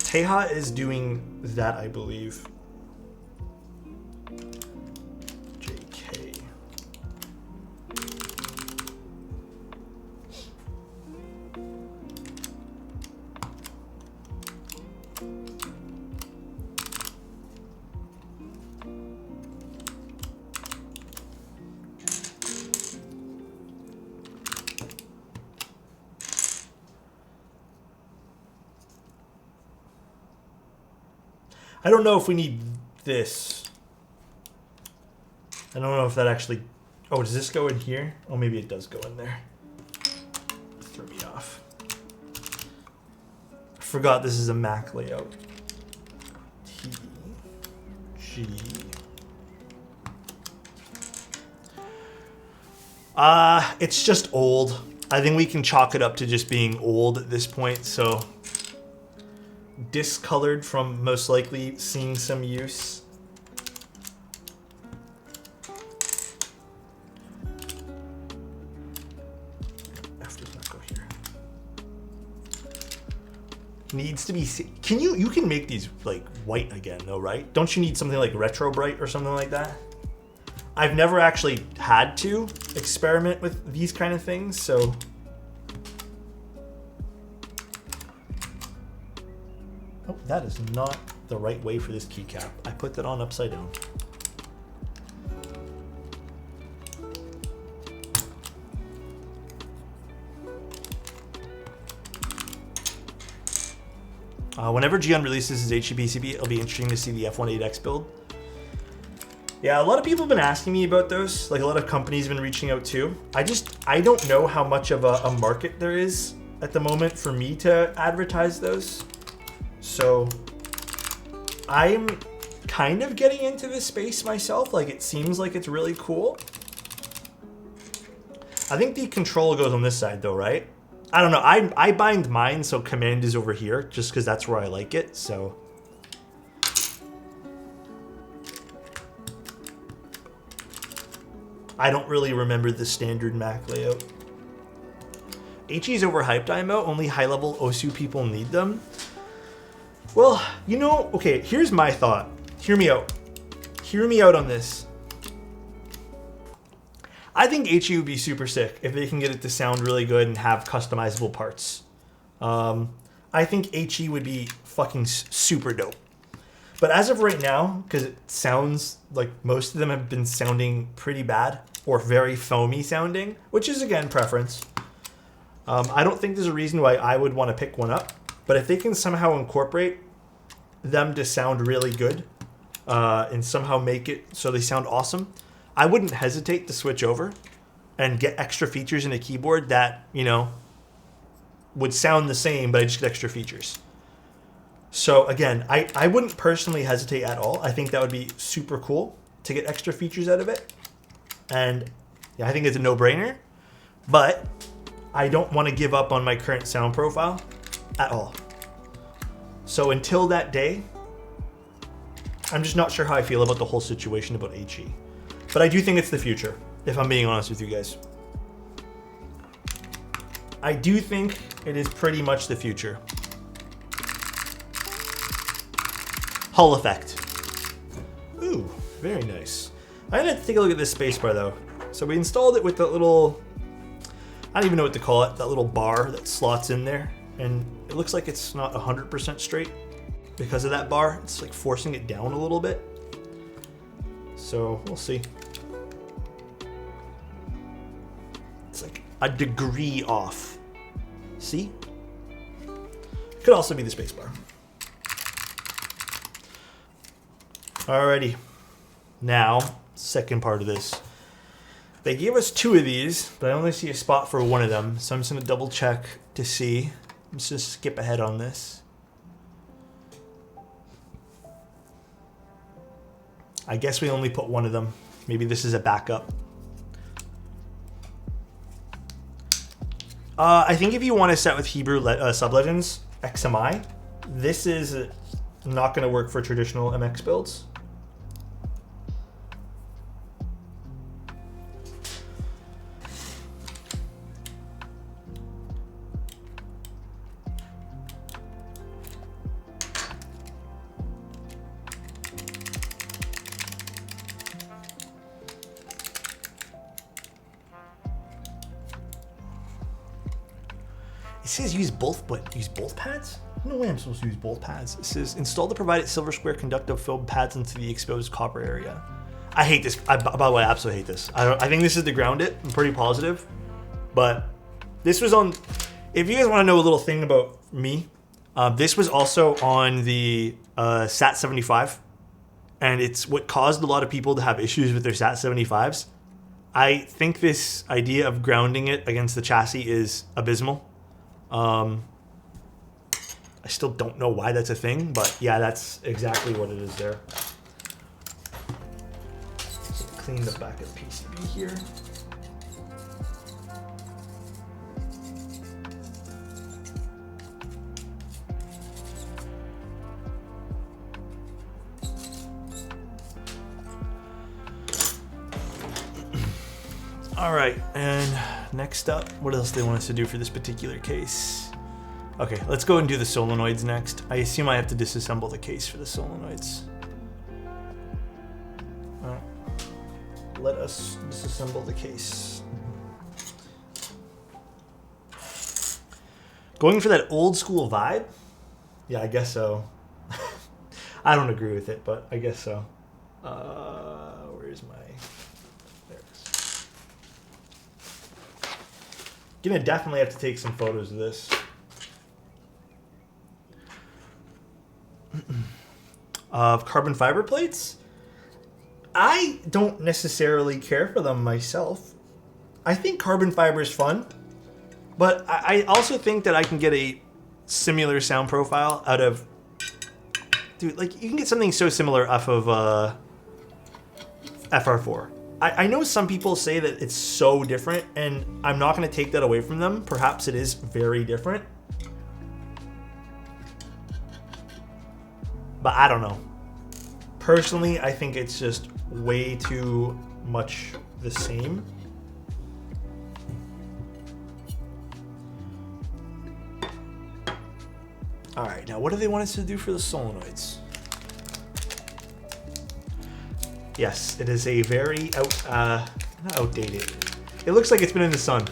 Teja is doing that, I believe. JK. I don't know if we need this. I don't know if that actually... Oh, does this go in here? Oh, maybe it does go in there. Threw me off. I forgot this is a Mac layout. T, G. It's just old. I think we can chalk it up to just being old at this point, so... Discolored from most likely seeing some use. F does not go here. Needs to be. Can you can make these like white again though, right? Don't you need something like retro bright or something like that? I've never actually had to experiment with these kind of things, so. Oh, that is not the right way for this keycap. I put that on upside down. Whenever Gion releases his HEPCB, it'll be interesting to see the F18X build. Yeah, a lot of people have been asking me about those. Like a lot of companies have been reaching out too. I don't know how much of a market there is at the moment for me to advertise those. So I'm kind of getting into this space myself. Like it seems like it's really cool. I think the control goes on this side though, right? I don't know. I bind mine so command is over here just because that's where I like it. So I don't really remember the standard Mac layout. HE's overhyped IMO. Only high-level OSU people need them. Well, you know, okay, here's my thought. Hear me out. Hear me out on this. I think HE would be super sick if they can get it to sound really good and have customizable parts. I think HE would be fucking super dope. But as of right now, because it sounds like most of them have been sounding pretty bad or very foamy sounding, which is, again, preference. I don't think there's a reason why I would want to pick one up. But if they can somehow incorporate them to sound really good and somehow make it so they sound awesome, I wouldn't hesitate to switch over. and get extra features in a keyboard that, you know, would sound the same, but I just get extra features. So again, I wouldn't personally hesitate at all. I think that would be super cool to get extra features out of it. And yeah, I think it's a no-brainer, but I don't want to give up on my current sound profile at all. So until that day, I'm just not sure how I feel about the whole situation about HE. But I do think it's the future, if I'm being honest with you guys. I do think it is pretty much the future. Hull effect. Ooh, very nice. I'm gonna take a look at this spacebar though. So we installed it with that little, I don't even know what to call it, that little bar that slots in there. And it looks like it's not 100% straight because of that bar. It's like forcing it down a little bit. So we'll see. It's like a degree off. See? Could also be the spacebar. Alrighty. Now, second part of this. They gave us 2 of these, but I only see a spot for one of them. So I'm just gonna double check to see. I'm just gonna skip ahead on this. I guess we only put one of them. Maybe this is a backup. I think if you want to set with Hebrew sublegends, XMI, this is not going to work for traditional MX builds. It says use both, but use both pads? No way I'm supposed to use both pads. It says install the provided silver square conductive filled pads into the exposed copper area. I hate this. By the way, I absolutely hate this. I think this is to ground it. I'm pretty positive. But this was on, if you guys want to know a little thing about me, this was also on the SAT-75. And it's what caused a lot of people to have issues with their SAT-75s. I think this idea of grounding it against the chassis is abysmal. I still don't know why that's a thing, but yeah, that's exactly what it is there. So clean the back of the PCB here. All right, and next up, what else do they want us to do for this particular case? Okay, let's go and do the solenoids next. I assume I have to disassemble the case for the solenoids. All right, let us disassemble the case. Going for that old school vibe? Yeah, I guess so. I don't agree with it, but I guess so. Where's my... There it is. Gonna definitely have to take some photos of this. Of carbon fiber plates? I don't necessarily care for them myself. I think carbon fiber is fun, but I also think that I can get a similar sound profile out of... Dude, like, you can get something so similar off of FR4. I know some people say that it's so different, and I'm not going to take that away from them. Perhaps it is very different. But I don't know. Personally, I think it's just way too much the same. All right, now what do they want us to do for the solenoids? Yes, it is a very not outdated. It looks like it's been in the sun.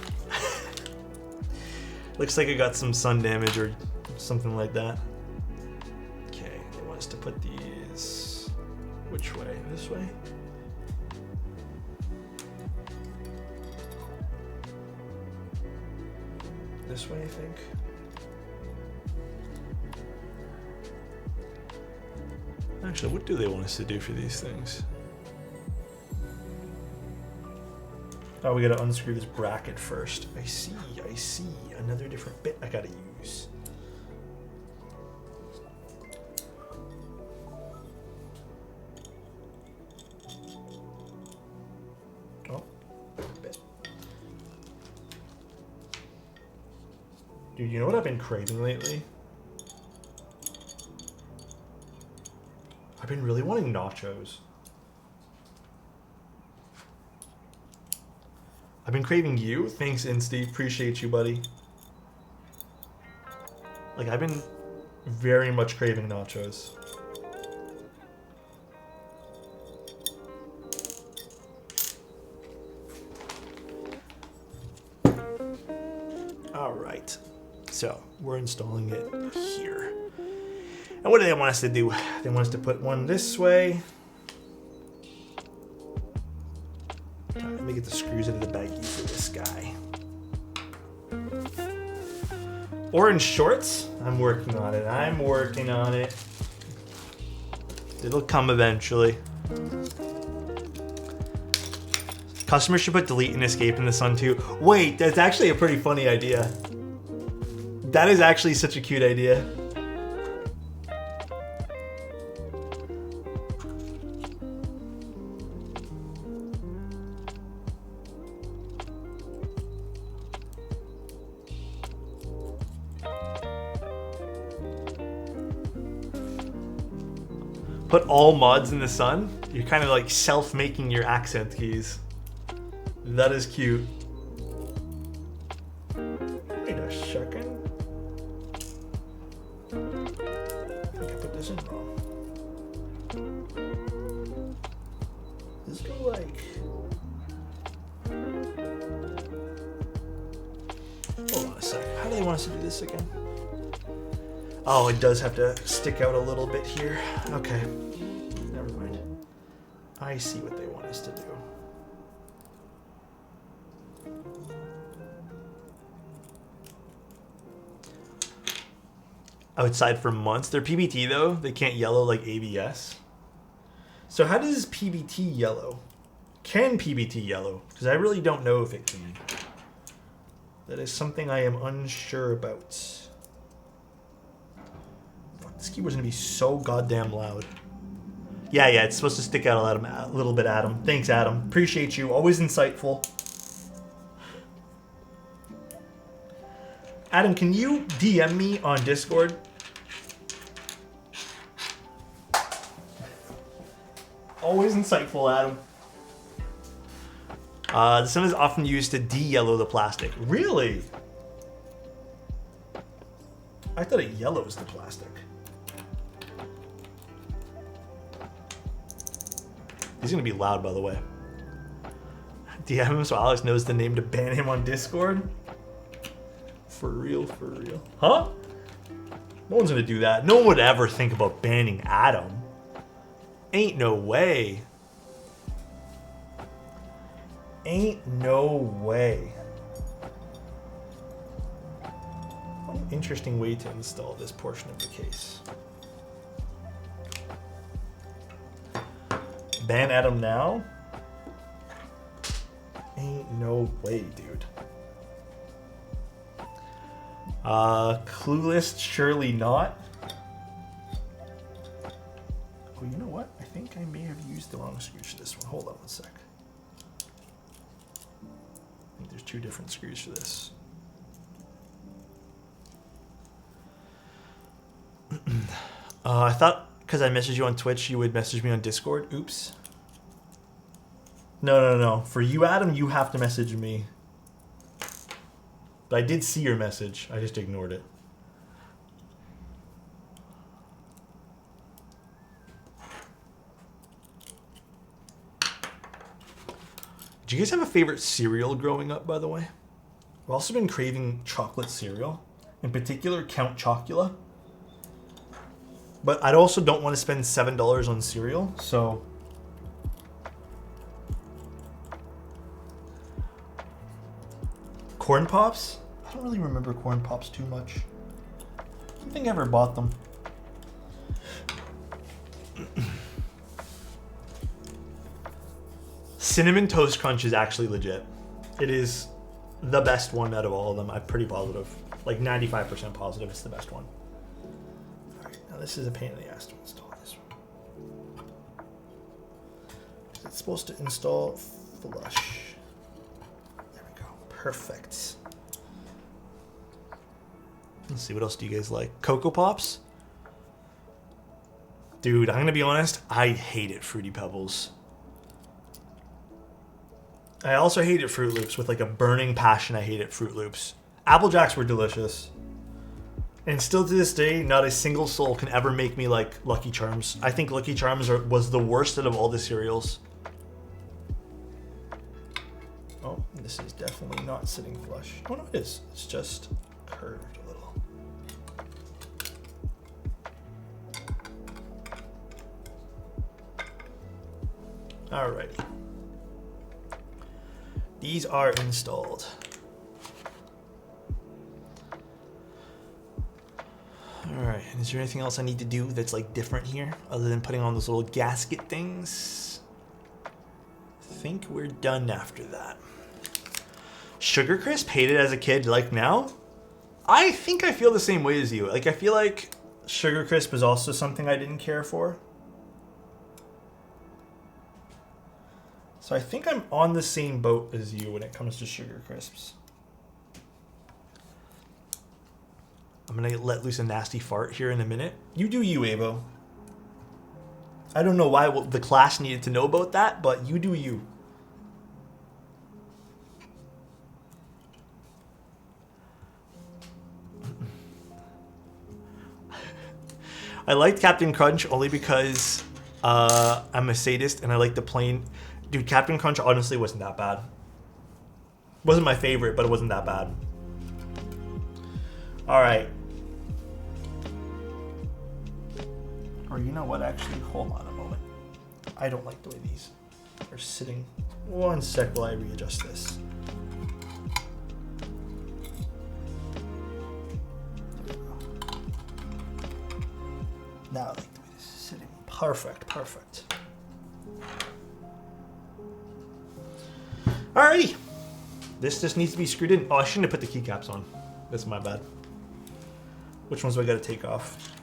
Looks like it got some sun damage or something like that. Okay, they want us to put these which way? This way? This way, I think. Actually, what do they want us to do for these things? Oh, we gotta unscrew this bracket first. I see. Another different bit I gotta use. Oh, bit. Dude, you know what I've been craving lately? I've been really wanting nachos. I've been craving you. Thanks, Insty. Appreciate you, buddy. Like, I've been very much craving nachos. All right. So, we're installing it here. And what do they want us to do? They want us to put one this way. Let me get the screws out of the baggie for this guy. Orange shorts. I'm working on it. It'll come eventually. Customers should put delete and escape in the sun too. Wait, that's actually a pretty funny idea. That is actually such a cute idea. Put all mods in the sun. You're kind of like self-making your accent keys. That is cute. Wait a second. I think I put this in wrong. This go like... Hold on a sec. How do they want us to do this again? Oh, it does have to stick out a little bit here. Okay. Never mind. I see what they want us to do. Outside for months. They're PBT though. They can't yellow like ABS. So how does PBT yellow? Can PBT yellow? Because I really don't know if it can. That is something I am unsure about. This keyboard's gonna be so goddamn loud. Yeah, it's supposed to stick out a little bit, Adam. Thanks, Adam. Appreciate you. Always insightful. Adam, can you DM me on Discord? Always insightful, Adam. The sun is often used to de-yellow the plastic. Really? I thought it yellows the plastic. He's gonna be loud, by the way. DM him so Alex knows the name to ban him on Discord. For real. Huh? No one's gonna do that. No one would ever think about banning Adam. Ain't no way. Ain't no way. What an interesting way to install this portion of the case. Ban Adam now? Ain't no way, dude. Clueless, surely not. Oh, you know what? I think I may have used the wrong screws for this one. Hold on one sec. I think there's two different screws for this. I thought because I messaged you on Twitch, you would message me on Discord. Oops. No. For you, Adam, you have to message me. But I did see your message. I just ignored it. Do you guys have a favorite cereal growing up, by the way? I've also been craving chocolate cereal. In particular, Count Chocula. But I also don't want to spend $7 on cereal, so... Corn Pops? I don't really remember Corn Pops too much. I don't think I ever bought them. Cinnamon Toast Crunch is actually legit. It is the best one out of all of them. I'm pretty positive. Like 95% positive it's the best one. Alright, now this is a pain in the ass to install this one. It's supposed to install flush. There we go. Perfect. Let's see, what else do you guys like? Cocoa Pops? Dude, I'm gonna be honest, I hated Fruity Pebbles. I also hated Fruit Loops with like a burning passion. I hated Fruit Loops. Apple Jacks were delicious. And still to this day, not a single soul can ever make me like Lucky Charms. I think Lucky Charms was the worst out of all the cereals. Oh, this is definitely not sitting flush. Oh no, it is. It's just curved a little. Alrighty. These are installed. Alright, is there anything else I need to do that's like different here other than putting on those little gasket things? I think we're done after that. Sugar Crisp, hated as a kid, like now? I think I feel the same way as you. Like I feel like Sugar Crisp is also something I didn't care for. So I think I'm on the same boat as you when it comes to Sugar Crisps. I'm gonna let loose a nasty fart here in a minute. You do you, Avo. I don't know why the class needed to know about that, but you do you. I liked Captain Crunch only because I'm a sadist and I like the plain... Dude, Captain Crunch honestly wasn't that bad. Wasn't my favorite, but it wasn't that bad. Alright. Or you know what, actually, hold on a moment. I don't like the way these are sitting. One sec while I readjust this. Now I like the way this is sitting. Perfect, perfect. Alrighty. This just needs to be screwed in. Oh, I shouldn't have put the keycaps on. That's my bad. Which ones do I gotta take off?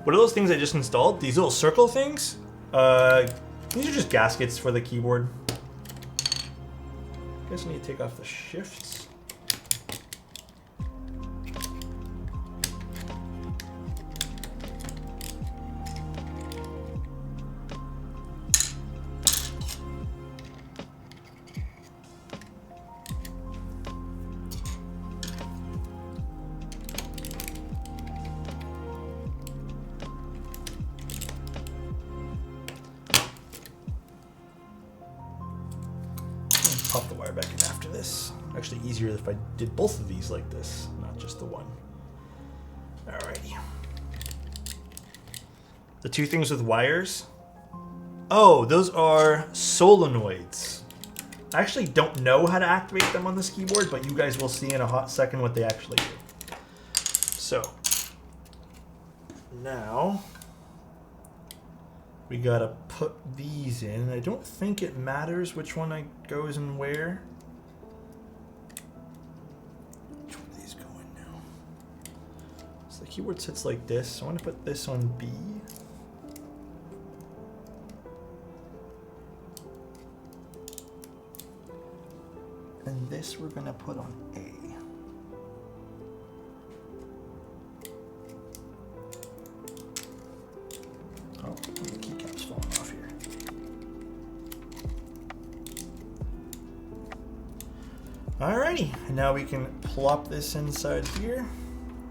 What are those things I just installed? These little circle things? These are just gaskets for the keyboard. I guess I need to take off the shifts. Pop the wire back in after this. Actually easier if I did both of these like this, not just the one. Alrighty. The two things with wires. Oh, those are solenoids. I actually don't know how to activate them on this keyboard, but you guys will see in a hot second what they actually do. So, now we gotta put these in. I don't think it matters which one goes in where. Which one of these go in now? So the keyboard sits like this. So I want to put this on B. And this we're gonna put on A. Oh, the keycap's falling off here. Alrighty, and now we can plop this inside here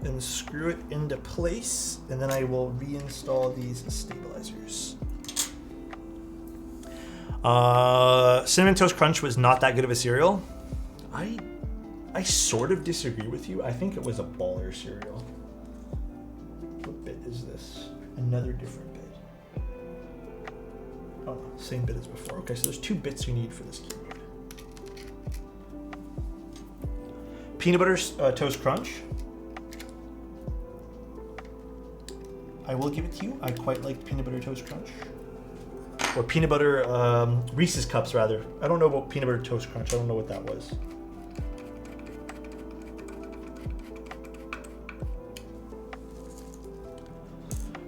and screw it into place, and then I will reinstall these stabilizers. Cinnamon Toast Crunch was not that good of a cereal. I sort of disagree with you. I think it was a baller cereal. What bit is this? Another different bit. Oh no, same bit as before. Okay, so there's 2 bits you need for this keyboard. Peanut Butter Toast Crunch. I will give it to you. I quite like Peanut Butter Toast Crunch. or peanut butter Reese's Cups rather. I don't know about peanut butter toast crunch. I don't know what that was.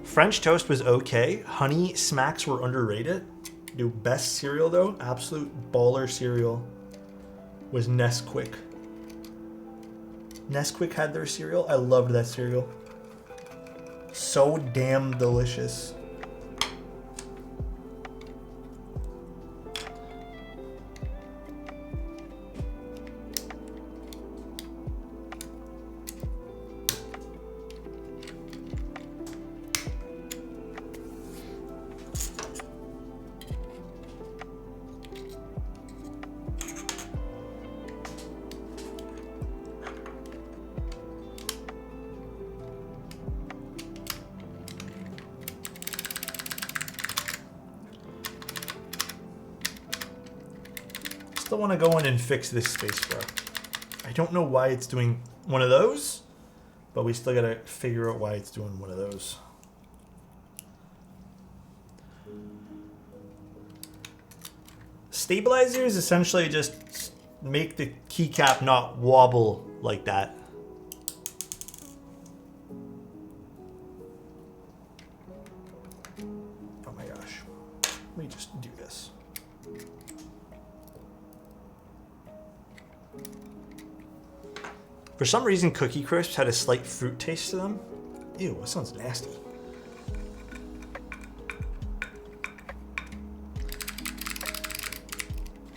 French toast was okay. Honey smacks were underrated. Dude, best cereal though, absolute baller cereal was Nesquik. Nesquik had their cereal. I loved that cereal. So damn delicious. Still want to go in and fix this spacebar. I don't know why it's doing one of those, but we still got to figure out why it's doing one of those. Stabilizers essentially just make the keycap not wobble like that. Oh my gosh. Let me just do this. For some reason, Cookie Crisps had a slight fruit taste to them. Ew, that sounds nasty.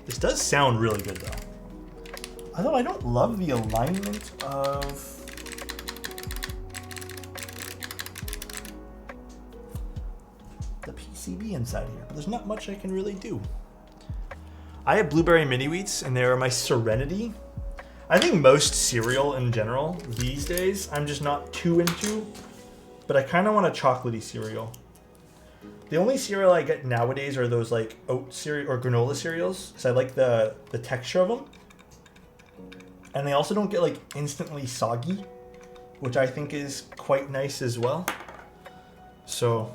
This does sound really good though. Although I don't love the alignment of the PCB inside here, but there's not much I can really do. I have blueberry mini wheats and they are my serenity. I think most cereal in general these days I'm just not too into, but I kind of want a chocolatey cereal. The only cereal I get nowadays are those like oat cereal or granola cereals because I like the texture of them. And they also don't get like instantly soggy, which I think is quite nice as well. So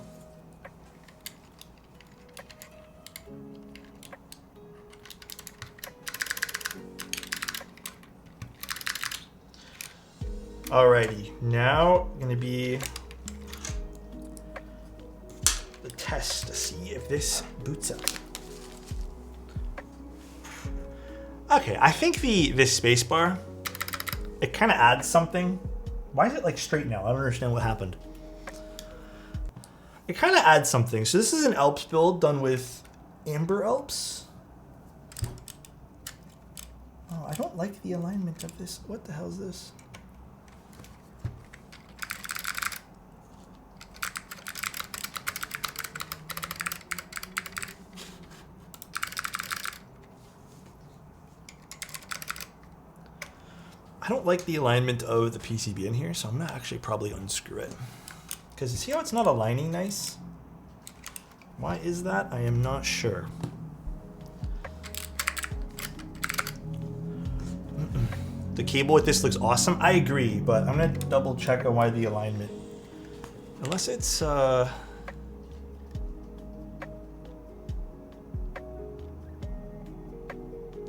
alrighty, now gonna be the test to see if this boots up. Okay, I think this spacebar, it kind of adds something. Why is it like straight now? I don't understand what happened. It kind of adds something. So this is an Alps build done with Amber Alps. Oh, I don't like the alignment of this. What the hell is this? I don't like the alignment of the PCB in here, so I'm gonna actually probably unscrew it. Because you see how it's not aligning nice? Why is that? I am not sure. The cable with this looks awesome. I agree, but I'm gonna double check on why the alignment. Unless it's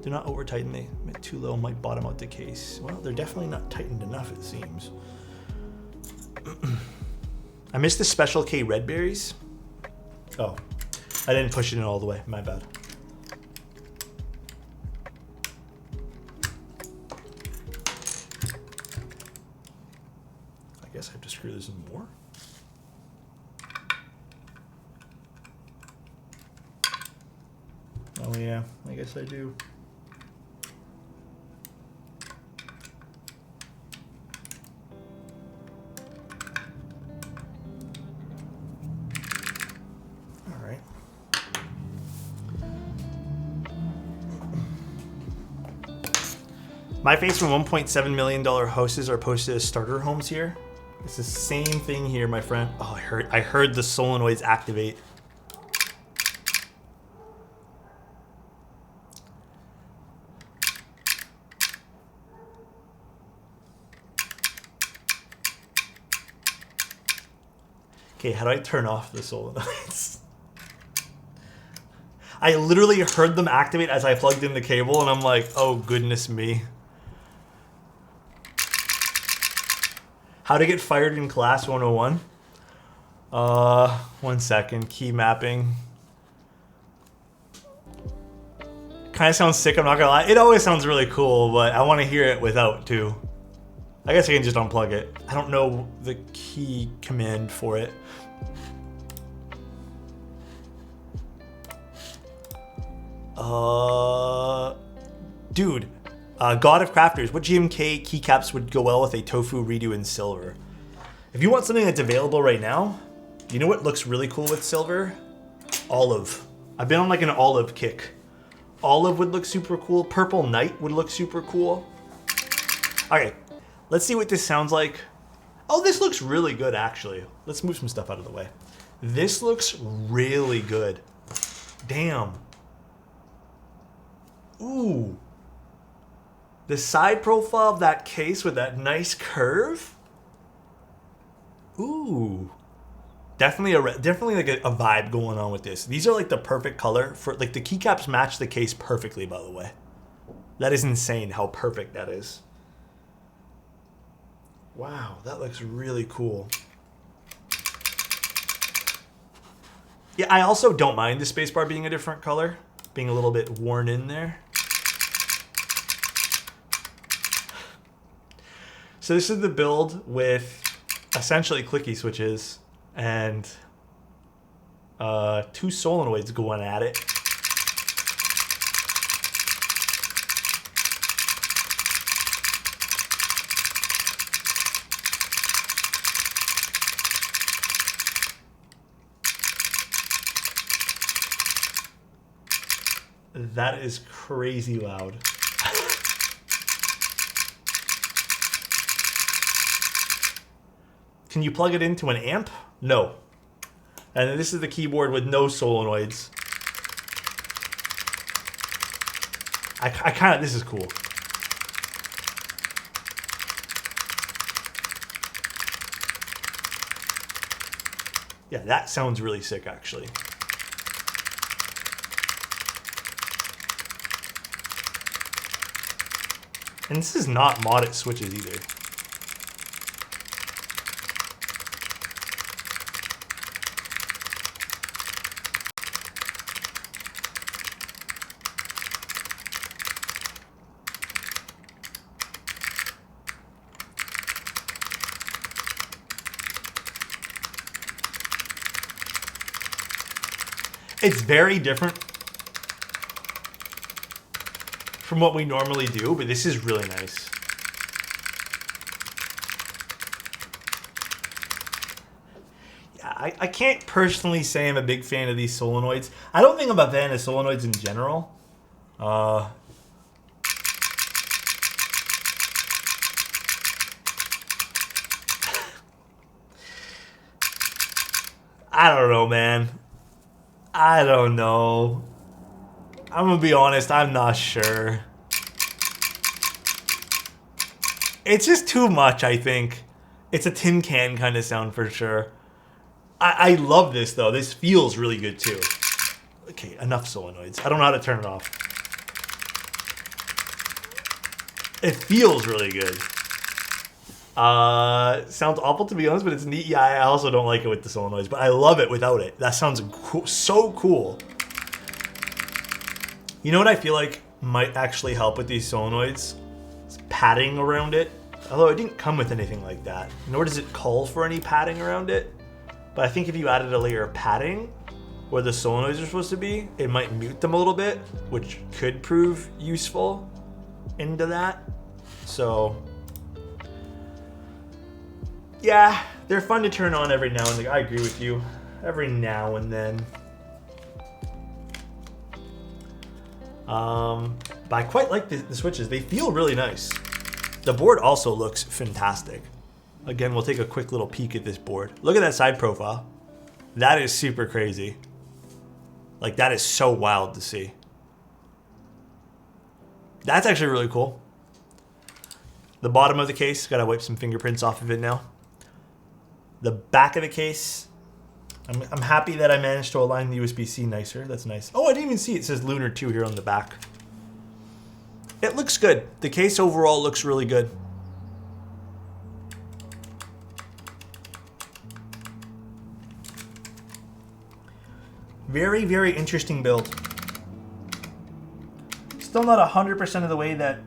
do not over tighten, they make too low, might bottom out the case. Well, they're definitely not tightened enough, it seems. I missed the Special K red berries. Oh, I didn't push it in all the way, my bad. I guess I have to screw this in more. Oh yeah, I guess I do. My face from $1.7 million houses are posted as starter homes here. It's the same thing here, my friend. Oh, I heard the solenoids activate. Okay, how do I turn off the solenoids? I literally heard them activate as I plugged in the cable, and I'm like, oh goodness me. How to get fired in class 101? 1 second. Key mapping. Kind of sounds sick, I'm not gonna lie. It always sounds really cool, but I want to hear it without too. I guess I can just unplug it. I don't know the key command for it. Dude, God of Crafters, what GMK keycaps would go well with a tofu redo in silver? If you want something that's available right now, you know what looks really cool with silver? Olive. I've been on like an olive kick. Olive would look super cool. Purple Night would look super cool. Okay, let's see what this sounds like. Oh, this looks really good actually. Let's move some stuff out of the way. This looks really good. Damn. Ooh. The side profile of that case with that nice curve. Ooh. Definitely like a vibe going on with this. These are like the perfect color for, like, the keycaps match the case perfectly, by the way. That is insane how perfect that is. Wow, that looks really cool. Yeah, I also don't mind the spacebar being a different color, being a little bit worn in there. So this is the build with essentially clicky switches and 2 solenoids going at it. That is crazy loud. Can you plug it into an amp? No. And this is the keyboard with no solenoids. I kind of, this is cool. Yeah, that sounds really sick actually. And this is not modded switches either. It's very different from what we normally do, but this is really nice. Yeah, I can't personally say I'm a big fan of these solenoids. I don't think I'm a fan of solenoids in general. I don't know, man. I don't know. I'm gonna be honest, I'm not sure. It's just too much, I think. It's a tin can kind of sound for sure. I love this though. This feels really good too. Okay, enough solenoids. I don't know how to turn it off. It feels really good. Sounds awful to be honest, but it's neat. Yeah, I also don't like it with the solenoids, but I love it without it. That sounds cool, so cool. You know what I feel like might actually help with these solenoids? It's padding around it. Although it didn't come with anything like that, nor does it call for any padding around it. But I think if you added a layer of padding where the solenoids are supposed to be, it might mute them a little bit, which could prove useful into that. So yeah, they're fun to turn on every now and then. I agree with you. Every now and then. But I quite like the switches. They feel really nice. The board also looks fantastic. Again, we'll take a quick little peek at this board. Look at that side profile. That is super crazy. Like, that is so wild to see. That's actually really cool. The bottom of the case, gotta wipe some fingerprints off of it now. The back of the case, I'm happy that I managed to align the USB-C nicer. That's nice. Oh, I didn't even see it. It says Lunar 2 here on the back. It looks good. The case overall looks really good. Very, very interesting build. Still not 100% of the way that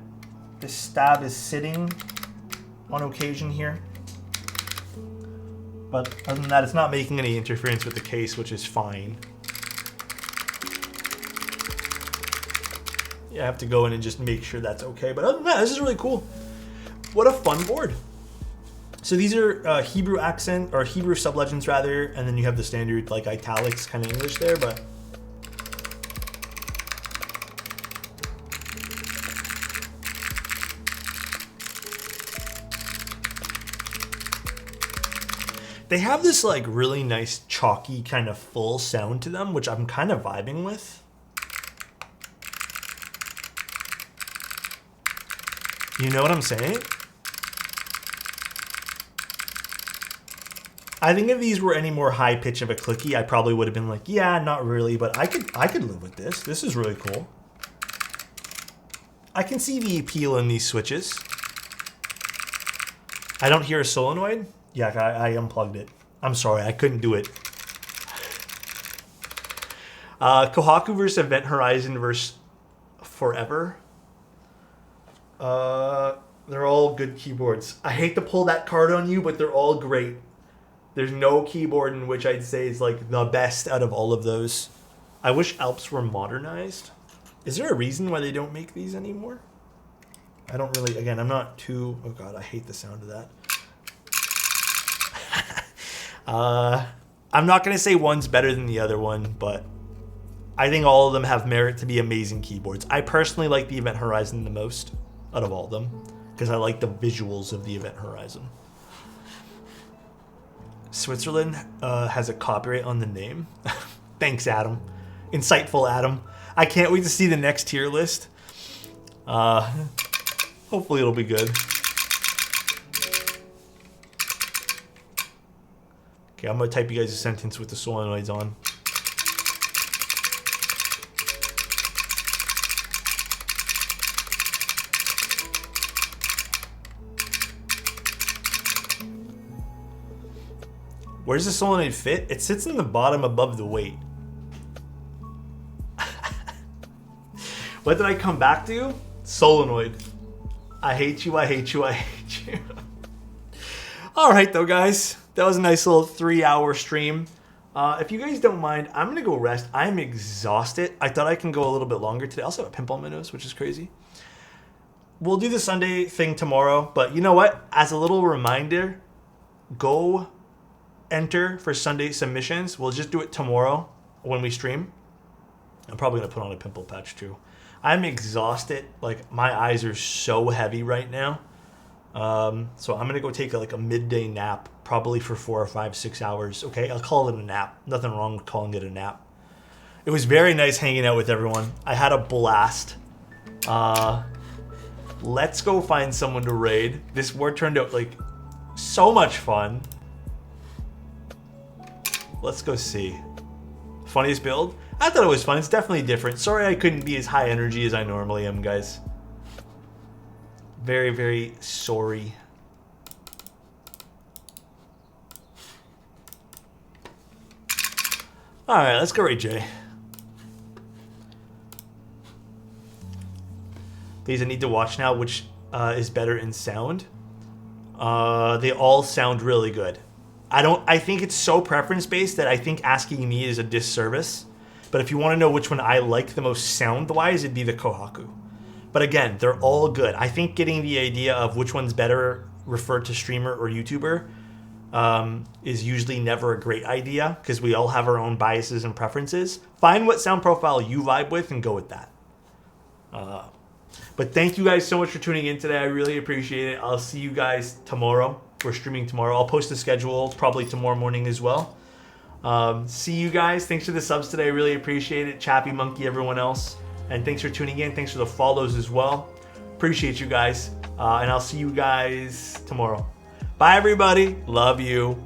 this stab is sitting on occasion here. But other than that, it's not making any interference with the case, which is fine. Yeah, I have to go in and just make sure that's okay. But other than that, this is really cool. What a fun board. So these are Hebrew accent, or Hebrew sublegends rather, and then you have the standard like italics kind of English there, but they have this like really nice chalky kind of full sound to them, which I'm kind of vibing with. You know what I'm saying? I think if these were any more high pitch of a clicky, I probably would have been like, yeah, not really, but I could live with this. This is really cool. I can see the appeal in these switches. I don't hear a solenoid. Yeah, I unplugged it. I'm sorry, I couldn't do it. Kohaku versus Event Horizon versus Forever. They're all good keyboards. I hate to pull that card on you, but they're all great. There's no keyboard in which I'd say is like the best out of all of those. I wish Alps were modernized. Is there a reason why they don't make these anymore? I don't really, again, I'm not too, oh God, I hate the sound of that. I'm not going to say one's better than the other one, but I think all of them have merit to be amazing keyboards. I personally like the Event Horizon the most out of all of them because I like the visuals of the Event Horizon. Switzerland has a copyright on the name. Thanks, Adam. Insightful, Adam. I can't wait to see the next tier list. Hopefully it'll be good. Okay, I'm going to type you guys a sentence with the solenoids on. Where does the solenoid fit? It sits in the bottom above the weight. What did I come back to? Solenoid. I hate you, I hate you, I hate you. Alright though, guys. That was a nice little 3-hour stream. If you guys don't mind, I'm going to go rest. I'm exhausted. I thought I can go a little bit longer today. I also have a pimple on my nose, which is crazy. We'll do the Sunday thing tomorrow. But you know what? As a little reminder, go enter for Sunday submissions. We'll just do it tomorrow when we stream. I'm probably going to put on a pimple patch too. I'm exhausted. Like, my eyes are so heavy right now. So I'm going to go take a midday nap, probably for 4 or 5, 6 hours. Okay, I'll call it a nap. Nothing wrong with calling it a nap. It was very nice hanging out with everyone. I had a blast. Let's go find someone to raid. This war turned out like so much fun. Let's go see. Funniest build? I thought it was fun. It's definitely different. Sorry I couldn't be as high energy as I normally am, guys. Very, very sorry. Alright, let's go raid Jay. Please, I need to watch now which is better in sound. They all sound really good. I think it's so preference based that I think asking me is a disservice. But if you want to know which one I like the most sound wise, it'd be the Kohaku. But again, they're all good. I think getting the idea of which one's better referred to streamer or YouTuber is usually never a great idea because we all have our own biases and preferences. Find what sound profile you vibe with and go with that. But thank you guys so much for tuning in today. I really appreciate it. I'll see you guys tomorrow. We're streaming tomorrow. I'll post the schedule probably tomorrow morning as well. See you guys. Thanks for the subs today. I really appreciate it. Chappy Monkey, everyone else. And thanks for tuning in. Thanks for the follows as well. Appreciate you guys. And I'll see you guys tomorrow. Bye, everybody. Love you.